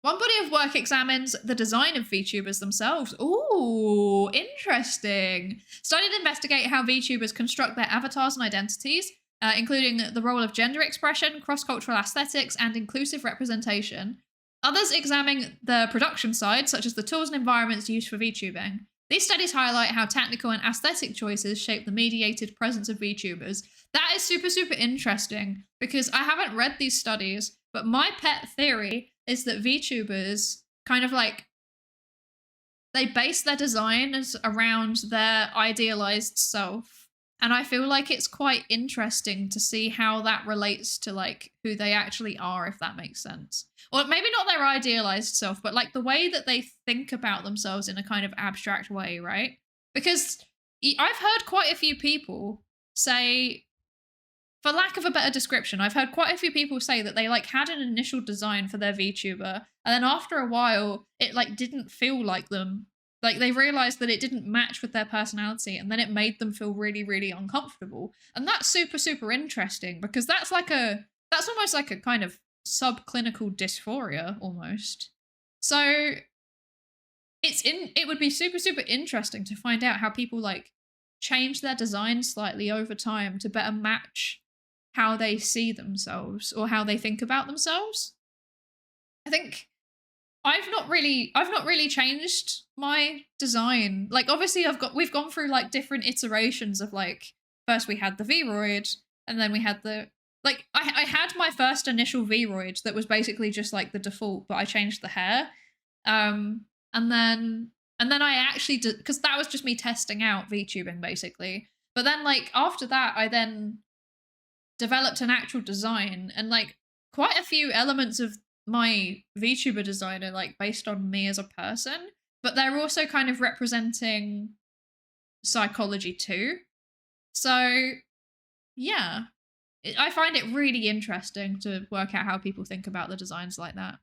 One body of work examines the design of VTubers themselves. Ooh, interesting. Studied to investigate how VTubers construct their avatars and identities including the role of gender expression, cross-cultural aesthetics, and inclusive representation. Others examine the production side, such as the tools and environments used for VTubing. These studies highlight how technical and aesthetic choices shape the mediated presence of VTubers. That is super, super interesting, because I haven't read these studies, but my pet theory is that VTubers kind of like, they base their designs around their idealized self. And I feel like it's quite interesting to see how that relates to like who they actually are, if that makes sense. Or maybe not their idealized self, but like the way that they think about themselves in a kind of abstract way, right? Because I've heard quite a few people say, for lack of a better description, I've heard quite a few people say that they like had an initial design for their VTuber, and then after a while, it like didn't feel like them. Like they realized that it didn't match with their personality, and then it made them feel really, really uncomfortable. And that's super, super interesting, because that's almost like a kind of subclinical dysphoria almost. So it would be super, super interesting to find out how people like change their design slightly over time to better match how they see themselves or how they think about themselves. I think I've not really changed my design. Like obviously we've gone through like different iterations of like, first we had the V-roid, and then we had the like I had my first initial V-roid that was basically just like the default, but I changed the hair. And then I actually did, because that was just me testing out VTubing basically. But then like after that I then developed an actual design, and like quite a few elements of my VTuber design are like based on me as a person, but they're also kind of representing psychology too. So yeah, I find it really interesting to work out how people think about the designs like that.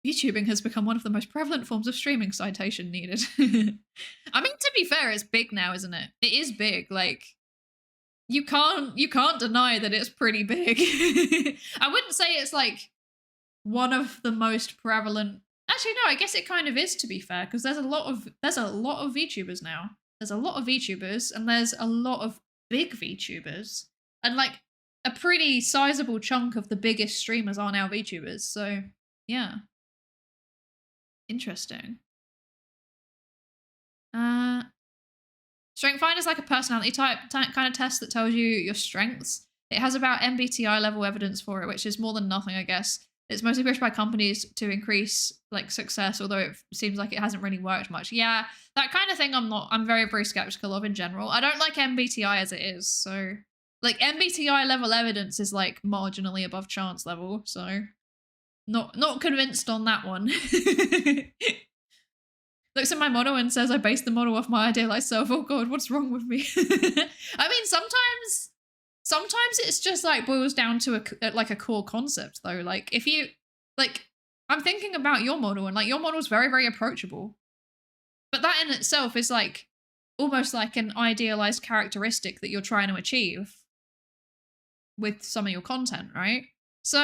VTubing has become one of the most prevalent forms of streaming, citation needed. I mean, to be fair, it's big now, isn't it? It is big. Like, you can't deny that it's pretty big. I wouldn't say it's like one of the most prevalent. Actually, no, I guess it kind of is, to be fair, because there's a lot of VTubers now. There's a lot of VTubers, and there's a lot of big VTubers, and like a pretty sizable chunk of the biggest streamers are now VTubers. So yeah. Interesting. Strength Finder is like a personality type kind of test that tells you your strengths. It has about MBTI level evidence for it, which is more than nothing, I guess. It's mostly pushed by companies to increase like success, although it seems like it hasn't really worked much. Yeah, that kind of thing I'm very, very skeptical of in general. I don't like MBTI as it is, so like MBTI level evidence is like marginally above chance level, so not convinced on that one. Looks at my model and says I based the model off my idealized self. Oh god, what's wrong with me? I mean, sometimes it's just like boils down to a core concept though. Like if you like, I'm thinking about your model, and like your model is very, very approachable, but that in itself is like almost like an idealized characteristic that you're trying to achieve with some of your content, right? So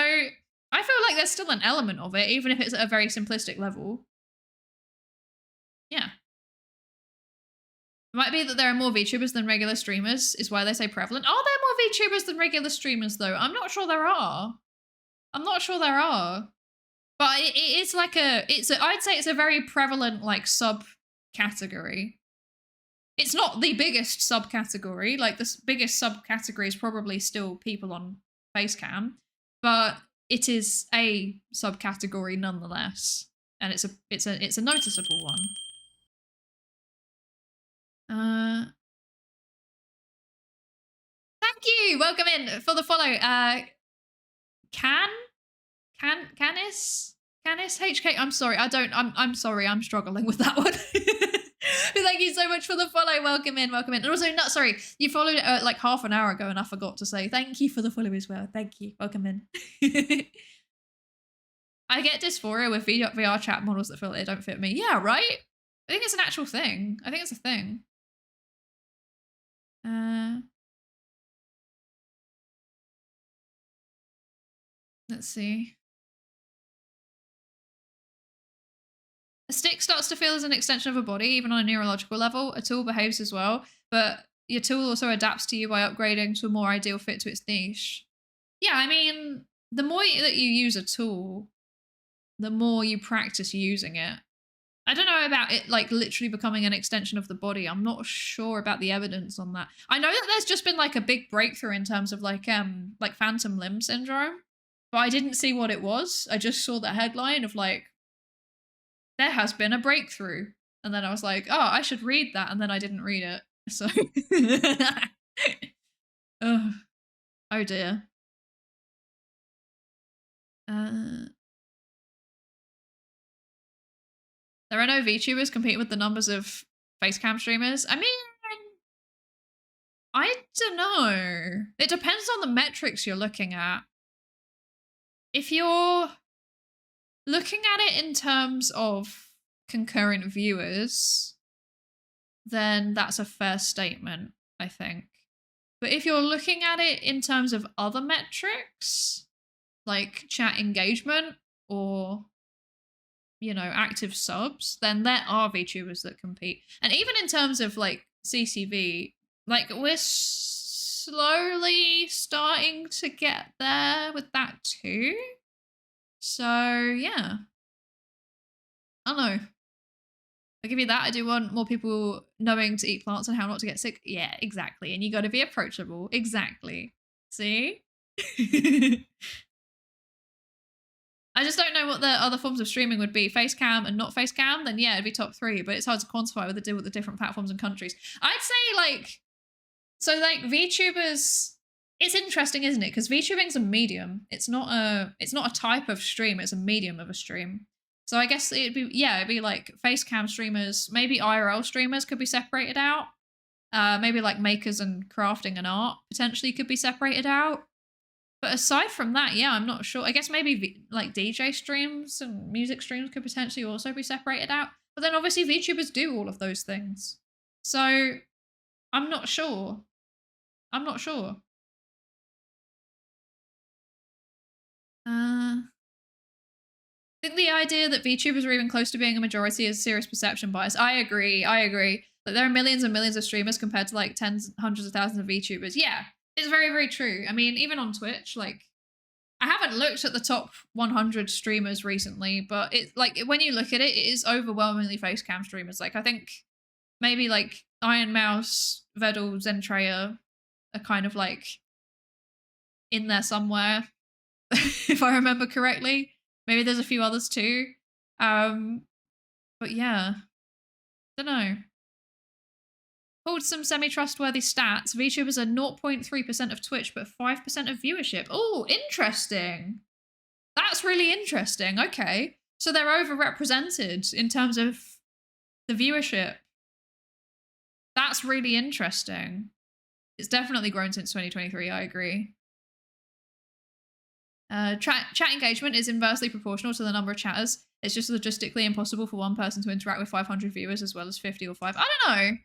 I feel like there's still an element of it, even if it's at a very simplistic level. Yeah. It might be that there are more VTubers than regular streamers, is why they say prevalent. Are there more VTubers than regular streamers, though? I'm not sure there are. But it is like I'd say it's a very prevalent, like, subcategory. It's not the biggest subcategory. Like, the biggest subcategory is probably still people on Facecam, but it is a subcategory nonetheless. And it's a noticeable one. Thank you. Welcome in for the follow. Canis HK. I'm sorry. I'm sorry. I'm struggling with that one. But thank you so much for the follow. Welcome in. And also, not sorry. You followed like half an hour ago, and I forgot to say thank you for the follow as well. Thank you. Welcome in. I get dysphoria with VR chat models that feel like they don't fit me. Yeah, right? I think it's an actual thing. I think it's a thing. Let's see. A stick starts to feel as an extension of a body, even on a neurological level. A tool behaves as well, but your tool also adapts to you by upgrading to a more ideal fit to its niche. Yeah, I mean, the more that you use a tool, the more you practice using it. I don't know about it like literally becoming an extension of the body. I'm not sure about the evidence on that. I know that there's just been like a big breakthrough in terms of like phantom limb syndrome, but I didn't see what it was. I just saw the headline of like, there has been a breakthrough. And then I was like, oh, I should read that. And then I didn't read it. So, oh dear. There are no VTubers competing with the numbers of facecam streamers. I mean, I don't know. It depends on the metrics you're looking at. If you're looking at it in terms of concurrent viewers, then that's a fair statement, I think. But if you're looking at it in terms of other metrics, like chat engagement or, you know, active subs, then there are VTubers that compete. And even in terms of like CCV, like we're slowly starting to get there with that too. So yeah, I don't know. I'll give you that. I do want more people knowing to eat plants and how not to get sick. Yeah, exactly. And you got to be approachable. Exactly. See? I just don't know what the other forms of streaming would be. Facecam and not facecam, then yeah, it'd be top 3, but it's hard to quantify with the different platforms and countries. I'd say like, so like VTubers, it's interesting, isn't it? Because VTubing's a medium. It's not a type of stream, it's a medium of a stream. So I guess it'd be like facecam streamers, maybe IRL streamers could be separated out. Maybe like makers and crafting and art potentially could be separated out. But aside from that, yeah, I'm not sure. I guess maybe like DJ streams and music streams could potentially also be separated out. But then obviously VTubers do all of those things. So I'm not sure. I'm not sure. I think the idea that VTubers are even close to being a majority is serious perception bias. I agree. Like there are millions and millions of streamers compared to like tens, hundreds of thousands of VTubers. Yeah, it's very, very true. I mean, even on Twitch, like I haven't looked at the top 100 streamers recently, but it's like when you look at it, it is overwhelmingly facecam streamers. Like I think maybe like Iron Mouse, Vedal, Zentreya are kind of like in there somewhere, if I remember correctly. Maybe there's a few others too. But yeah, don't know. Pulled some semi-trustworthy stats. VTubers are 0.3% of Twitch, but 5% of viewership. Oh, interesting. That's really interesting. Okay. So they're overrepresented in terms of the viewership. That's really interesting. It's definitely grown since 2023, I agree. Chat engagement is inversely proportional to the number of chatters. It's just logistically impossible for one person to interact with 500 viewers as well as 50 or 5. I don't know.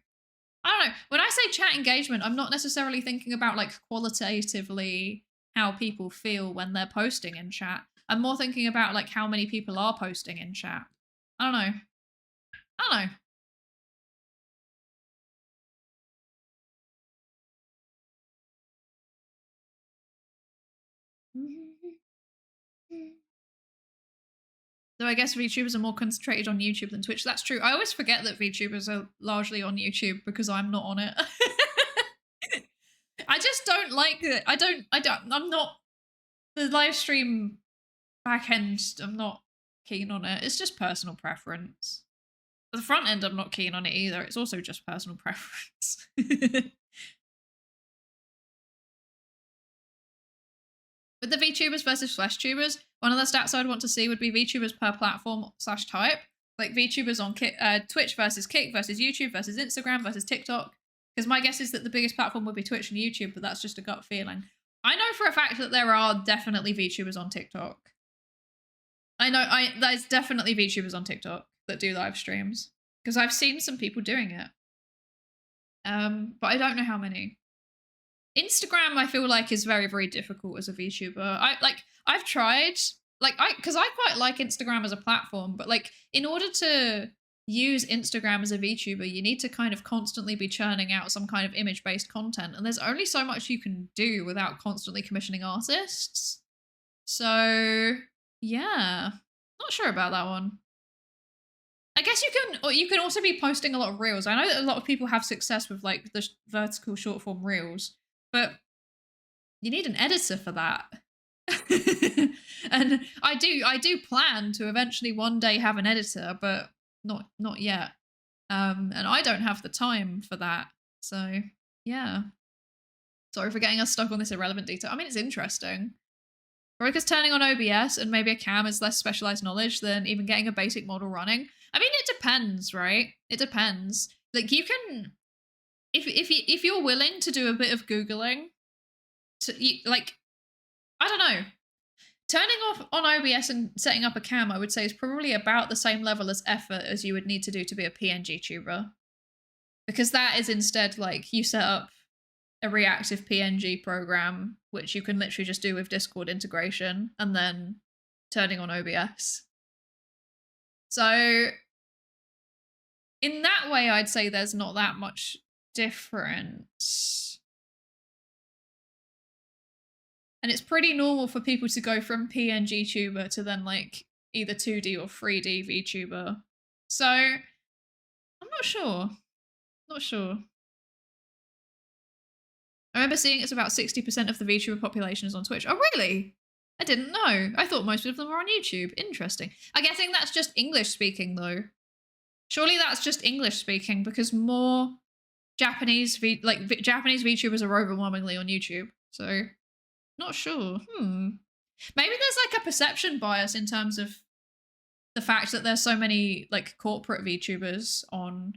When I say chat engagement, I'm not necessarily thinking about like qualitatively how people feel when they're posting in chat. I'm more thinking about like how many people are posting in chat. I don't know. So I guess VTubers are more concentrated on YouTube than Twitch. That's true. I always forget that VTubers are largely on YouTube because I'm not on it. I just don't like it. I'm not the live stream back end. I'm not keen on it. It's just personal preference. The front end, I'm not keen on it either. It's also just personal preference. With the VTubers versus Flash tubers, one of the stats I'd want to see would be VTubers per platform / type. Like VTubers on Twitch versus Kick versus YouTube versus Instagram versus TikTok. Because my guess is that the biggest platform would be Twitch and YouTube, but that's just a gut feeling. I know for a fact that there are definitely VTubers on TikTok. There's definitely VTubers on TikTok that do live streams. Because I've seen some people doing it. But I don't know how many. Instagram, I feel like, is very, very difficult as a VTuber. I've tried, like because I quite like Instagram as a platform, but like in order to use Instagram as a VTuber, you need to kind of constantly be churning out some kind of image-based content, and there's only so much you can do without constantly commissioning artists. So yeah, not sure about that one. I guess you can also be posting a lot of reels. I know that a lot of people have success with like the vertical short form reels, but you need an editor for that. And I do plan to eventually one day have an editor, but not yet. And I don't have the time for that. So yeah. Sorry for getting us stuck on this irrelevant detail. I mean, it's interesting. Probably because turning on OBS and maybe a cam is less specialized knowledge than even getting a basic model running. I mean, it depends, right? It depends. Like you can, if you're willing to do a bit of Googling, like, I don't know. Turning off on OBS and setting up a cam, I would say, is probably about the same level as effort as you would need to do to be a PNG tuber. Because that is instead like you set up a reactive PNG program, which you can literally just do with Discord integration, and then turning on OBS. So in that way, I'd say there's not that much difference. And it's pretty normal for people to go from PNG tuber to then like either 2D or 3D VTuber. So I'm not sure. Not sure. I remember seeing it's about 60% of the VTuber population is on Twitch. Oh, really? I didn't know. I thought most of them were on YouTube. Interesting. I'm guessing that's just English speaking though. Surely that's just English speaking because more Japanese Japanese VTubers are overwhelmingly on YouTube. So not sure. Maybe there's like a perception bias in terms of the fact that there's so many like corporate VTubers on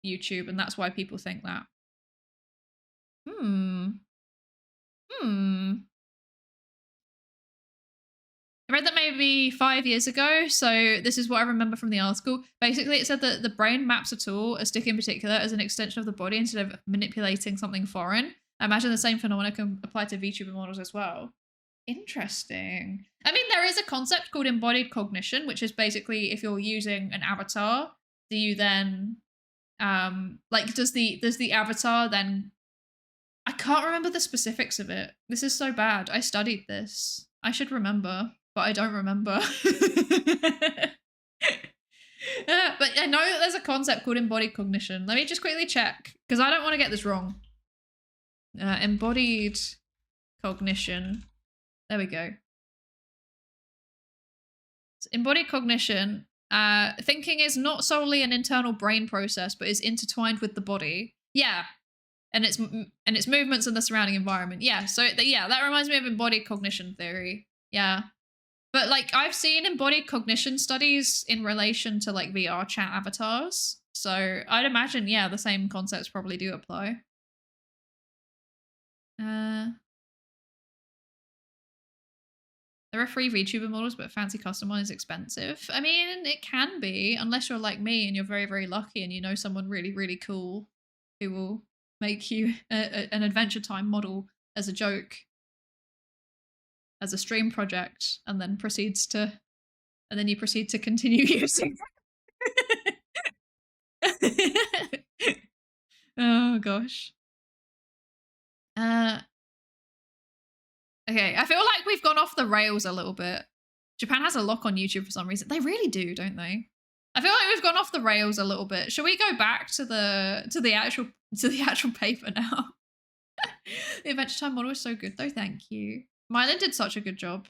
YouTube, and that's why people think that. I read that maybe 5 years ago, so this is what I remember from the article. Basically, it said that the brain maps a tool, a stick in particular, as an extension of the body instead of manipulating something foreign. I imagine the same phenomena can apply to VTuber models as well. Interesting. I mean, there is a concept called embodied cognition, which is basically if you're using an avatar, do you then, like, does the avatar then... I can't remember the specifics of it. This is so bad. I studied this. I should remember, but I don't remember. But I know that there's a concept called embodied cognition. Let me just quickly check, because I don't want to get this wrong. Embodied cognition. There we go. So embodied cognition. Thinking is not solely an internal brain process, but is intertwined with the body. Yeah. And its movements and the surrounding environment. Yeah, so yeah, that reminds me of embodied cognition theory. Yeah. But like I've seen embodied cognition studies in relation to like VR chat avatars. So I'd imagine, yeah, the same concepts probably do apply. There are free VTuber models, but fancy custom one is expensive. I mean, it can be, unless you're like me and you're very, very lucky and you know someone really, really cool who will make you an Adventure Time model as a joke, as a stream project, and then you proceed to continue using. Oh gosh. Okay, I feel like we've gone off the rails a little bit. Japan has a lock on YouTube for some reason. They really do, don't they? I feel like we've gone off the rails a little bit. Shall we go back to the actual paper now? The Adventure Time model is so good though, thank you. Mylan did such a good job.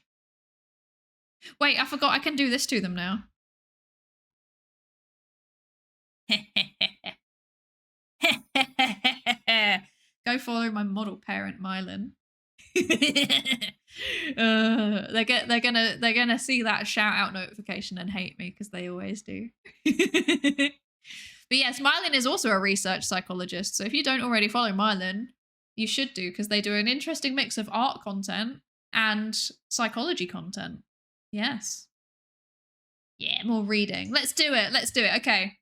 Wait, I forgot I can do this to them now. Go follow my model parent, Mylan. They're gonna see that shout out notification and hate me because they always do. But yes, Mylan is also a research psychologist, so if you don't already follow Mylan, you should do, because they do an interesting mix of art content and psychology content. Yes. Yeah, more reading. Let's do it. Okay.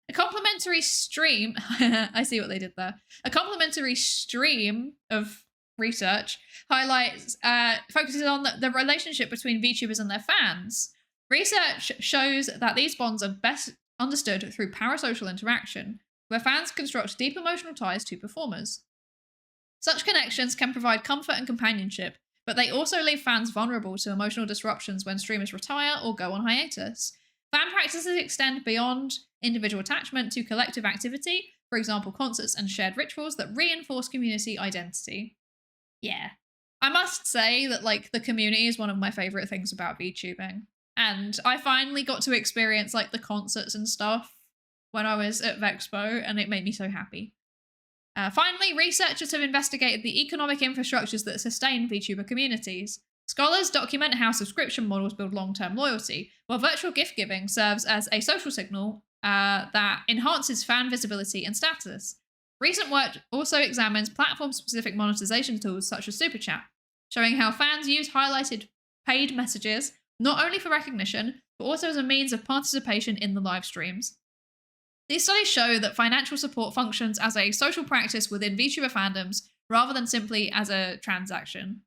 A complimentary stream. I see what they did there. A complimentary stream of research highlights focuses on the relationship between VTubers and their fans. Research shows that these bonds are best understood through parasocial interaction, where fans construct deep emotional ties to performers. Such connections can provide comfort and companionship, but they also leave fans vulnerable to emotional disruptions when streamers retire or go on hiatus. Fan practices extend beyond individual attachment to collective activity, for example, concerts and shared rituals that reinforce community identity. Yeah. I must say that, like, the community is one of my favorite things about VTubing. And I finally got to experience, like, the concerts and stuff when I was at Vexpo, and it made me so happy. Finally, researchers have investigated the economic infrastructures that sustain VTuber communities. Scholars document how subscription models build long-term loyalty, while virtual gift giving serves as a social signal that enhances fan visibility and status. Recent work also examines platform-specific monetization tools such as Super Chat, showing how fans use highlighted paid messages not only for recognition, but also as a means of participation in the live streams. These studies show that financial support functions as a social practice within VTuber fandoms rather than simply as a transaction.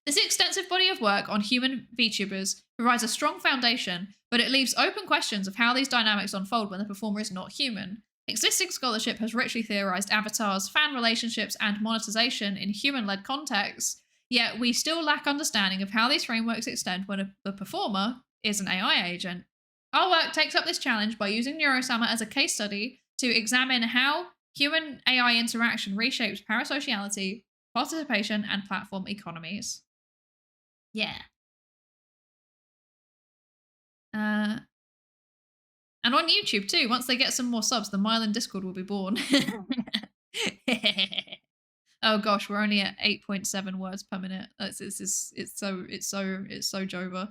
This extensive body of work on human VTubers provides a strong foundation, but it leaves open questions of how these dynamics unfold when the performer is not human. Existing scholarship has richly theorized avatars, fan relationships, and monetization in human-led contexts, yet we still lack understanding of how these frameworks extend when the performer is an AI agent. Our work takes up this challenge by using Neuro-sama as a case study to examine how human-AI interaction reshapes parasociality, participation, and platform economies. Yeah. And on YouTube too, once they get some more subs, the Mylan Discord will be born. Oh gosh, we're only at 8.7 words per minute. It's so Jova.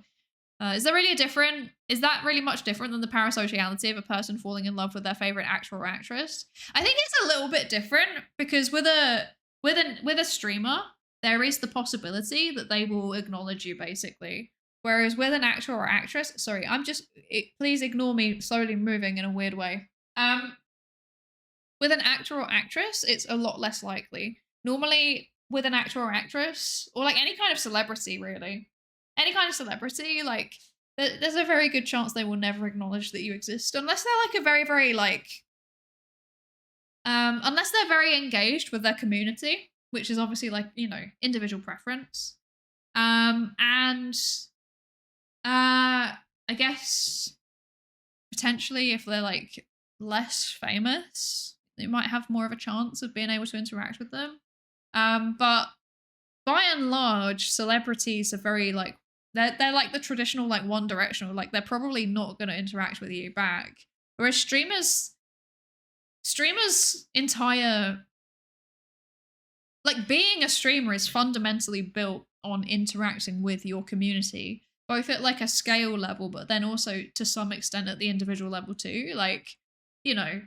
Is that really much different than the parasociality of a person falling in love with their favorite actor or actress? I think it's a little bit different because with a streamer, there is the possibility that they will acknowledge you basically. Whereas with an actor or actress, sorry, please ignore me slowly moving in a weird way. With an actor or actress, it's a lot less likely. Normally with an actor or actress, or like any kind of celebrity really, like there's a very good chance they will never acknowledge that you exist unless they're like a very, very like, unless they're very engaged with their community, which is obviously like, you know, individual preference. I guess potentially if they're like less famous, they might have more of a chance of being able to interact with them. But by and large, celebrities are very like, they're like the traditional like one directional, like they're probably not going to interact with you back. Whereas streamers entire, like being a streamer is fundamentally built on interacting with your community, both at like a scale level, but then also to some extent at the individual level too. Like, you know,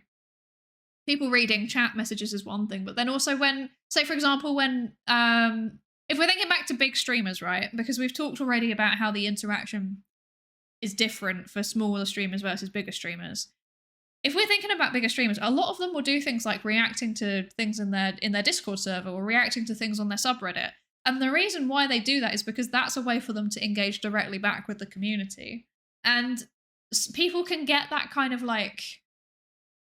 people reading chat messages is one thing, but then also when, say for example, when, if we're thinking back to big streamers, right? Because we've talked already about how the interaction is different for smaller streamers versus bigger streamers. If we're thinking about bigger streamers, a lot of them will do things like reacting to things in their Discord server or reacting to things on their subreddit. And the reason why they do that is because that's a way for them to engage directly back with the community. And people can get that kind of like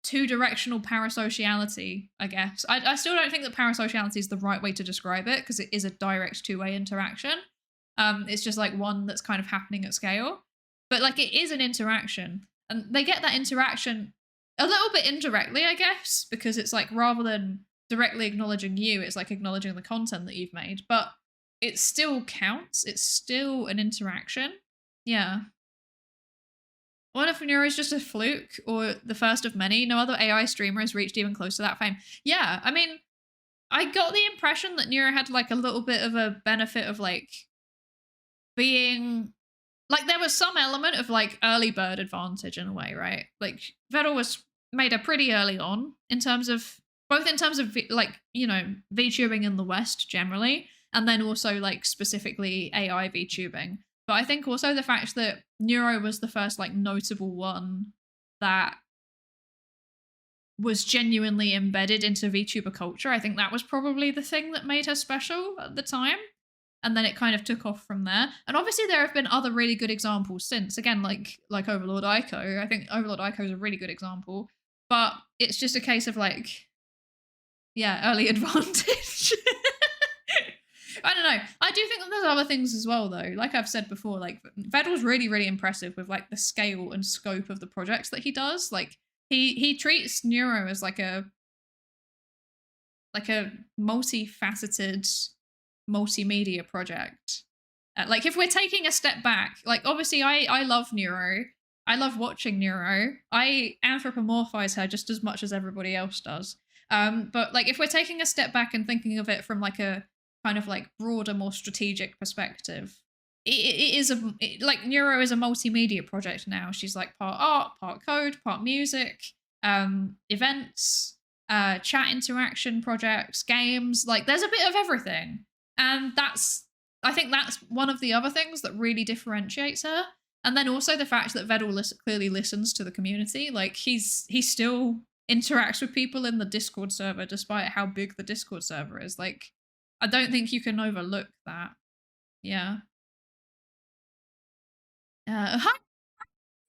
two-directional parasociality, I guess. I still don't think that parasociality is the right way to describe it because it is a direct two-way interaction. It's just like one that's kind of happening at scale. But like it is an interaction. And they get that interaction a little bit indirectly, I guess, because it's like rather than directly acknowledging you, it's like acknowledging the content that you've made. But it still counts. It's still an interaction. Yeah. I wonder if Neuro is just a fluke or the first of many. No other AI streamer has reached even close to that fame. Yeah, I mean, I got the impression that Neuro had like a little bit of a benefit of like being, like there was some element of like early bird advantage in a way, right? Like Vettel was made up pretty early on in terms of, both in terms of like, you know, VTubing in the West generally, and then also like specifically AI VTubing. But I think also the fact that Neuro was the first like notable one that was genuinely embedded into VTuber culture. I think that was probably the thing that made her special at the time. And then it kind of took off from there. And obviously there have been other really good examples since. Again, like Overlord Aiko. I think Overlord Aiko is a really good example. But it's just a case of like, yeah, early advantage. I don't know. I do think that there's other things as well, though. Like I've said before, like Vedal's really, really impressive with like the scale and scope of the projects that he does. Like he treats Neuro as like a multifaceted multimedia project. Like if we're taking a step back, like obviously I love Neuro. I love watching Neuro. I anthropomorphize her just as much as everybody else does. But like if we're taking a step back and thinking of it from like a kind of like broader, more strategic perspective, like Neuro is a multimedia project now. She's like part art, part code, part music, events, chat interaction projects, games. Like there's a bit of everything, and I think that's one of the other things that really differentiates her. And then also the fact that Vedal clearly listens to the community. Like he still interacts with people in the Discord server despite how big the Discord server is. Like I don't think you can overlook that. Yeah. Hi.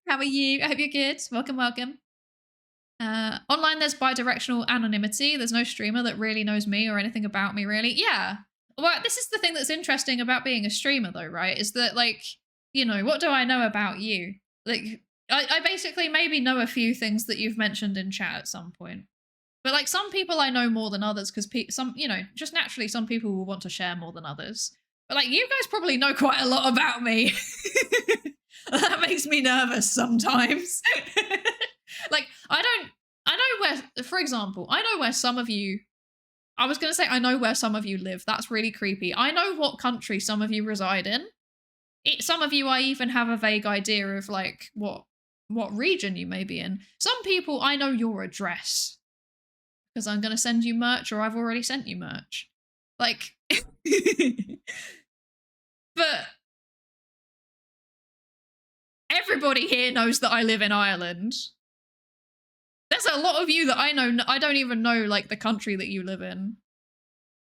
How are you? I hope you're good. Welcome, welcome. Online, there's bi-directional anonymity. There's no streamer that really knows me or anything about me, really. Yeah. Well, this is the thing that's interesting about being a streamer, though, right? Is that, like, you know, what do I know about you? Like, I basically maybe know a few things that you've mentioned in chat at some point. But, like, some people I know more than others because some, you know, just naturally some people will want to share more than others. But, like, you guys probably know quite a lot about me. That makes me nervous sometimes. Like, I know where, for example, I know where some of you, I was going to say I know where some of you live. That's really creepy. I know what country some of you reside in. Some of you, I even have a vague idea of like what region you may be in. Some people, I know your address because I'm going to send you merch or I've already sent you merch. Like, but everybody here knows that I live in Ireland. There's a lot of you that I know, I don't even know like the country that you live in.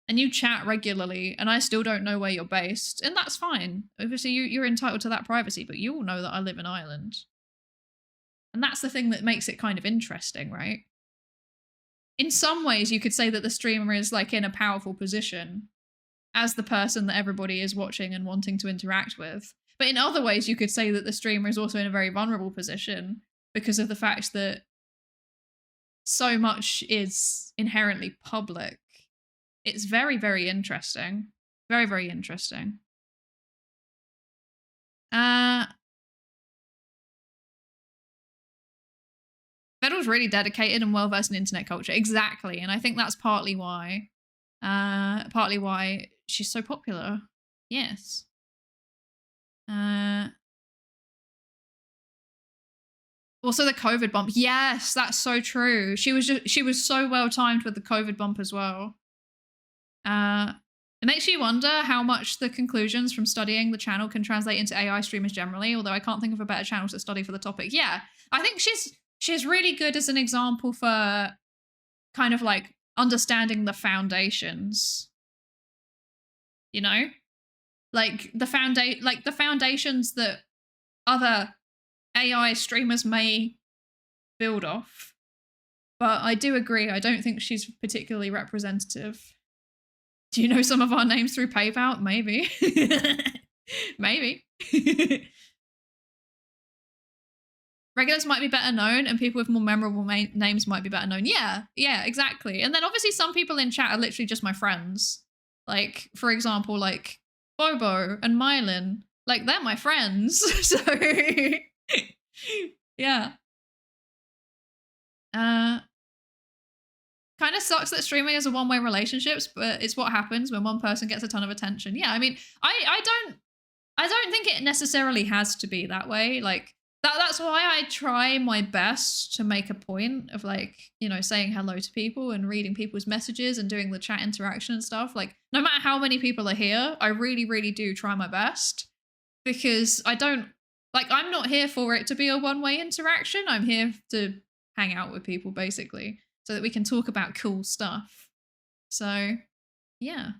And you chat regularly and I still don't know where you're based. And that's fine. Obviously you're entitled to that privacy, but you all know that I live in Ireland. And that's the thing that makes it kind of interesting, right? In some ways you could say that the streamer is like in a powerful position as the person that everybody is watching and wanting to interact with. But in other ways you could say that the streamer is also in a very vulnerable position because of the fact that so much is inherently public. It's very, very interesting. Very, very interesting. Vedal's really dedicated and well-versed in internet culture. Exactly. And I think that's partly why she's so popular. Yes. Also the COVID bump. Yes, that's so true. She was so well timed with the COVID bump as well. It makes you wonder how much the conclusions from studying the channel can translate into AI streamers generally, although I can't think of a better channel to study for the topic. Yeah, I think she's really good as an example for kind of like understanding the foundations. You know? Like the foundations that other AI streamers may build off. But I do agree, I don't think she's particularly representative. Do you know some of our names through PayPal? Maybe. Maybe. Regulars might be better known and people with more memorable names might be better known. Yeah, exactly. And then obviously some people in chat are literally just my friends. Like, for example, like Bobo and Mylin. Like, they're my friends. So, yeah. Kind of sucks that streaming is a one-way relationships, but it's what happens when one person gets a ton of attention. Yeah, I mean, I don't think it necessarily has to be that way. Like that's why I try my best to make a point of like, you know, saying hello to people and reading people's messages and doing the chat interaction and stuff. Like no matter how many people are here, I really, really do try my best because I'm not here for it to be a one-way interaction. I'm here to hang out with people basically. so that we can talk about cool stuff. So, yeah.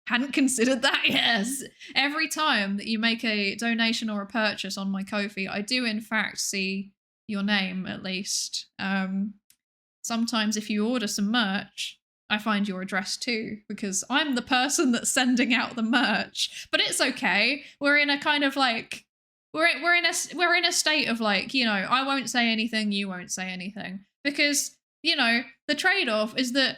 Hadn't considered that, yes. Every time that you make a donation or a purchase on my Ko-fi, I do in fact see your name at least. Sometimes if you order some merch, I find your address too, because I'm the person that's sending out the merch. But it's okay. We're in a kind of like, we're in a state of like, you know, I won't say anything, you won't say anything, because, you know, the trade-off is that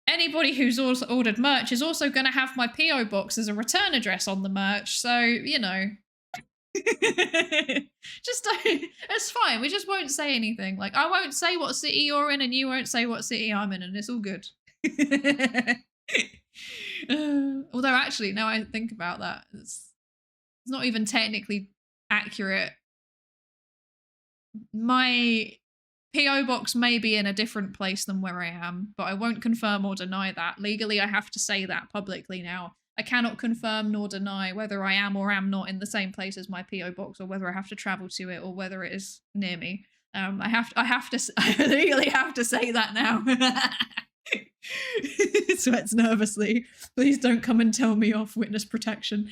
anybody who's also ordered merch is also going to have my PO box as a return address on the merch. So, you know, just don't, it's fine. We just won't say anything. Like, I won't say what city you're in and you won't say what city I'm in, and it's all good. Although actually, now I think about that, it's not even technically accurate. My PO box may be in a different place than where I am, but I won't confirm or deny that. Legally, I have to say that publicly now. I cannot confirm nor deny whether I am or am not in the same place as my PO box, or whether I have to travel to it, or whether it is near me. I legally have to say that now. Sweats nervously. Please don't come and tell me off, witness protection.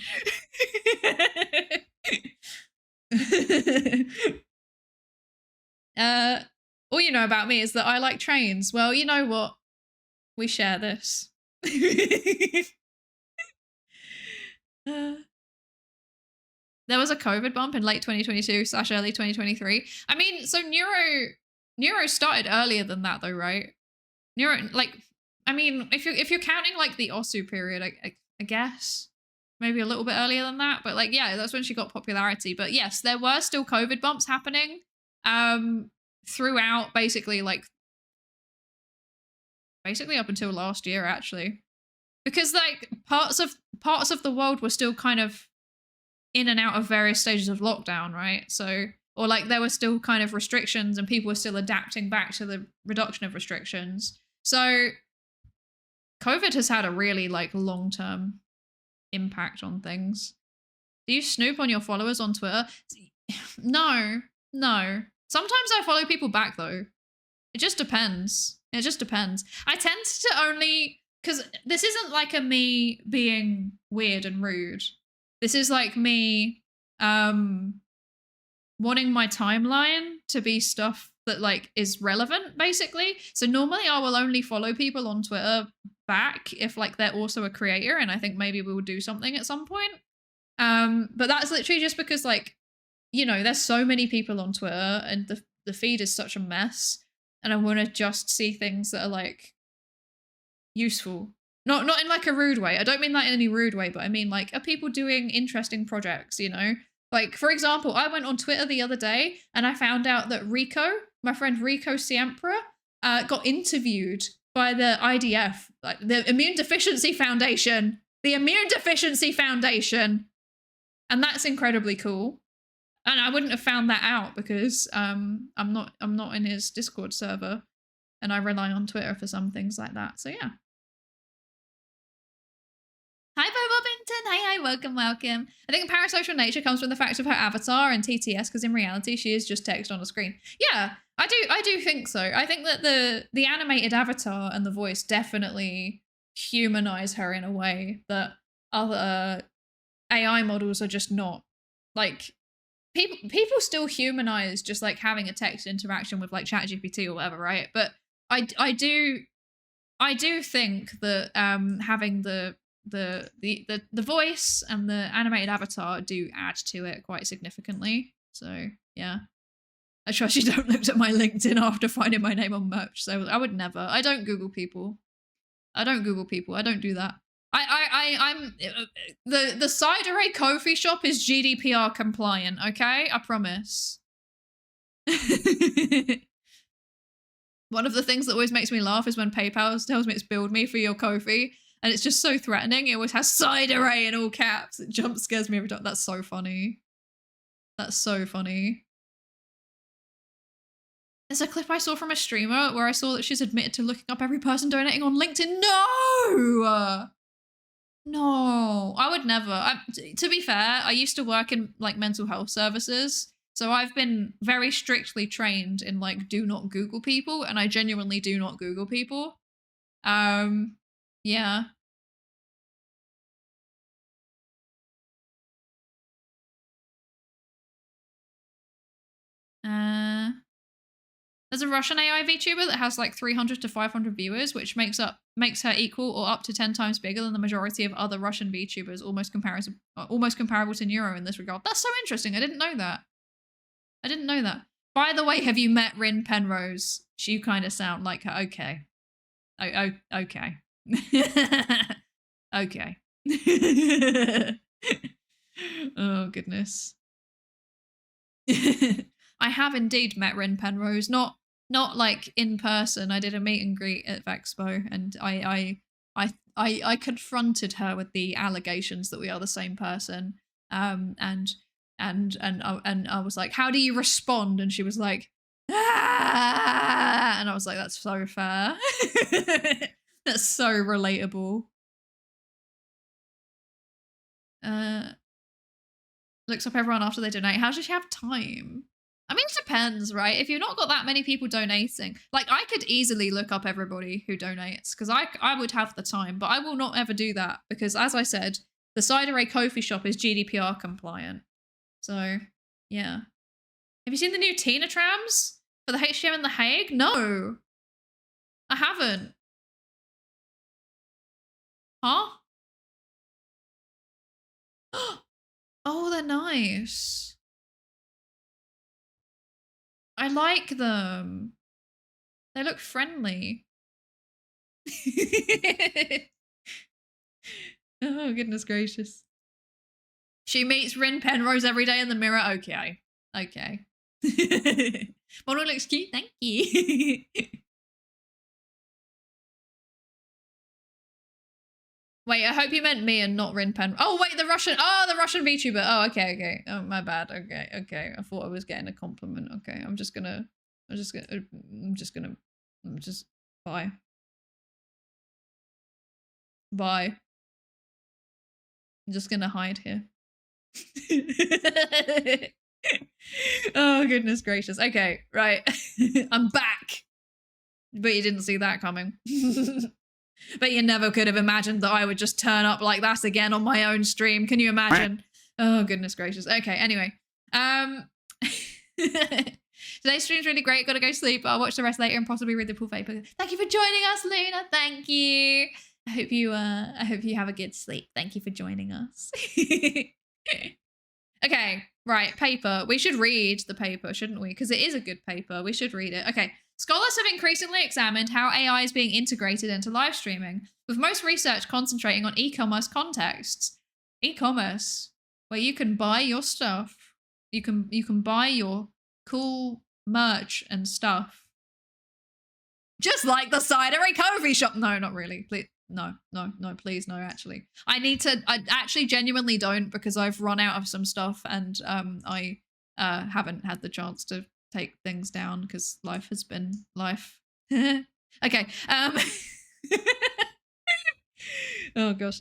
All you know about me is that I like trains. Well, you know what? We share this. There was a COVID bump in late 2022/early 2023. I mean, so Neuro started earlier than that though, right? Neuro, like, I mean, if you're counting like the Osu period, I guess maybe a little bit earlier than that, but like, yeah, that's when she got popularity. But yes, there were still COVID bumps happening throughout basically up until last year, actually, because like parts of the world were still kind of in and out of various stages of lockdown, right? So, or like there were still kind of restrictions and people were still adapting back to the reduction of restrictions. So COVID has had a really like long-term impact on things. Do you snoop on your followers on Twitter? No. Sometimes I follow people back though. It just depends. I tend to only, because this isn't like a me being weird and rude. This is like me wanting my timeline to be stuff that like is relevant, basically. So normally I will only follow people on Twitter back if like they're also a creator, and I think maybe we will do something at some point. But that's literally just because like, you know, there's so many people on Twitter and the feed is such a mess, and I want to just see things that are like useful. Not in like a rude way. I don't mean that in any rude way, but I mean like, are people doing interesting projects, you know? Like, for example, I went on Twitter the other day and I found out that Rico, my friend Rico Siempre, got interviewed by the IDF, like the Immune Deficiency Foundation. The Immune Deficiency Foundation. And that's incredibly cool. And I wouldn't have found that out because I'm not in his Discord server, and I rely on Twitter for some things like that. So yeah. Hi, Bobo Binton. Hi, welcome. I think parasocial nature comes from the fact of her avatar and TTS, because in reality she is just text on a screen. Yeah, I do think so. I think that the animated avatar and the voice definitely humanize her in a way that other AI models are just not. Like, people still humanize just like having a text interaction with like ChatGPT or whatever, right? But I do think that having the voice and the animated avatar do add to it quite significantly. So yeah, I trust you don't look at my LinkedIn after finding my name on merch. So I would never. I don't Google people. I don't do that. I'm the Psydere Ko-fi shop is GDPR compliant. Okay, I promise. One of the things that always makes me laugh is when PayPal tells me it's billed me for your Ko-fi, and it's just so threatening. It always has Psydere in all caps. It jump scares me every time. That's so funny. There's a clip I saw from a streamer where I saw that she's admitted to looking up every person donating on LinkedIn. No, I would never. To be fair, I used to work in like mental health services, So I've been very strictly trained in like do not Google people, and I genuinely do not Google people. Yeah. There's a Russian AI VTuber that has like 300 to 500 viewers, which makes her equal or up to 10 times bigger than the majority of other Russian VTubers, almost comparable to Neuro in this regard. That's so interesting. I didn't know that. By the way, have you met Rin Penrose? You kind of sound like her. Okay. Okay. Okay. Oh, goodness. I have indeed met Rin Penrose, not like in person. I did a meet and greet at Vexpo, and I confronted her with the allegations that we are the same person. And I was like, "How do you respond?" And she was like, "Ah!" And I was like, "That's so fair. That's so relatable." Looks up everyone after they donate. How does she have time? I mean, it depends, right? If you've not got that many people donating, like I could easily look up everybody who donates because I would have the time, but I will not ever do that because, as I said, the Psydere coffee shop is GDPR compliant. So, yeah. Have you seen the new Tina trams for the HTM in The Hague? No, I haven't. Huh? Oh, they're nice. I like them. They look friendly. Oh, goodness gracious. She meets Rin Penrose every day in the mirror. Okay. Okay. Model looks cute. Thank you. Wait, I hope you meant me and not Rin Penrose. Oh, wait, the Russian VTuber. Oh, okay, okay. Oh, my bad. Okay, okay. I thought I was getting a compliment. Okay, bye. Bye. I'm just gonna hide here. Oh, goodness gracious. Okay, right. I'm back. But you didn't see that coming. But you never could have imagined that I would just turn up like that again on my own stream. Can you imagine? Oh, goodness gracious. Okay, anyway. Today's stream's really great. Gotta go sleep. I'll watch the rest later and possibly read the pool paper. Thank you for joining us, Luna. Thank you. I hope you have a good sleep. Thank you for joining us. Okay, right, paper. We should read the paper, shouldn't we? Because it is a good paper. We should read it. Okay. Scholars have increasingly examined how AI is being integrated into live streaming, with most research concentrating on e-commerce contexts. E-commerce, where you can buy your stuff. You can buy your cool merch and stuff. Just like the Psydere coffee shop. No, not really. Please. No, please, no, actually. I actually genuinely don't because I've run out of some stuff and I haven't had the chance to take things down because life has been life. Okay. Oh gosh.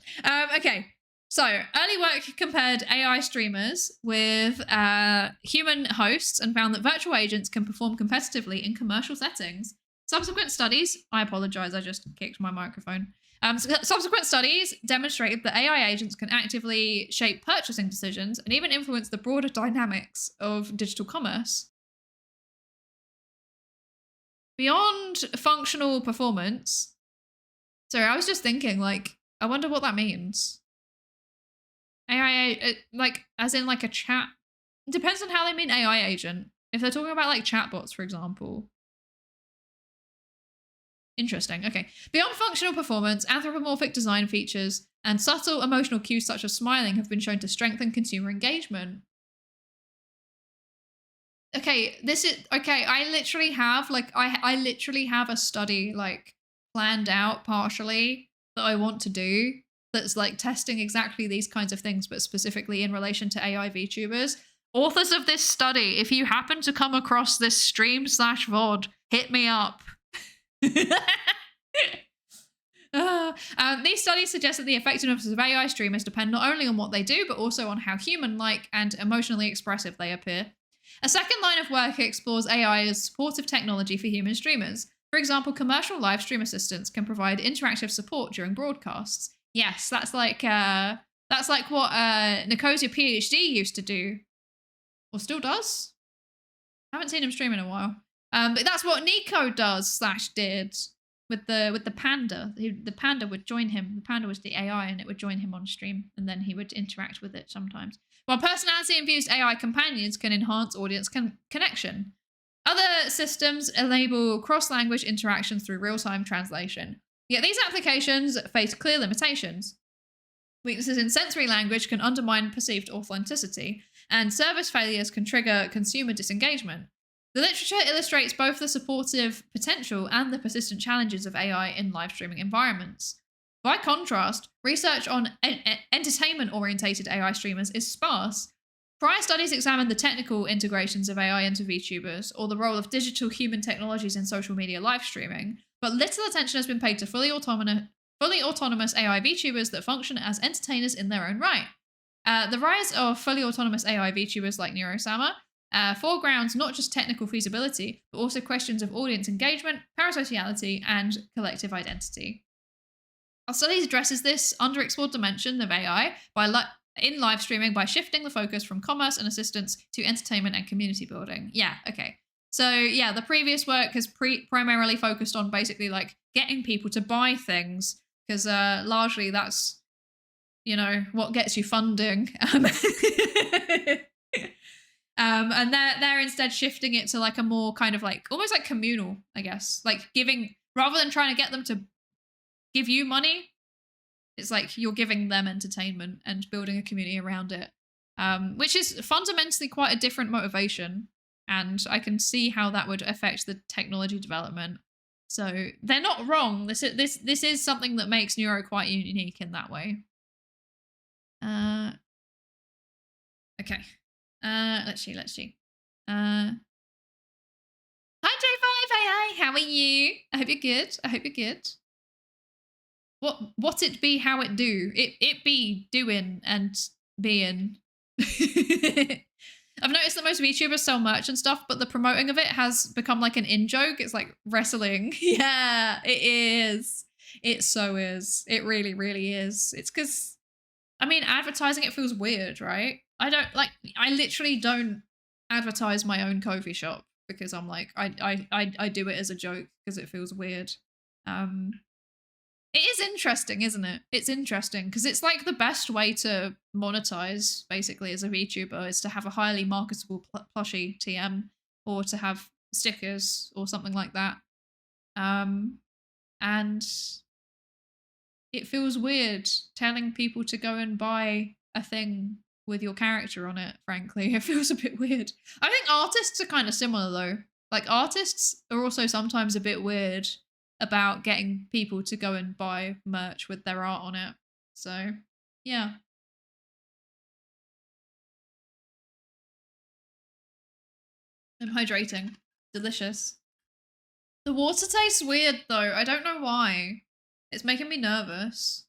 Okay. So early work compared AI streamers with human hosts and found that virtual agents can perform competitively in commercial settings. Subsequent studies, I apologize, I just kicked my microphone. Subsequent studies demonstrated that AI agents can actively shape purchasing decisions and even influence the broader dynamics of digital commerce. Beyond functional performance, sorry, I was just thinking, like, I wonder what that means. AI, like, as in like a chat. It depends on how they mean AI agent. If they're talking about like chatbots, for example. Interesting. Okay. Beyond functional performance, anthropomorphic design features and subtle emotional cues such as smiling have been shown to strengthen consumer engagement. Okay, this is okay. I literally have like I literally have a study like planned out partially that I want to do that's like testing exactly these kinds of things, but specifically in relation to AI VTubers. Authors of this study, if you happen to come across this stream/VOD, hit me up. These studies suggest that the effectiveness of AI streamers depend not only on what they do, but also on how human-like and emotionally expressive they appear. A second line of work explores AI as supportive technology for human streamers. For example, commercial live stream assistants can provide interactive support during broadcasts. Yes, that's like what Nicosia PhD used to do, or still does. I haven't seen him stream in a while. But that's what Nico does / did with the panda. The panda would join him. The panda was the AI, and it would join him on stream, and then he would interact with it sometimes. While personality-infused AI companions can enhance audience connection, other systems enable cross-language interaction through real-time translation. Yet these applications face clear limitations. Weaknesses in sensory language can undermine perceived authenticity, and service failures can trigger consumer disengagement. The literature illustrates both the supportive potential and the persistent challenges of AI in live streaming environments. By contrast, research on entertainment-orientated AI streamers is sparse. Prior studies examined the technical integrations of AI into VTubers, or the role of digital human technologies in social media live streaming, but little attention has been paid to fully autonomous AI VTubers that function as entertainers in their own right. The rise of fully autonomous AI VTubers like Neuro-sama foregrounds not just technical feasibility, but also questions of audience engagement, parasociality, and collective identity. Our study addresses this underexplored dimension of AI in live streaming by shifting the focus from commerce and assistance to entertainment and community building. Yeah, okay. So yeah, the previous work has primarily focused on basically like getting people to buy things, because largely that's, you know, what gets you funding. And they're instead shifting it to like a more kind of like almost like communal, I guess, like giving, rather than trying to get them to give you money, it's like you're giving them entertainment and building a community around it, which is fundamentally quite a different motivation. And I can see how that would affect the technology development. So they're not wrong. This is something that makes Neuro quite unique in that way. Okay. Let's see. Hi J5, hi, how are you? I hope you're good. What it be, how it do? It be doing and being. I've noticed that most VTubers sell merch and stuff, but the promoting of it has become like an in-joke. It's like wrestling. Yeah, it is. It so is. It really, really is. It's because, I mean, advertising it feels weird, right? I literally don't advertise my own coffee shop because I'm like, I do it as a joke because it feels weird. It is interesting, isn't it? It's interesting because it's like the best way to monetize basically as a VTuber is to have a highly marketable plushie TM or to have stickers or something like that. And it feels weird telling people to go and buy a thing with your character on it, frankly. It feels a bit weird. I think artists are kind of similar though. Like artists are also sometimes a bit weird about getting people to go and buy merch with their art on it. So, yeah. I'm hydrating. Delicious. The water tastes weird though. I don't know why. It's making me nervous.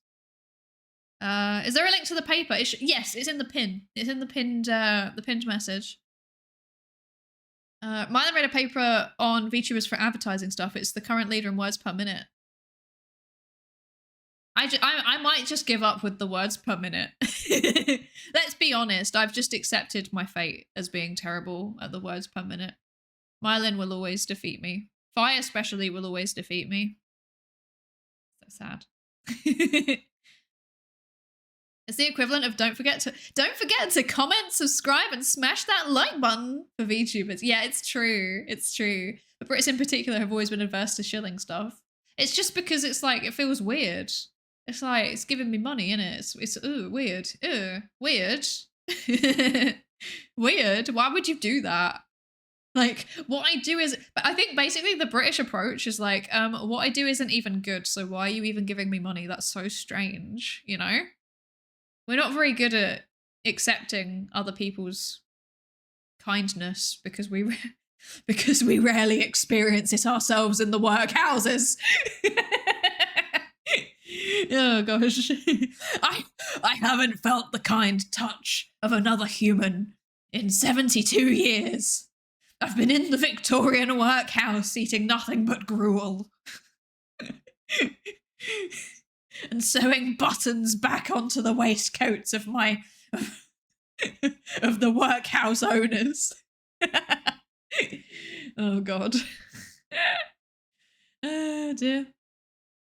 Is there a link to the paper? Yes, it's in the pin. It's in the pinned message. Mine read a paper on VTubers for advertising stuff. It's the current leader in words per minute. I might just give up with the words per minute. Let's be honest. I've just accepted my fate as being terrible at the words per minute. Mylin will always defeat me. Fi especially will always defeat me. So sad. It's the equivalent of don't forget to comment, subscribe, and smash that like button for VTubers. Yeah, it's true. It's true. The Brits in particular have always been adverse to shilling stuff. It's just because it's like it feels weird. It's like it's giving me money, innit? It's ooh, weird. Weird. Weird. Why would you do that? Like what I do is, but I think basically the British approach is like, what I do isn't even good, so why are you even giving me money? That's so strange, you know? We're not very good at accepting other people's kindness because we rarely experience it ourselves in the workhouses. Oh gosh, I haven't felt the kind touch of another human In 72 years, I've been in the Victorian workhouse eating nothing but gruel. And sewing buttons back onto the waistcoats of my... of the workhouse owners. Oh, God. Oh, dear.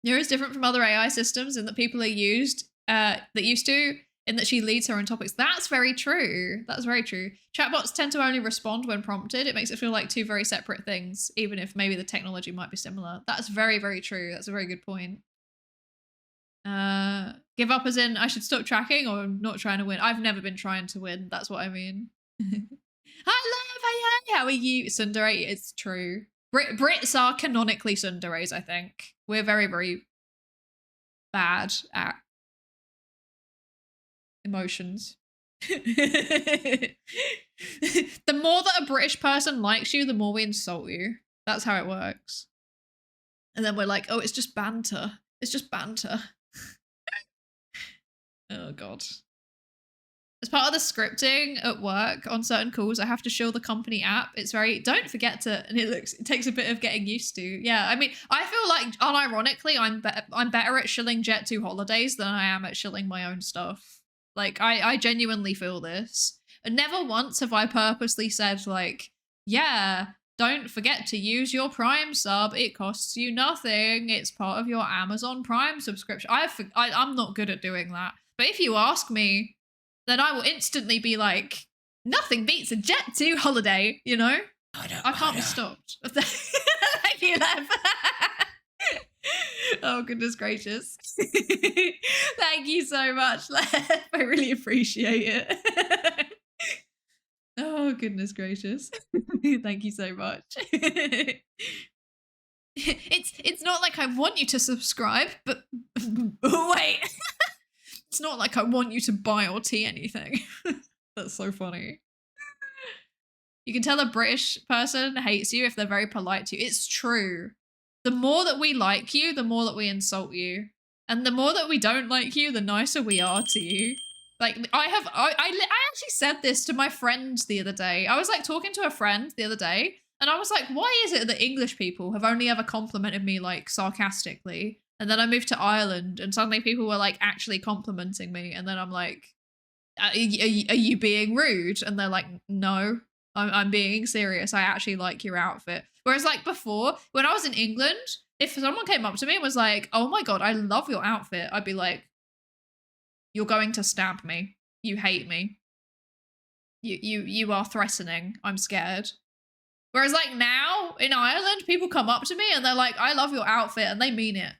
Neuro is different from other AI systems in that people are used to, in that she leads her own topics. That's very true. That's very true. Chatbots tend to only respond when prompted. It makes it feel like two very separate things, even if maybe the technology might be similar. That's very, very true. That's a very good point. Give up as in I should stop tracking or not trying to win. I've never been trying to win. That's what I mean. Hi, love. Hi. How are you? Tsundere, it's true. Brits are canonically tsunderes, I think. We're very, very bad at emotions. The more that a British person likes you, the more we insult you. That's how it works. And then we're like, oh, it's just banter. It's just banter. Oh, God. As part of the scripting at work on certain calls, I have to show the company app. It's very, don't forget to, and it takes a bit of getting used to. Yeah, I mean, I feel like, unironically, I'm better at shilling Jet2 holidays than I am at shilling my own stuff. Like, I genuinely feel this. And never once have I purposely said, like, yeah, don't forget to use your Prime sub. It costs you nothing. It's part of your Amazon Prime subscription. I'm not good at doing that. But if you ask me, then I will instantly be like, nothing beats a Jet2 holiday, you know? I can't be stopped. Thank you, Lev. Oh, goodness gracious. Thank you so much, Lev. I really appreciate it. Oh, goodness gracious. Thank you so much. It's not like I want you to subscribe, but wait. It's not like I want you to buy or tea anything. That's so funny. You can tell a British person hates you if they're very polite to you. It's true. The more that we like you, the more that we insult you. And the more that we don't like you, the nicer we are to you. Like, I actually said this to my friend the other day. I was like talking to a friend the other day, and I was like, why is it that English people have only ever complimented me like sarcastically? And then I moved to Ireland and suddenly people were like actually complimenting me. And then I'm like, are you being rude? And they're like, no, I'm being serious. I actually like your outfit. Whereas like before, when I was in England, if someone came up to me and was like, oh my God, I love your outfit, I'd be like, you're going to stab me. You hate me. You are threatening. I'm scared. Whereas like now in Ireland, people come up to me and they're like, I love your outfit, and they mean it.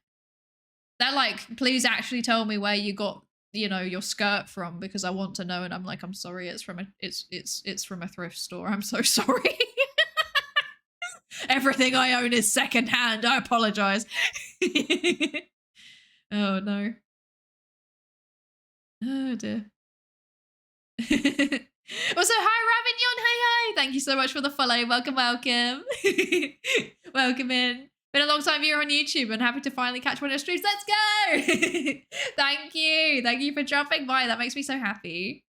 They're like, please actually tell me where you got, you know, your skirt from, because I want to know. And I'm like, I'm sorry, it's from a thrift store. I'm so sorry. Everything I own is secondhand. I apologize. Oh no. Oh dear. Also, hi Ravignon, hi. Thank you so much for the follow. Welcome. Welcome in. Been a long time viewer on YouTube and happy to finally catch one of your streams. Let's go! Thank you. Thank you for dropping by. That makes me so happy.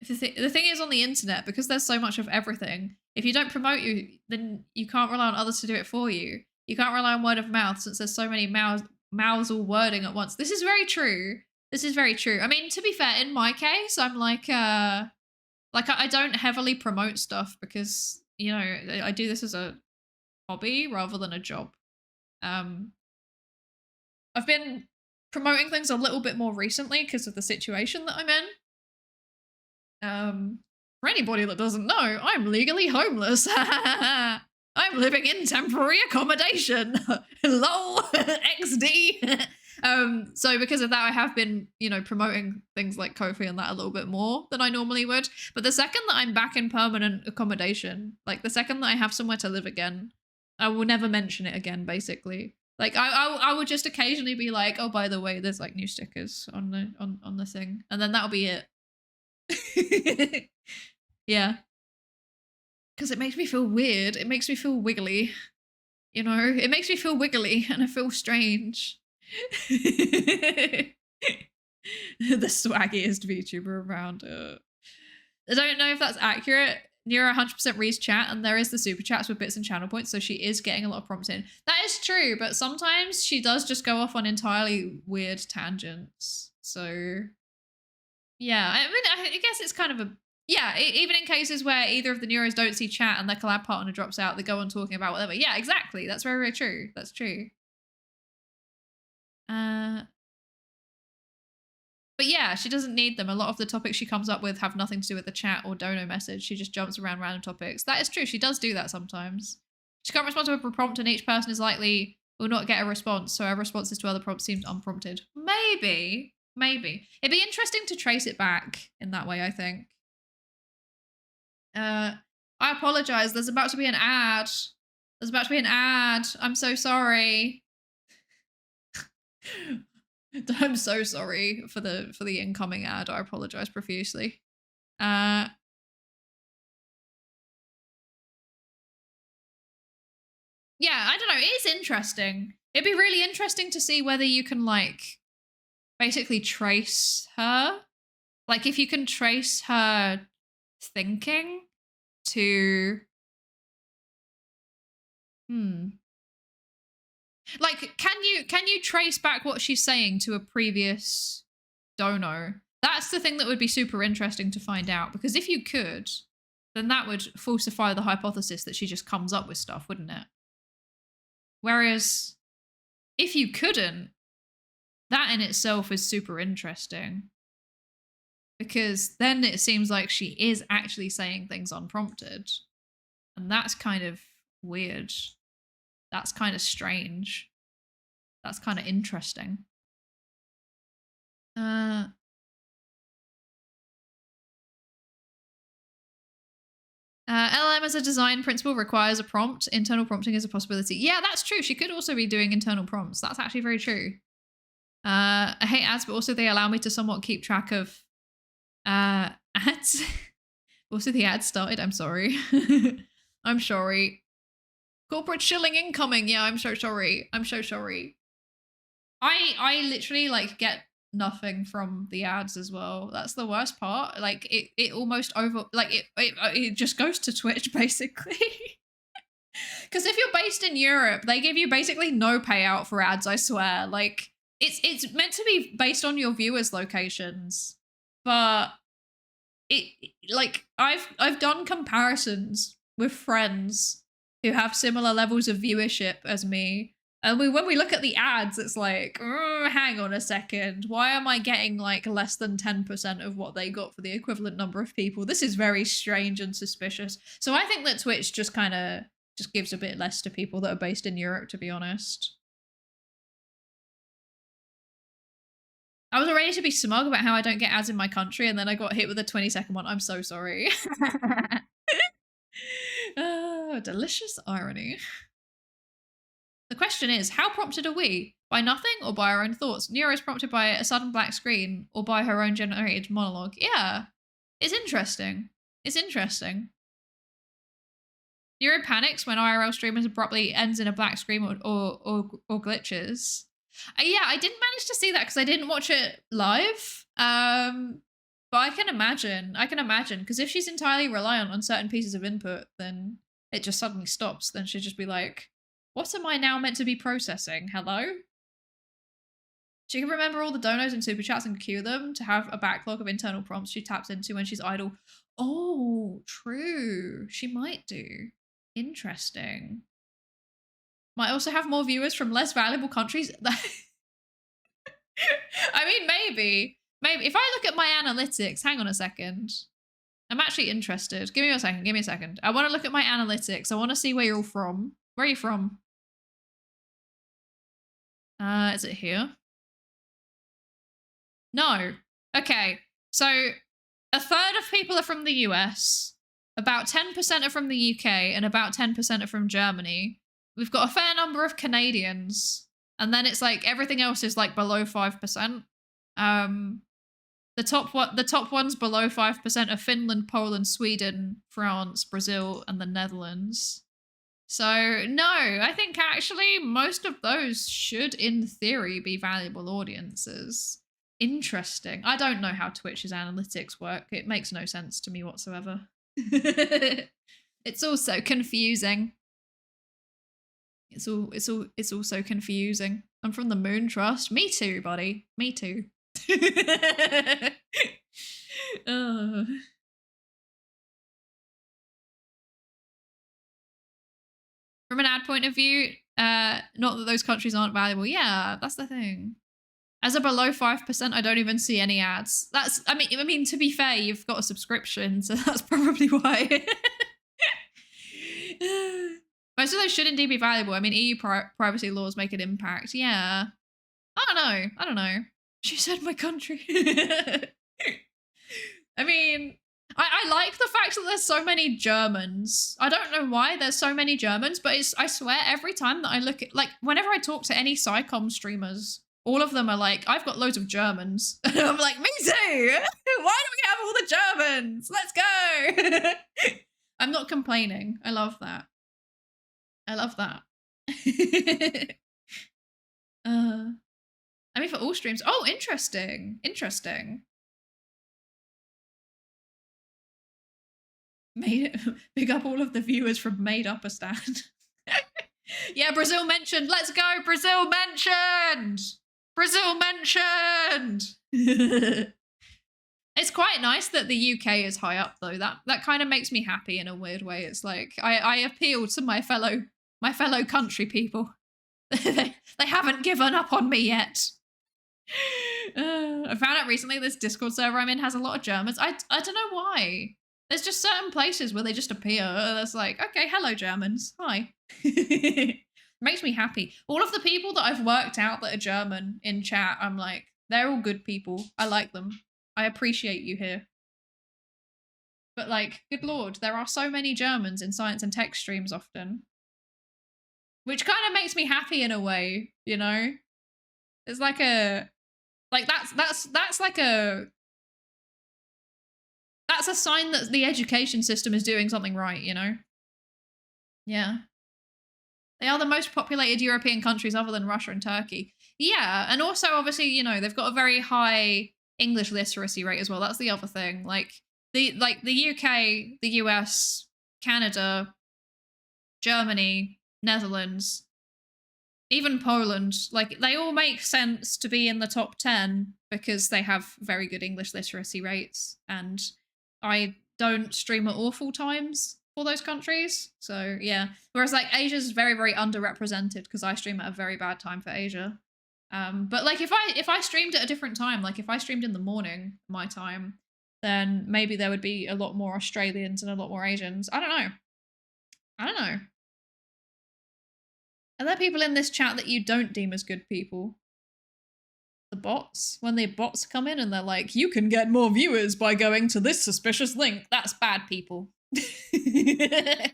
The thing is, on the internet, because there's so much of everything, if you don't promote you, then you can't rely on others to do it for you. You can't rely on word of mouth since there's so many mouths all wording at once. This is very true. I mean, to be fair, in my case, I'm like I don't heavily promote stuff because, you know, I do this as a hobby rather than a job. I've been promoting things a little bit more recently because of the situation that I'm in. For anybody that doesn't know, I'm legally homeless. I'm living in temporary accommodation. Lol, XD. So because of that, I have been, you know, promoting things like Ko-fi and that a little bit more than I normally would. But the second that I'm back in permanent accommodation, like the second that I have somewhere to live again, I will never mention it again, basically. Like I would just occasionally be like, oh, by the way, there's like new stickers on the thing. And then that'll be it. Yeah. Because it makes me feel weird. It makes me feel wiggly. You know, it makes me feel wiggly and I feel strange. The swaggiest VTuber around. I don't know if that's accurate. Neuro 100% reads chat, and there is the super chats with bits and channel points, so she is getting a lot of prompts in. That is true, but sometimes she does just go off on entirely weird tangents. So, yeah, I mean, I guess it's kind of a... Yeah, even in cases where either of the Neuros don't see chat and their collab partner drops out, they go on talking about whatever. Yeah, exactly. That's very, very true. That's true. But yeah, she doesn't need them. A lot of the topics she comes up with have nothing to do with the chat or dono message. She just jumps around random topics. That is true. She does do that sometimes. She can't respond to a prompt, and each person is likely will not get a response, so her responses to other prompts seemed unprompted. Maybe. It'd be interesting to trace it back in that way, I think. I apologize. There's about to be an ad. I'm so sorry. I'm so sorry for the incoming ad. I apologize profusely. Yeah, I don't know. It is interesting. It'd be really interesting to see whether you can like basically trace her. Like if you can trace her thinking to like, can you trace back what she's saying to a previous dono? That's the thing that would be super interesting to find out, because if you could, then that would falsify the hypothesis that she just comes up with stuff, wouldn't it? Whereas if you couldn't, that in itself is super interesting, because then it seems like she is actually saying things unprompted, and that's kind of weird. That's kind of strange. That's kind of interesting. LM as a design principle requires a prompt. Internal prompting is a possibility. Yeah, that's true. She could also be doing internal prompts. That's actually very true. I hate ads, but also they allow me to somewhat keep track of ads. Also, the ad started. I'm sorry. I'm sorry. Corporate shilling incoming. Yeah, I'm so sorry. I'm so sorry. I literally like get nothing from the ads as well. That's the worst part. Like it almost over like it just goes to Twitch basically. Because if you're based in Europe, they give you basically no payout for ads, I swear. Like it's meant to be based on your viewers' locations. But it like I've done comparisons with friends who have similar levels of viewership as me. And when we look at the ads, it's like, hang on a second. Why am I getting like less than 10% of what they got for the equivalent number of people? This is very strange and suspicious. So I think that Twitch just kind of just gives a bit less to people that are based in Europe, to be honest. I was ready to be smug about how I don't get ads in my country, and then I got hit with a 20-second one. I'm so sorry. Oh, delicious irony. The question is, how prompted are we? By nothing or by our own thoughts? Neuro is prompted by a sudden black screen or by her own generated monologue. Yeah, it's interesting. It's interesting. Neuro panics when IRL streamers abruptly ends in a black screen or glitches. Yeah, I didn't manage to see that because I didn't watch it live. But I can imagine, because if she's entirely reliant on certain pieces of input, then it just suddenly stops. Then she'd just be like, what am I now meant to be processing? Hello? She can remember all the donos and super chats and queue them to have a backlog of internal prompts she taps into when she's idle. Oh, true. She might do. Interesting. Might also have more viewers from less valuable countries. I mean, maybe. Maybe. If I look at my analytics, hang on a second. I'm actually interested. Give me a second. I want to look at my analytics. I want to see where you're all from. Where are you from? Is it here? No. Okay. So a third of people are from the US. About 10% are from the UK, and about 10% are from Germany. We've got a fair number of Canadians, and then it's like everything else is like below 5%. The top ones below 5% are Finland, Poland, Sweden, France, Brazil, and the Netherlands. So no, I think actually most of those should, in theory, be valuable audiences. Interesting. I don't know how Twitch's analytics work. It makes no sense to me whatsoever. It's also confusing. It's all so confusing. I'm from the Moon Trust. Me too, buddy. Me too. Oh. From an ad point of view, not that those countries aren't valuable. Yeah, that's the thing. As a below 5%, I don't even see any ads. I mean, to be fair, you've got a subscription, so that's probably why. Most of those should indeed be valuable. I mean, EU privacy laws make an impact. Yeah. I don't know. She said my country. I mean, I like the fact that there's so many Germans. I don't know why there's so many Germans, but I swear every time that I look at, like, whenever I talk to any Psycom streamers, all of them are like, I've got loads of Germans. And I'm like, me too. Why do we have all the Germans? Let's go. I'm not complaining. I love that. I love that. I mean, for all streams. Oh, interesting. Interesting. Big up all of the viewers from Made Up a Stand. Yeah, Brazil mentioned. Let's go, Brazil mentioned. Brazil mentioned. It's quite nice that the UK is high up, though. That kind of makes me happy in a weird way. It's like I appeal to my fellow country people. they haven't given up on me yet. I found out recently this Discord server I'm in has a lot of Germans. I don't know why. There's just certain places where they just appear. That's like, okay, hello Germans, hi. Makes me happy. All of the people that I've worked out that are German in chat, I'm like, they're all good people. I like them. I appreciate you here. But like, good lord, there are so many Germans in science and tech streams often. Which kind of makes me happy in a way, you know? It's like a, like that's like a, that's a sign that the education system is doing something right, you know? Yeah. They are the most populated European countries other than Russia and Turkey. Yeah, and also obviously, you know, they've got a very high English literacy rate as well. That's the other thing. Like the UK, the US, Canada, Germany, Netherlands, even Poland, like they all make sense to be in the top 10 because they have very good English literacy rates. And I don't stream at awful times for those countries. So yeah. Whereas like Asia's very, very underrepresented because I stream at a very bad time for Asia. But like if I streamed at a different time, like if I streamed in the morning, my time, then maybe there would be a lot more Australians and a lot more Asians. I don't know. Are there people in this chat that you don't deem as good people? The bots? When the bots come in and they're like, you can get more viewers by going to this suspicious link. That's bad people. I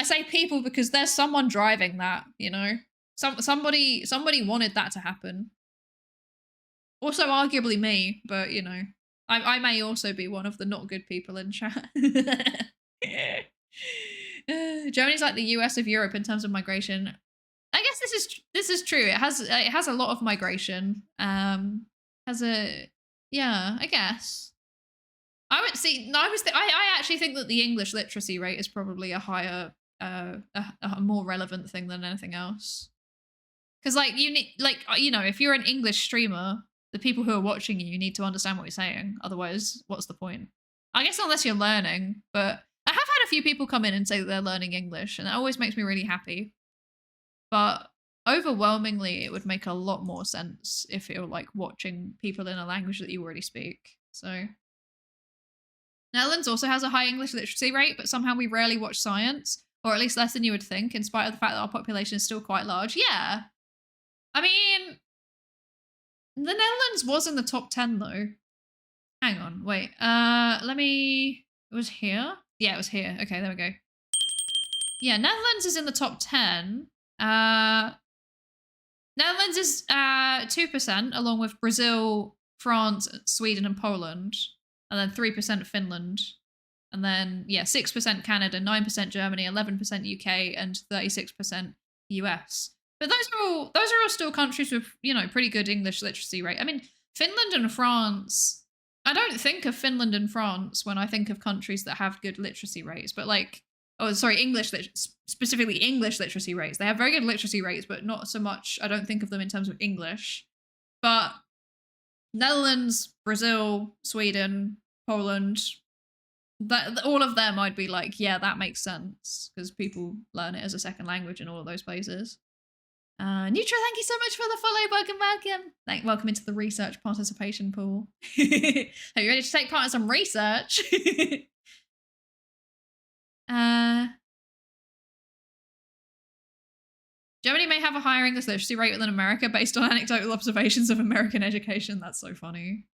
say people because there's someone driving that, you know? Somebody wanted that to happen. Also arguably me, but you know, I may also be one of the not good people in chat. Germany's like the US of Europe in terms of migration. I guess this is true. It has a lot of migration. Yeah, I guess. I actually think that the English literacy rate is probably a higher, a more relevant thing than anything else. Because like you need, like, you know, if you're an English streamer, the people who are watching you need to understand what you're saying. Otherwise, what's the point? I guess unless you're learning. But I have had a few people come in and say that they're learning English, and that always makes me really happy. But overwhelmingly, it would make a lot more sense if you're like watching people in a language that you already speak. So Netherlands also has a high English literacy rate, but somehow we rarely watch science, or at least less than you would think, in spite of the fact that our population is still quite large. Yeah. I mean, the Netherlands was in the top 10 though. Hang on, wait. It was here? Yeah, it was here. Okay, there we go. Yeah, Netherlands is in the top 10. Netherlands is 2%, along with Brazil, France, Sweden, and Poland. And then 3% Finland. And then, yeah, 6% Canada, 9% Germany, 11% UK, and 36% US. But those are all still countries with, you know, pretty good English literacy rate. I mean, Finland and France. I don't think of Finland and France when I think of countries that have good literacy rates, but like, oh, sorry, specifically English literacy rates. They have very good literacy rates, but not so much. I don't think of them in terms of English. But Netherlands, Brazil, Sweden, Poland, all of them, I'd be like, yeah, that makes sense because people learn it as a second language in all of those places. Neutral, thank you so much for the follow. Welcome. Welcome into the research participation pool. Are you ready to take part in some research? Germany may have a higher English literacy rate than America based on anecdotal observations of American education. That's so funny.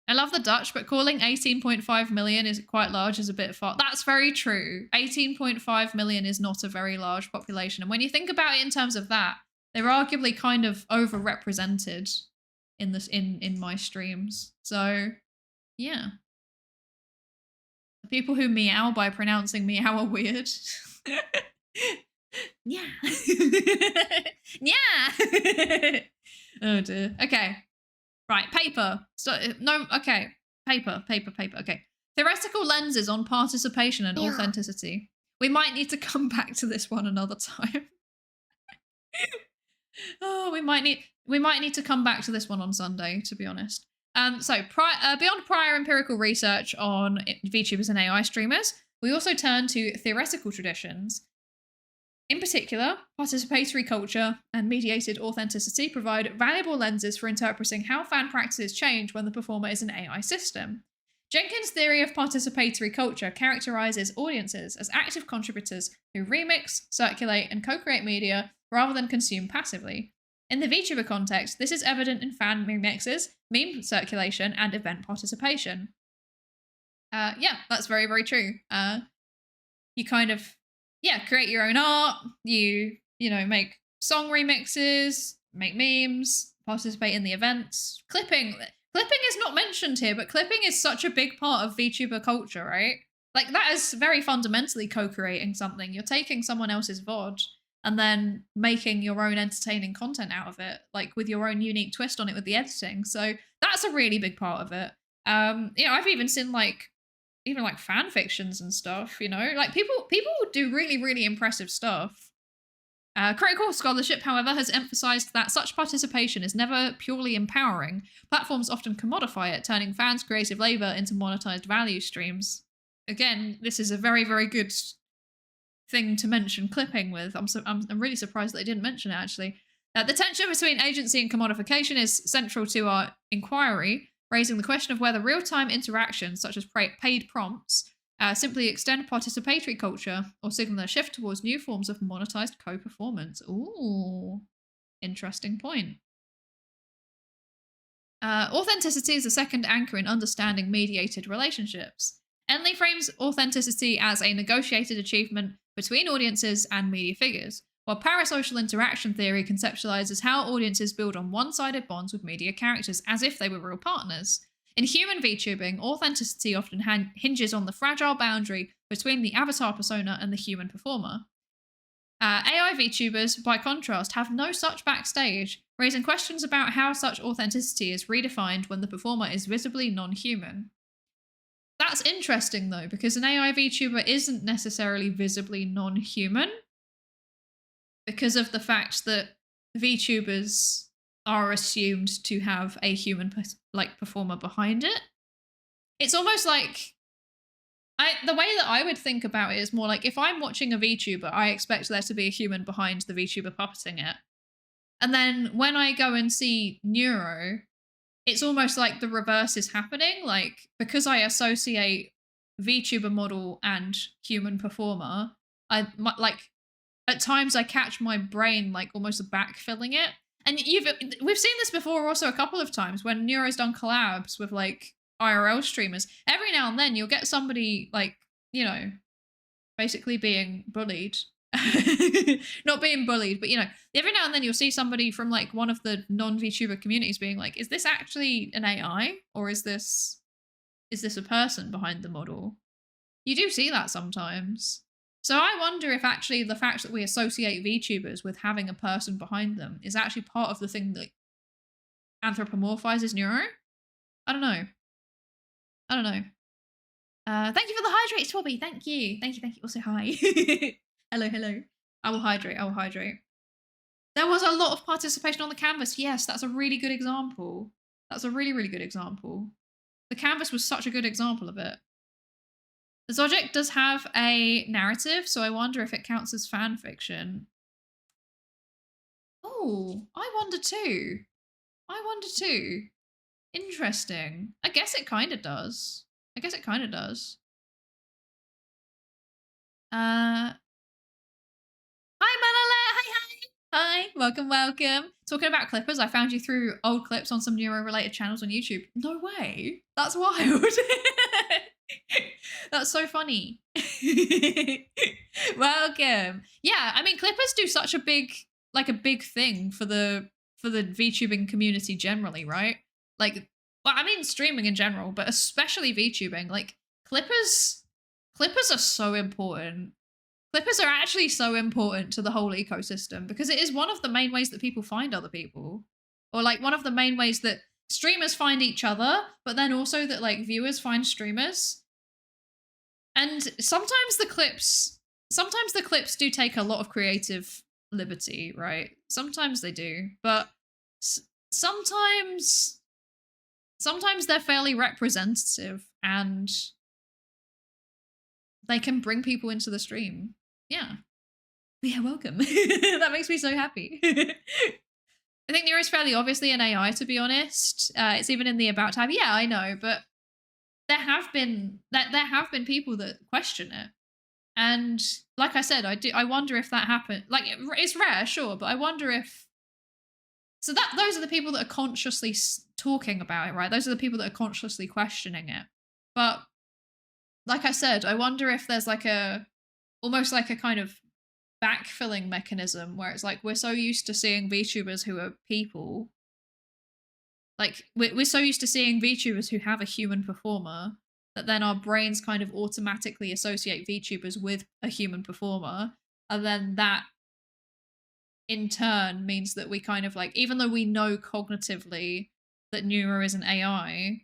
I love the Dutch, but calling 18.5 million is quite large is a bit far. That's very true. 18.5 million is not a very large population. And when you think about it in terms of that, they're arguably kind of overrepresented in this in my streams. So yeah. The people who meow by pronouncing meow are weird. Yeah. Yeah. Oh dear. Okay. Right, paper. So no, okay. Paper. Okay. Theoretical lenses on participation and authenticity. We might need to come back to this one another time. Oh, we might need to come back to this one on Sunday, to be honest. So beyond prior empirical research on VTubers and AI streamers, we also turn to theoretical traditions. In particular, participatory culture and mediated authenticity provide valuable lenses for interpreting how fan practices change when the performer is an AI system. Jenkins' theory of participatory culture characterizes audiences as active contributors who remix, circulate, and co-create media rather than consume passively. In the VTuber context, this is evident in fan remixes, meme circulation, and event participation. Yeah, that's very, very true. You kind of create your own art, you make song remixes, make memes, participate in the events. Clipping is not mentioned here, but clipping is such a big part of VTuber culture, right? Like, that is very fundamentally co-creating something. You're taking someone else's VOD and then making your own entertaining content out of it, like with your own unique twist on it with the editing. So that's a really big part of it. I've even seen even fan fictions and stuff, like people do really, really impressive stuff. Critical scholarship, however, has emphasized that such participation is never purely empowering. Platforms often commodify it, turning fans' creative labor into monetized value streams. Again, this is a very, very good thing to mention clipping with. I'm really surprised that they didn't mention it, actually. The tension between agency and commodification is central to our inquiry, raising the question of whether real-time interactions, such as paid prompts, simply extend participatory culture or signal a shift towards new forms of monetized co-performance. Ooh, interesting point. Authenticity is the second anchor in understanding mediated relationships. Henley frames authenticity as a negotiated achievement between audiences and media figures, while parasocial interaction theory conceptualizes how audiences build on one-sided bonds with media characters as if they were real partners. In human VTubing, authenticity often hinges on the fragile boundary between the avatar persona and the human performer. AI VTubers, by contrast, have no such backstage, raising questions about how such authenticity is redefined when the performer is visibly non-human. That's interesting, though, because an AI VTuber isn't necessarily visibly non-human, because of the fact that VTubers are assumed to have a human performer behind it. It's almost like the way that I would think about it is more like, if I'm watching a VTuber, I expect there to be a human behind the VTuber puppeting it. And then when I go and see Neuro, it's almost like the reverse is happening. Like, because I associate VTuber model and human performer, at times I catch my brain almost backfilling it. And we've seen this before also a couple of times when Neuro's done collabs with IRL streamers. Every now and then you'll get somebody basically being bullied. Not being bullied, but every now and then you'll see somebody from one of the non-VTuber communities being like, is this actually an AI? Or is this a person behind the model? You do see that sometimes. So I wonder if actually the fact that we associate VTubers with having a person behind them is actually part of the thing that anthropomorphizes Neuro. I don't know. I don't know. Thank you for the hydrate, Swabby. Thank you. Thank you. Thank you. Also, hi. Hello, hello. I will hydrate. I will hydrate. There was a lot of participation on the canvas. Yes, that's a really good example. That's a really, really good example. The canvas was such a good example of it. The subject does have a narrative, so I wonder if it counts as fan fiction. Oh, I wonder too. I wonder too. Interesting. I guess it kind of does. I guess it kind of does. Hi, Manale. Hi, hi. Hi. Welcome, welcome. Talking about clippers, I found you through old clips on some neuro-related channels on YouTube. No way. That's wild. That's so funny. Welcome. Yeah, I mean, clippers do such a big thing for the VTubing community generally, right? Like, well, I mean streaming in general, but especially VTubing. Like, clippers are so important. Clippers are actually so important to the whole ecosystem because it is one of the main ways that people find other people, or like one of the main ways that streamers find each other, but then also that like viewers find streamers. And sometimes the clips do take a lot of creative liberty, right? Sometimes they do, but sometimes they're fairly representative and they can bring people into the stream. Yeah, welcome. That makes me so happy. I think Neuro is fairly obviously an AI, to be honest. It's even in the about tab. Yeah, I know, but there have been people that question it, and like I said, I wonder if that happened. Like, it's rare, sure, but I wonder if. So those are the people that are consciously talking about it, right? Those are the people that are consciously questioning it. But like I said, I wonder if there's like almost like a kind of backfilling mechanism where it's like we're so used to seeing VTubers who are people. Like, we're so used to seeing VTubers who have a human performer that then our brains kind of automatically associate VTubers with a human performer. And then that, in turn, means that we kind of like, even though we know cognitively that Neuro is an AI,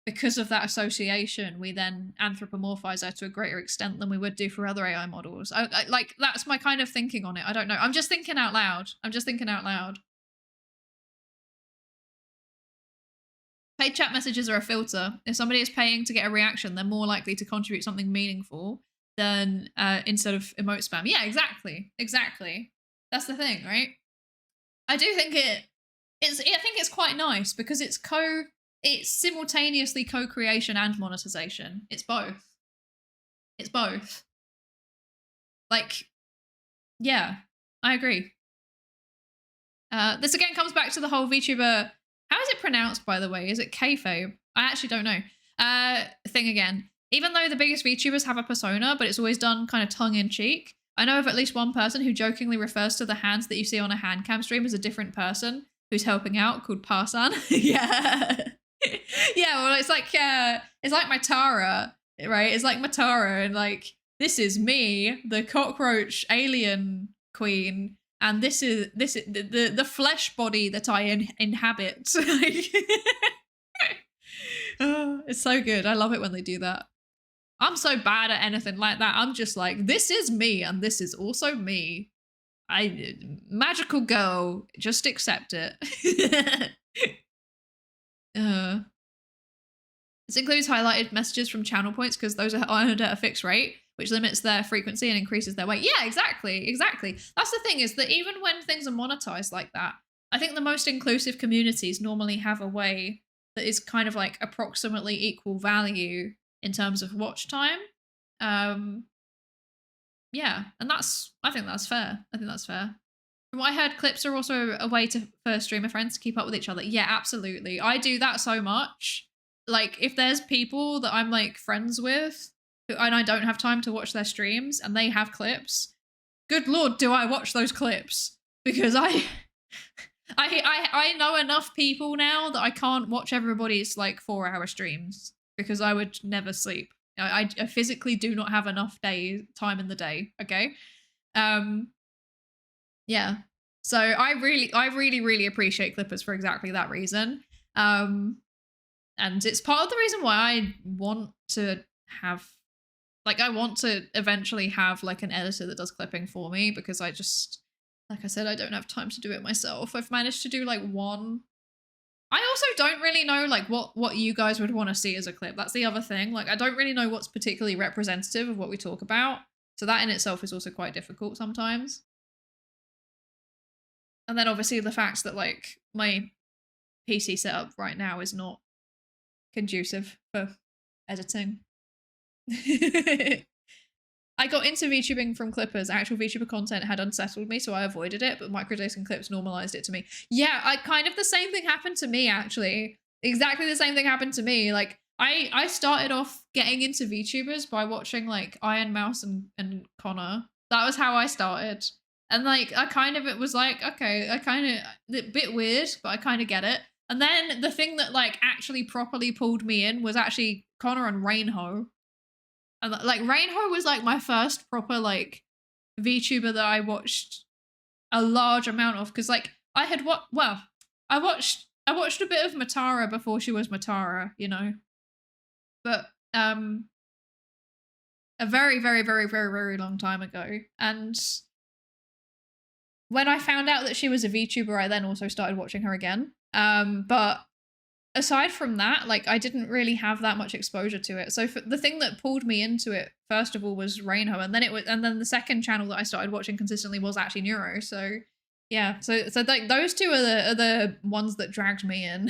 because of that association, we then anthropomorphize her to a greater extent than we would do for other AI models. I like, that's my kind of thinking on it. I don't know. I'm just thinking out loud. Paid chat messages are a filter. If somebody is paying to get a reaction, they're more likely to contribute something meaningful than instead of emote spam. Yeah, exactly. That's the thing, right? I do think I think it's quite nice because it's simultaneously co-creation and monetization. It's both. Like, yeah, I agree. This again comes back to the whole VTuber. How is it pronounced, by the way? Is it kayfabe? I actually don't know. Thing again. Even though the biggest VTubers have a persona, but it's always done kind of tongue-in-cheek, I know of at least one person who jokingly refers to the hands that you see on a hand cam stream as a different person who's helping out, called Parsan. Yeah. Yeah, well, it's like Matara, right? It's like Matara, and like, this is me, the cockroach alien queen, and this is the flesh body that I inhabit. Oh, it's so good. I love it when they do that. I'm so bad at anything like that. I'm just like, this is me, and this is also me. Magical girl, just accept it. This includes highlighted messages from channel points because those are earned at a fixed rate, which limits their frequency and increases their weight. Yeah, exactly. That's the thing, is that even when things are monetized like that, I think the most inclusive communities normally have a way that is kind of like approximately equal value in terms of watch time. Yeah, and I think that's fair. From what I heard, clips are also a way for streamer friends to keep up with each other. Yeah, absolutely. I do that so much. Like, if there's people that I'm like friends with and I don't have time to watch their streams and they have clips, good lord, do I watch those clips? Because I know enough people now that I can't watch everybody's like 4-hour streams because I would never sleep I physically do not have enough time in the day. Okay. Yeah. So I really appreciate clippers for exactly that reason. And it's part of the reason why I want to have, like, I want to eventually have like an editor that does clipping for me, because I just, like I said, I don't have time to do it myself. I've managed to do like one. I also don't really know like what you guys would want to see as a clip. That's the other thing. Like, I don't really know what's particularly representative of what we talk about. So that in itself is also quite difficult sometimes. And then obviously the fact that like my PC setup right now is not conducive for editing. I got into VTubing from clippers. Actual VTuber content had unsettled me, so I avoided it, but microdosing clips normalized it to me. Yeah, kind of the same thing happened to me, actually. Exactly the same thing happened to me. Like, I started off getting into VTubers by watching, like, Iron Mouse and Connor. That was how I started. And, like, it was like, okay, a bit weird, but I kind of get it. And then the thing that, like, actually properly pulled me in was actually Connor and Rainho. And like Rainho was like my first proper like VTuber that I watched a large amount of, because like I watched a bit of Matara before she was Matara, you know. But a very long time ago. And when I found out that she was a VTuber, I then also started watching her again. But aside from that, like, I didn't really have that much exposure to it. So the thing that pulled me into it, first of all, was Rainho, and then the second channel that I started watching consistently was actually Neuro. So yeah, so like those two are the ones that dragged me in.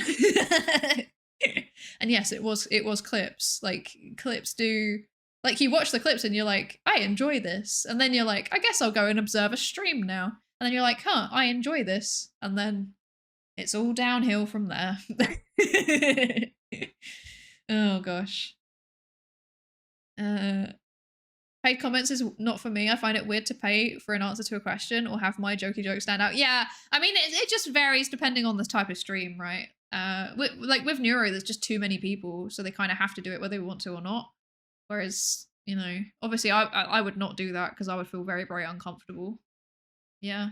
And yes, it was clips. Like, clips do, like, you watch the clips and you're like, I enjoy this, and then you're like, I guess I'll go and observe a stream now, and then you're like, huh, I enjoy this, and then it's all downhill from there. Oh gosh. Paid comments is not for me. I find it weird to pay for an answer to a question or have my jokey joke stand out. Yeah, I mean, it just varies depending on the type of stream, right? With Neuro, there's just too many people, so they kind of have to do it whether they want to or not. Whereas, you know, obviously I would not do that because I would feel very uncomfortable. Yeah.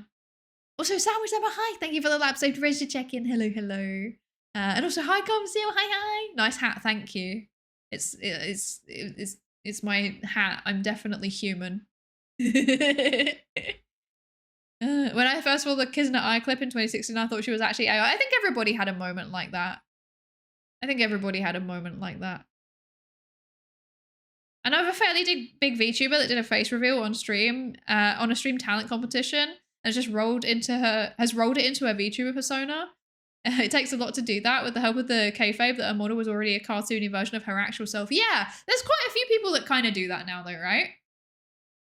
Also, Sandwich Emma, hi. Thank you for the lab saved ready to check in. Hello. And also, hi, Comsil. Hi. Nice hat. Thank you. It's my hat. I'm definitely human. When I first saw the Kismet Eye clip in 2016, I thought she was actually AI. I think everybody had a moment like that. I know of a fairly big VTuber that did a face reveal on stream, on a stream talent competition, and has rolled it into her VTuber persona. It takes a lot to do that with the help of the kayfabe that her model was already a cartoony version of her actual self. Yeah, there's quite a few people that kind of do that now though, right?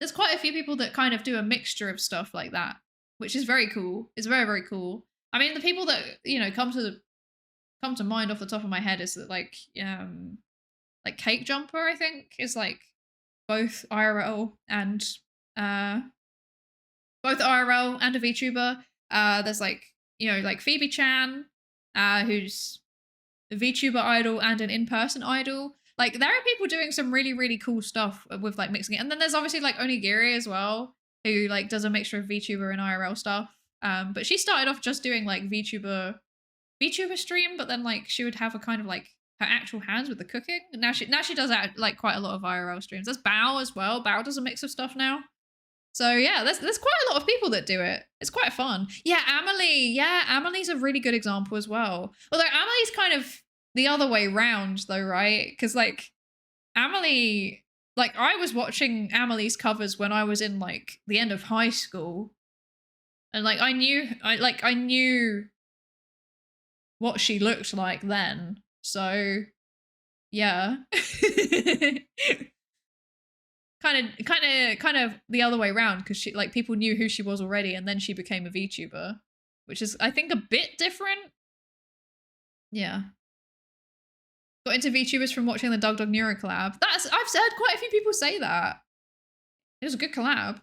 There's quite a few people that kind of do a mixture of stuff like that, which is very cool. It's very cool. I mean, the people that, you know, come to mind off the top of my head is that like Cake Jumper, I think, is like both IRL and a VTuber. There's like, you know, like Phoebe Chan, who's a VTuber idol and an in-person idol. Like, there are people doing some really cool stuff with like mixing it. And then there's obviously like Onigiri as well, who like does a mixture of VTuber and IRL stuff. But she started off just doing like VTuber stream, but then like she would have a kind of like her actual hands with the cooking. And now she does like quite a lot of IRL streams. There's Bao as well. Bao does a mix of stuff now. So yeah, there's quite a lot of people that do it. It's quite fun. Yeah, Amelie. Yeah, Amelie's a really good example as well. Although Amelie's kind of the other way round though, right? Because like Amelie, like I was watching Amelie's covers when I was in like the end of high school. And like I knew what she looked like then. So yeah. kind of the other way around, because she like people knew who she was already and then she became a VTuber, which is I think a bit different. Yeah. Got into VTubers from watching the Dog Neuro collab. I've heard quite a few people say that. It was a good collab.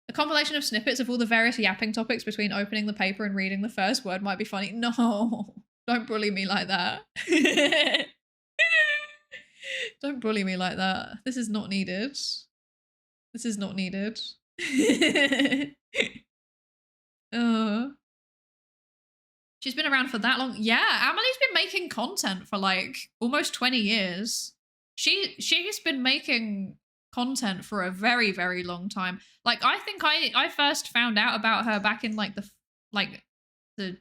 A compilation of snippets of all the various yapping topics between opening the paper and reading the first word might be funny. No, don't bully me like that. Don't bully me like that. This is not needed. This is not needed. Oh. She's been around for that long. Yeah, Amelie's been making content for like almost 20 years. She's been making content for a very, very long time. Like, I think I first found out about her back in like the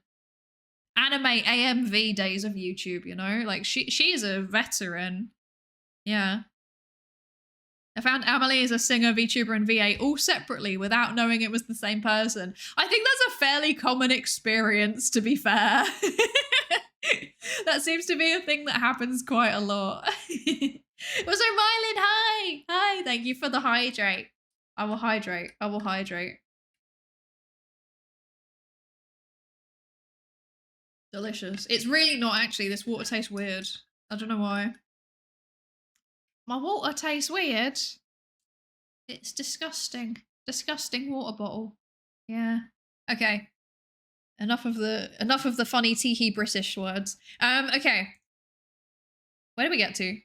anime AMV days of YouTube, you know? Like, she's a veteran. Yeah. I found Amelie as a singer, VTuber, and VA all separately without knowing it was the same person. I think that's a fairly common experience, to be fair. That seems to be a thing that happens quite a lot. Also, Mylin, hi! Hi, thank you for the hydrate. I will hydrate. I will hydrate. Delicious. It's really not, actually. This water tastes weird. I don't know why. My water tastes weird. It's disgusting. Disgusting water bottle. Yeah. Okay. Enough of the funny teehee British words. Okay. Where did we get to?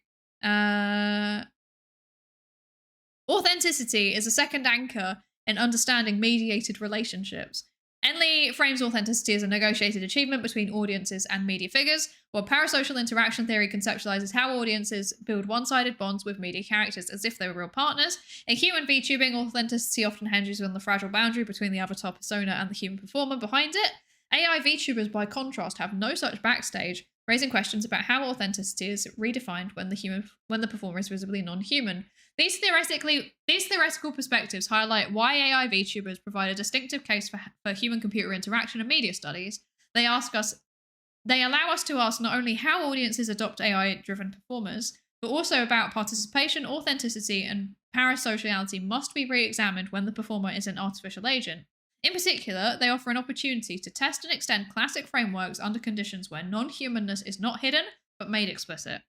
Authenticity is a second anchor in understanding mediated relationships. Enley frames authenticity as a negotiated achievement between audiences and media figures, while parasocial interaction theory conceptualizes how audiences build one-sided bonds with media characters as if they were real partners. In human VTubing, authenticity often hinges on the fragile boundary between the avatar persona and the human performer behind it. AI VTubers, by contrast, have no such backstage, raising questions about how authenticity is redefined when the performer is visibly non-human. These theoretical perspectives highlight why AI VTubers provide a distinctive case for human-computer interaction and media studies. They allow us to ask not only how audiences adopt AI-driven performers, but also about participation, authenticity, and parasociality must be re-examined when the performer is an artificial agent. In particular, they offer an opportunity to test and extend classic frameworks under conditions where non-humanness is not hidden, but made explicit.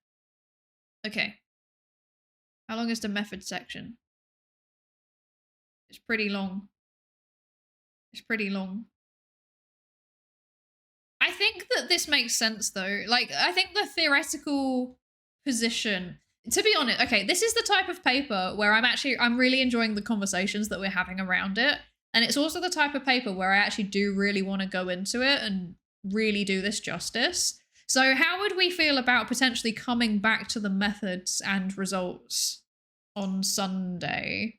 Okay. How long is the method section? It's pretty long. It's pretty long. I think that this makes sense, though. Like, I think the theoretical position... To be honest, okay, this is the type of paper where I'm really enjoying the conversations that we're having around it. And it's also the type of paper where I actually do really want to go into it and really do this justice. So how would we feel about potentially coming back to the methods and results on Sunday?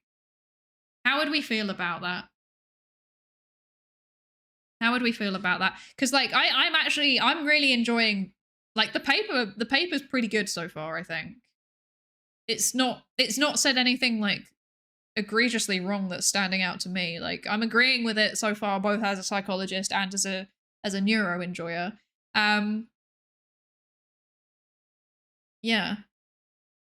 How would we feel about that? How would we feel about that? Because like I'm really enjoying like the paper's pretty good so far, I think. It's not said anything like egregiously wrong that's standing out to me. Like, I'm agreeing with it so far, both as a psychologist and as a neuro enjoyer. Yeah.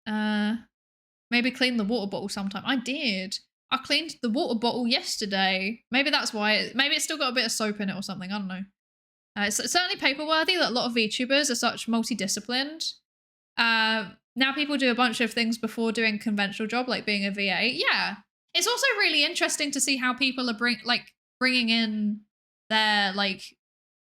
Maybe clean the water bottle sometime. I did. I cleaned the water bottle yesterday. Maybe that's why. Maybe it's still got a bit of soap in it or something. I don't know. It's certainly paper-worthy that a lot of VTubers are such multidisciplined. Now people do a bunch of things before doing conventional job, like being a VA. Yeah. It's also really interesting to see how people are bringing in their, like,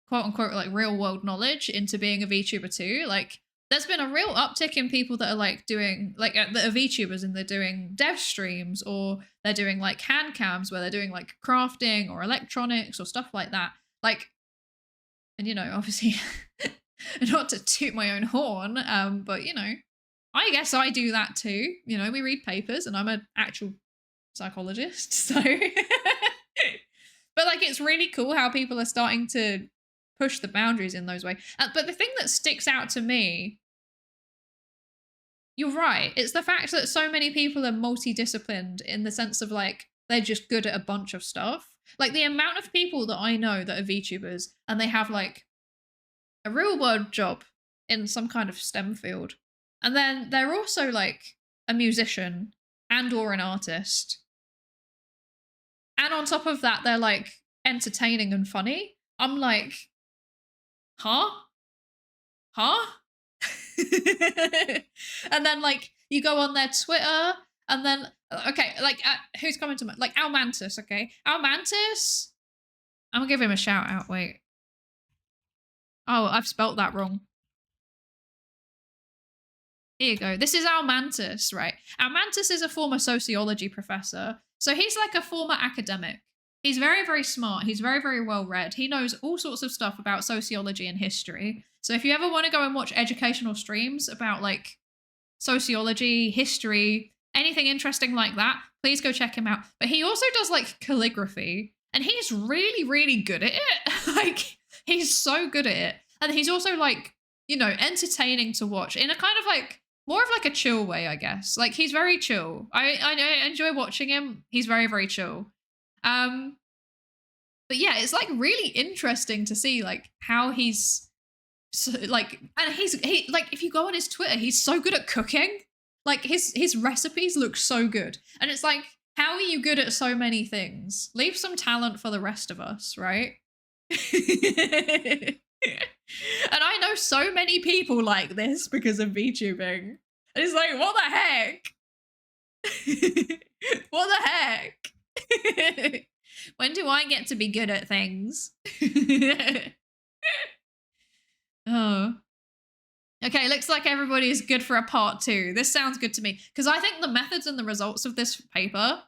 quote-unquote, like, real-world knowledge into being a VTuber too. Like, there's been a real uptick in people that are, like, doing, like, that are VTubers and they're doing dev streams, or they're doing, like, hand cams where they're doing, like, crafting or electronics or stuff like that. Like, and, you know, obviously, not to toot my own horn, but, you know, I guess I do that too. You know, we read papers and I'm an actual psychologist, so. But like, it's really cool how people are starting to push the boundaries in those ways. But the thing that sticks out to me, you're right, it's the fact that so many people are multidisciplined in the sense of like, they're just good at a bunch of stuff. Like the amount of people that I know that are VTubers and they have like a real world job in some kind of STEM field. And then they're also like a musician and or an artist. And on top of that, they're like entertaining and funny. I'm like, huh? And then like you go on their Twitter and then, okay, like who's coming to mind? Like Almantis, okay? Almantis? I'm gonna give him a shout out, wait. Oh, I've spelt that wrong. Here you go. This is our Mantis, right? Our Mantis is a former sociology professor. So he's like a former academic. He's very, very smart. He's very, very well read. He knows all sorts of stuff about sociology and history. So if you ever want to go and watch educational streams about like sociology, history, anything interesting like that, please go check him out. But he also does like calligraphy, and he's really, really good at it. Like, he's so good at it. And he's also like, you know, entertaining to watch in a kind of like, more of like a chill way, I guess. Like, he's very chill. I enjoy watching him. He's very, very chill. But yeah, it's like really interesting to see like how he's so, like, and he like, if you go on his Twitter, he's so good at cooking. Like his recipes look so good. And it's like, how are you good at so many things? Leave some talent for the rest of us, right? And I know so many people like this because of VTubing. And it's like, what the heck? What the heck? When do I get to be good at things? Oh. Okay, looks like everybody's good for a part 2. This sounds good to me. Because I think the methods and the results of this paper,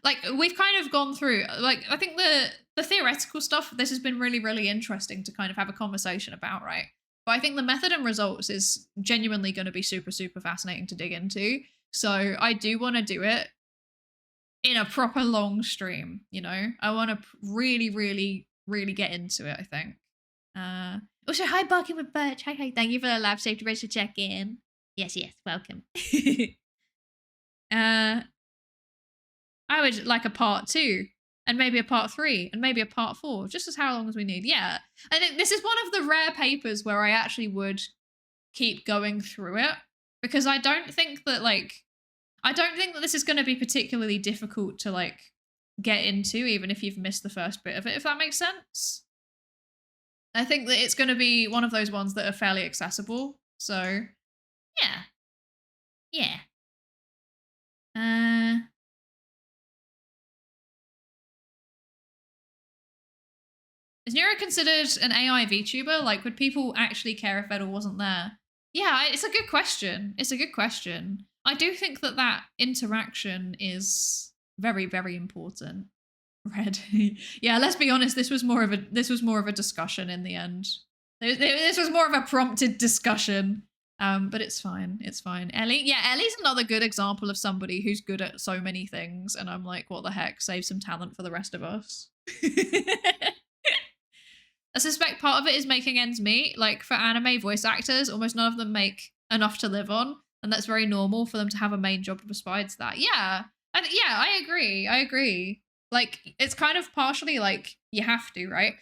like, we've kind of gone through, like, I think the theoretical stuff, this has been really, really interesting to kind of have a conversation about, right? But I think the method and results is genuinely going to be super, super fascinating to dig into. So I do want to do it in a proper long stream, you know? I want to really, really, really get into it, I think. Also, hi, Barking with Birch. Hi. Thank you for the lab safety race to check in. Yes, welcome. I would like a part 2, and maybe a part 3, and maybe a part 4, just as how long as we need. Yeah. I think this is one of the rare papers where I actually would keep going through it, because I don't think that this is going to be particularly difficult to like get into, even if you've missed the first bit of it, if that makes sense. I think that it's going to be one of those ones that are fairly accessible. So, yeah. Is Neuro considered an AI VTuber? Like, would people actually care if Edel wasn't there? Yeah, it's a good question. I do think that interaction is very, very important. Red. Yeah, let's be honest, this was more of a discussion in the end. This was more of a prompted discussion. But it's fine. Ellie? Yeah, Ellie's another good example of somebody who's good at so many things, and I'm like, what the heck? Save some talent for the rest of us. I suspect part of it is making ends meet. Like, for anime voice actors, almost none of them make enough to live on, and that's very normal for them to have a main job besides that. Yeah, I agree. Like, it's kind of partially like you have to, right?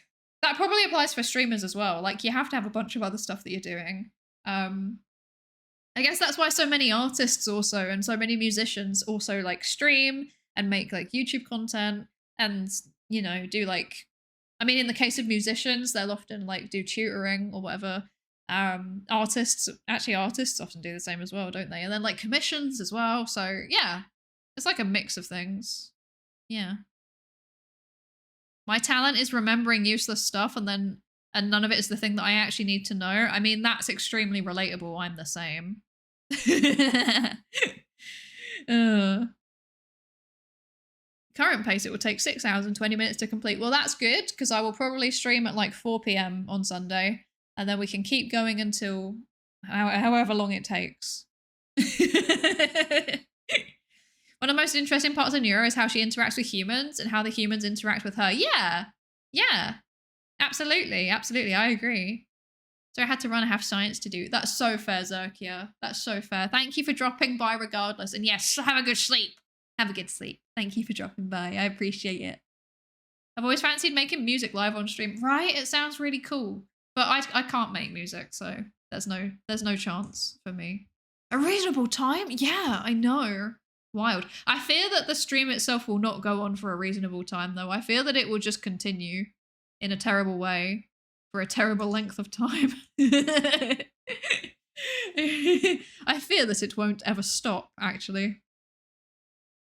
That probably applies for streamers as well. Like, you have to have a bunch of other stuff that you're doing. I guess that's why so many artists also, and so many musicians also like stream and make like YouTube content and, you know, do like, I mean, in the case of musicians, they'll often like do tutoring or whatever. Artists often do the same as well, don't they? And then like commissions as well. So yeah, it's like a mix of things. Yeah. My talent is remembering useless stuff and none of it is the thing that I actually need to know. I mean, that's extremely relatable. I'm the same. Current pace, it will take 6 hours and 20 minutes to complete. Well, that's good, because I will probably stream at like 4 p.m. on Sunday, and then we can keep going until however long it takes. One of the most interesting parts of Neuro is how she interacts with humans and how the humans interact with her. Yeah. Absolutely. I agree. So I had to run a half science to do. That's so fair, Zerkia. That's so fair. Thank you for dropping by regardless. And yes, have a good sleep. Have a good sleep. Thank you for dropping by. I appreciate it. I've always fancied making music live on stream. Right? It sounds really cool. But I can't make music, so there's no chance for me. A reasonable time? Yeah, I know. Wild. I fear that the stream itself will not go on for a reasonable time, though. I fear that it will just continue in a terrible way for a terrible length of time. I fear that it won't ever stop, actually.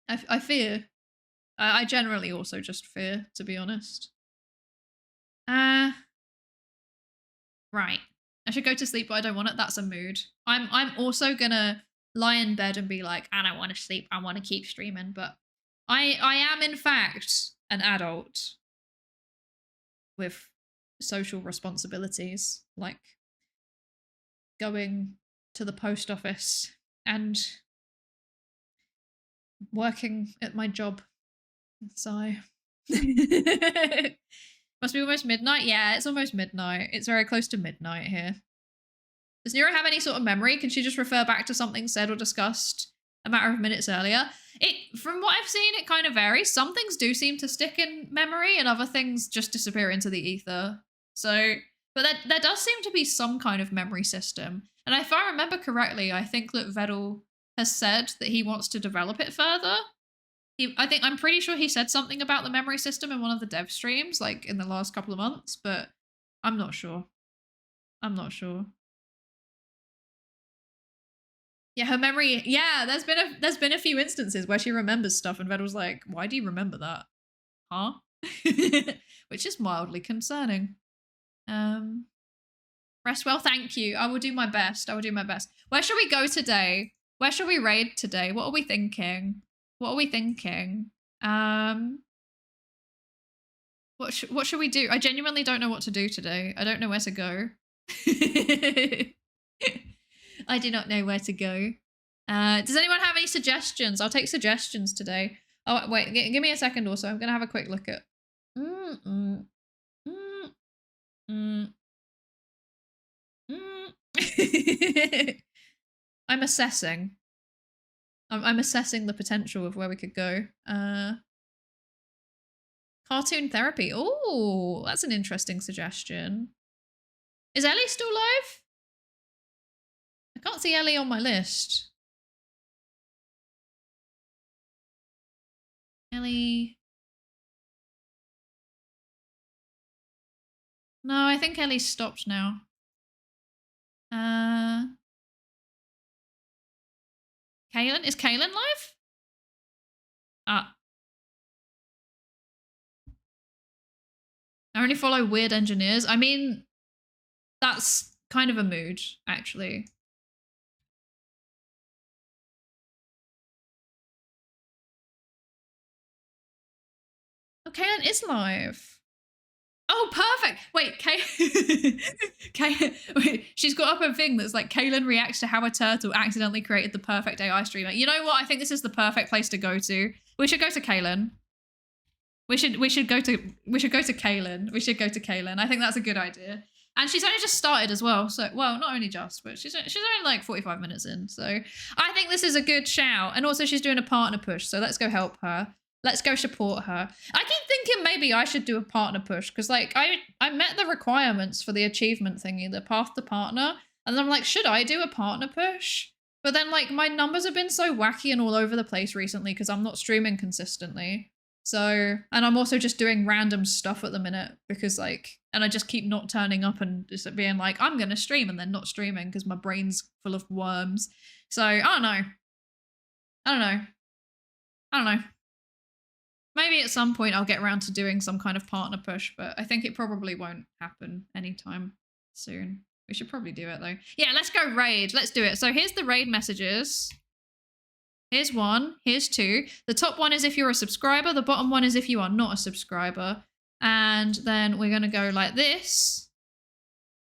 I fear. I generally also just fear, to be honest. Right. I should go to sleep, but I don't want it. That's a mood. I'm also gonna lie in bed and be like, I don't want to sleep. I want to keep streaming. But I am in fact an adult with social responsibilities, like going to the post office and working at my job. So must be almost midnight. Yeah, it's almost midnight. It's very close to midnight here. Does Neuro have any sort of memory? Can she just refer back to something said or discussed a matter of minutes earlier? From what I've seen, it kind of varies. Some things do seem to stick in memory and other things just disappear into the ether. So, but there does seem to be some kind of memory system. And if I remember correctly, I think that Vedel has said that he wants to develop it further. I'm pretty sure he said something about the memory system in one of the dev streams, like in the last couple of months, but I'm not sure. I'm not sure. Yeah, her memory. Yeah, there's been a few instances where she remembers stuff, and Vedel's like, "Why do you remember that?" Huh? Which is mildly concerning. Rest well, thank you. I will do my best. I will do my best. Where shall we go today? Where shall we raid today? What are we thinking? What are we thinking? What should we do? I genuinely don't know what to do today. I don't know where to go. I do not know where to go. Does anyone have any suggestions? I'll take suggestions today. Oh, wait, give me a second also. I'm going to have a quick look at... I'm assessing. I'm assessing the potential of where we could go. Cartoon therapy. Oh, that's an interesting suggestion. Is Ellie still live? I can't see Ellie on my list. Ellie. No, I think Ellie's stopped now. Kaylin? Is Kaylin live? Ah. I only follow weird engineers. I mean, that's kind of a mood, actually. Oh, Kaylin is live. Oh, perfect. Wait, wait, she's got up a thing that's like, Kaylin reacts to how a turtle accidentally created the perfect AI streamer. You know what? I think this is the perfect place to go to. We should go to Kaylin. We should go to Kaylin. We should go to Kaylin. I think that's a good idea. And she's only just started as well. So, well, not only just, but she's only like 45 minutes in. So I think this is a good shout. And also she's doing a partner push. So let's go help her. Let's go support her. I keep thinking maybe I should do a partner push because like I met the requirements for the achievement thingy, the path to partner. And then I'm like, should I do a partner push? But then like my numbers have been so wacky and all over the place recently because I'm not streaming consistently. So, and I'm also just doing random stuff at the minute because like, and I just keep not turning up and just being like, I'm going to stream and then not streaming because my brain's full of worms. So I don't know. I don't know. Maybe at some point I'll get around to doing some kind of partner push, but I think it probably won't happen anytime soon. We should probably do it though. Yeah, let's go raid. Let's do it. So here's the raid messages. Here's 1, here's 2. The top one is if you're a subscriber. The bottom one is if you are not a subscriber. And then we're going to go like this.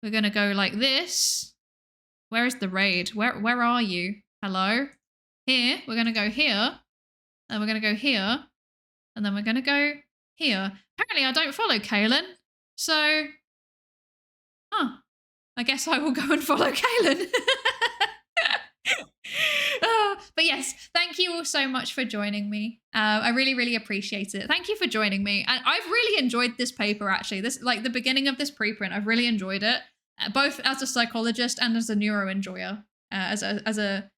We're going to go like this. Where is the raid? Where are you? Hello? Here. We're going to go here. And we're going to go here. And then we're going to go here. Apparently I don't follow Kaylin. So, I guess I will go and follow Kaylin. But yes, thank you all so much for joining me. I really, really appreciate it. Thank you for joining me. And I've really enjoyed this paper, actually. This, like the beginning of this preprint, I've really enjoyed it, both as a psychologist and as a neuro enjoyer, as a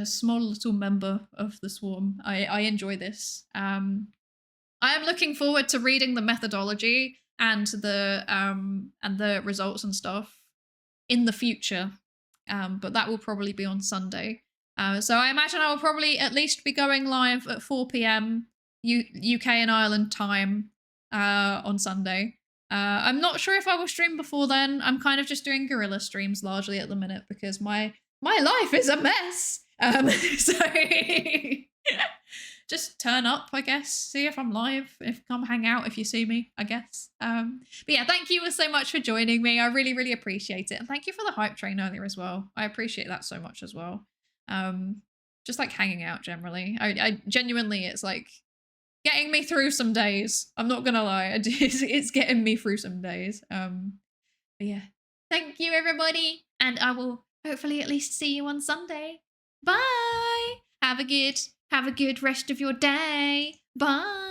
small little member of the swarm. I enjoy this. I am looking forward to reading the methodology and the results and stuff in the future. But that will probably be on Sunday. So I imagine I will probably at least be going live at 4 p.m. UK and Ireland time on Sunday. I'm not sure if I will stream before then. I'm kind of just doing guerrilla streams largely at the minute because my life is a mess. So just turn up, I guess. See if I'm live. If come hang out if you see me, I guess. But yeah, thank you all so much for joining me. I really, really appreciate it. And thank you for the hype train earlier as well. I appreciate that so much as well. Just like hanging out generally. I genuinely, it's like getting me through some days. I'm not gonna lie. It's getting me through some days. But yeah. Thank you, everybody. And I will hopefully at least see you on Sunday. Bye. Have a good rest of your day. Bye.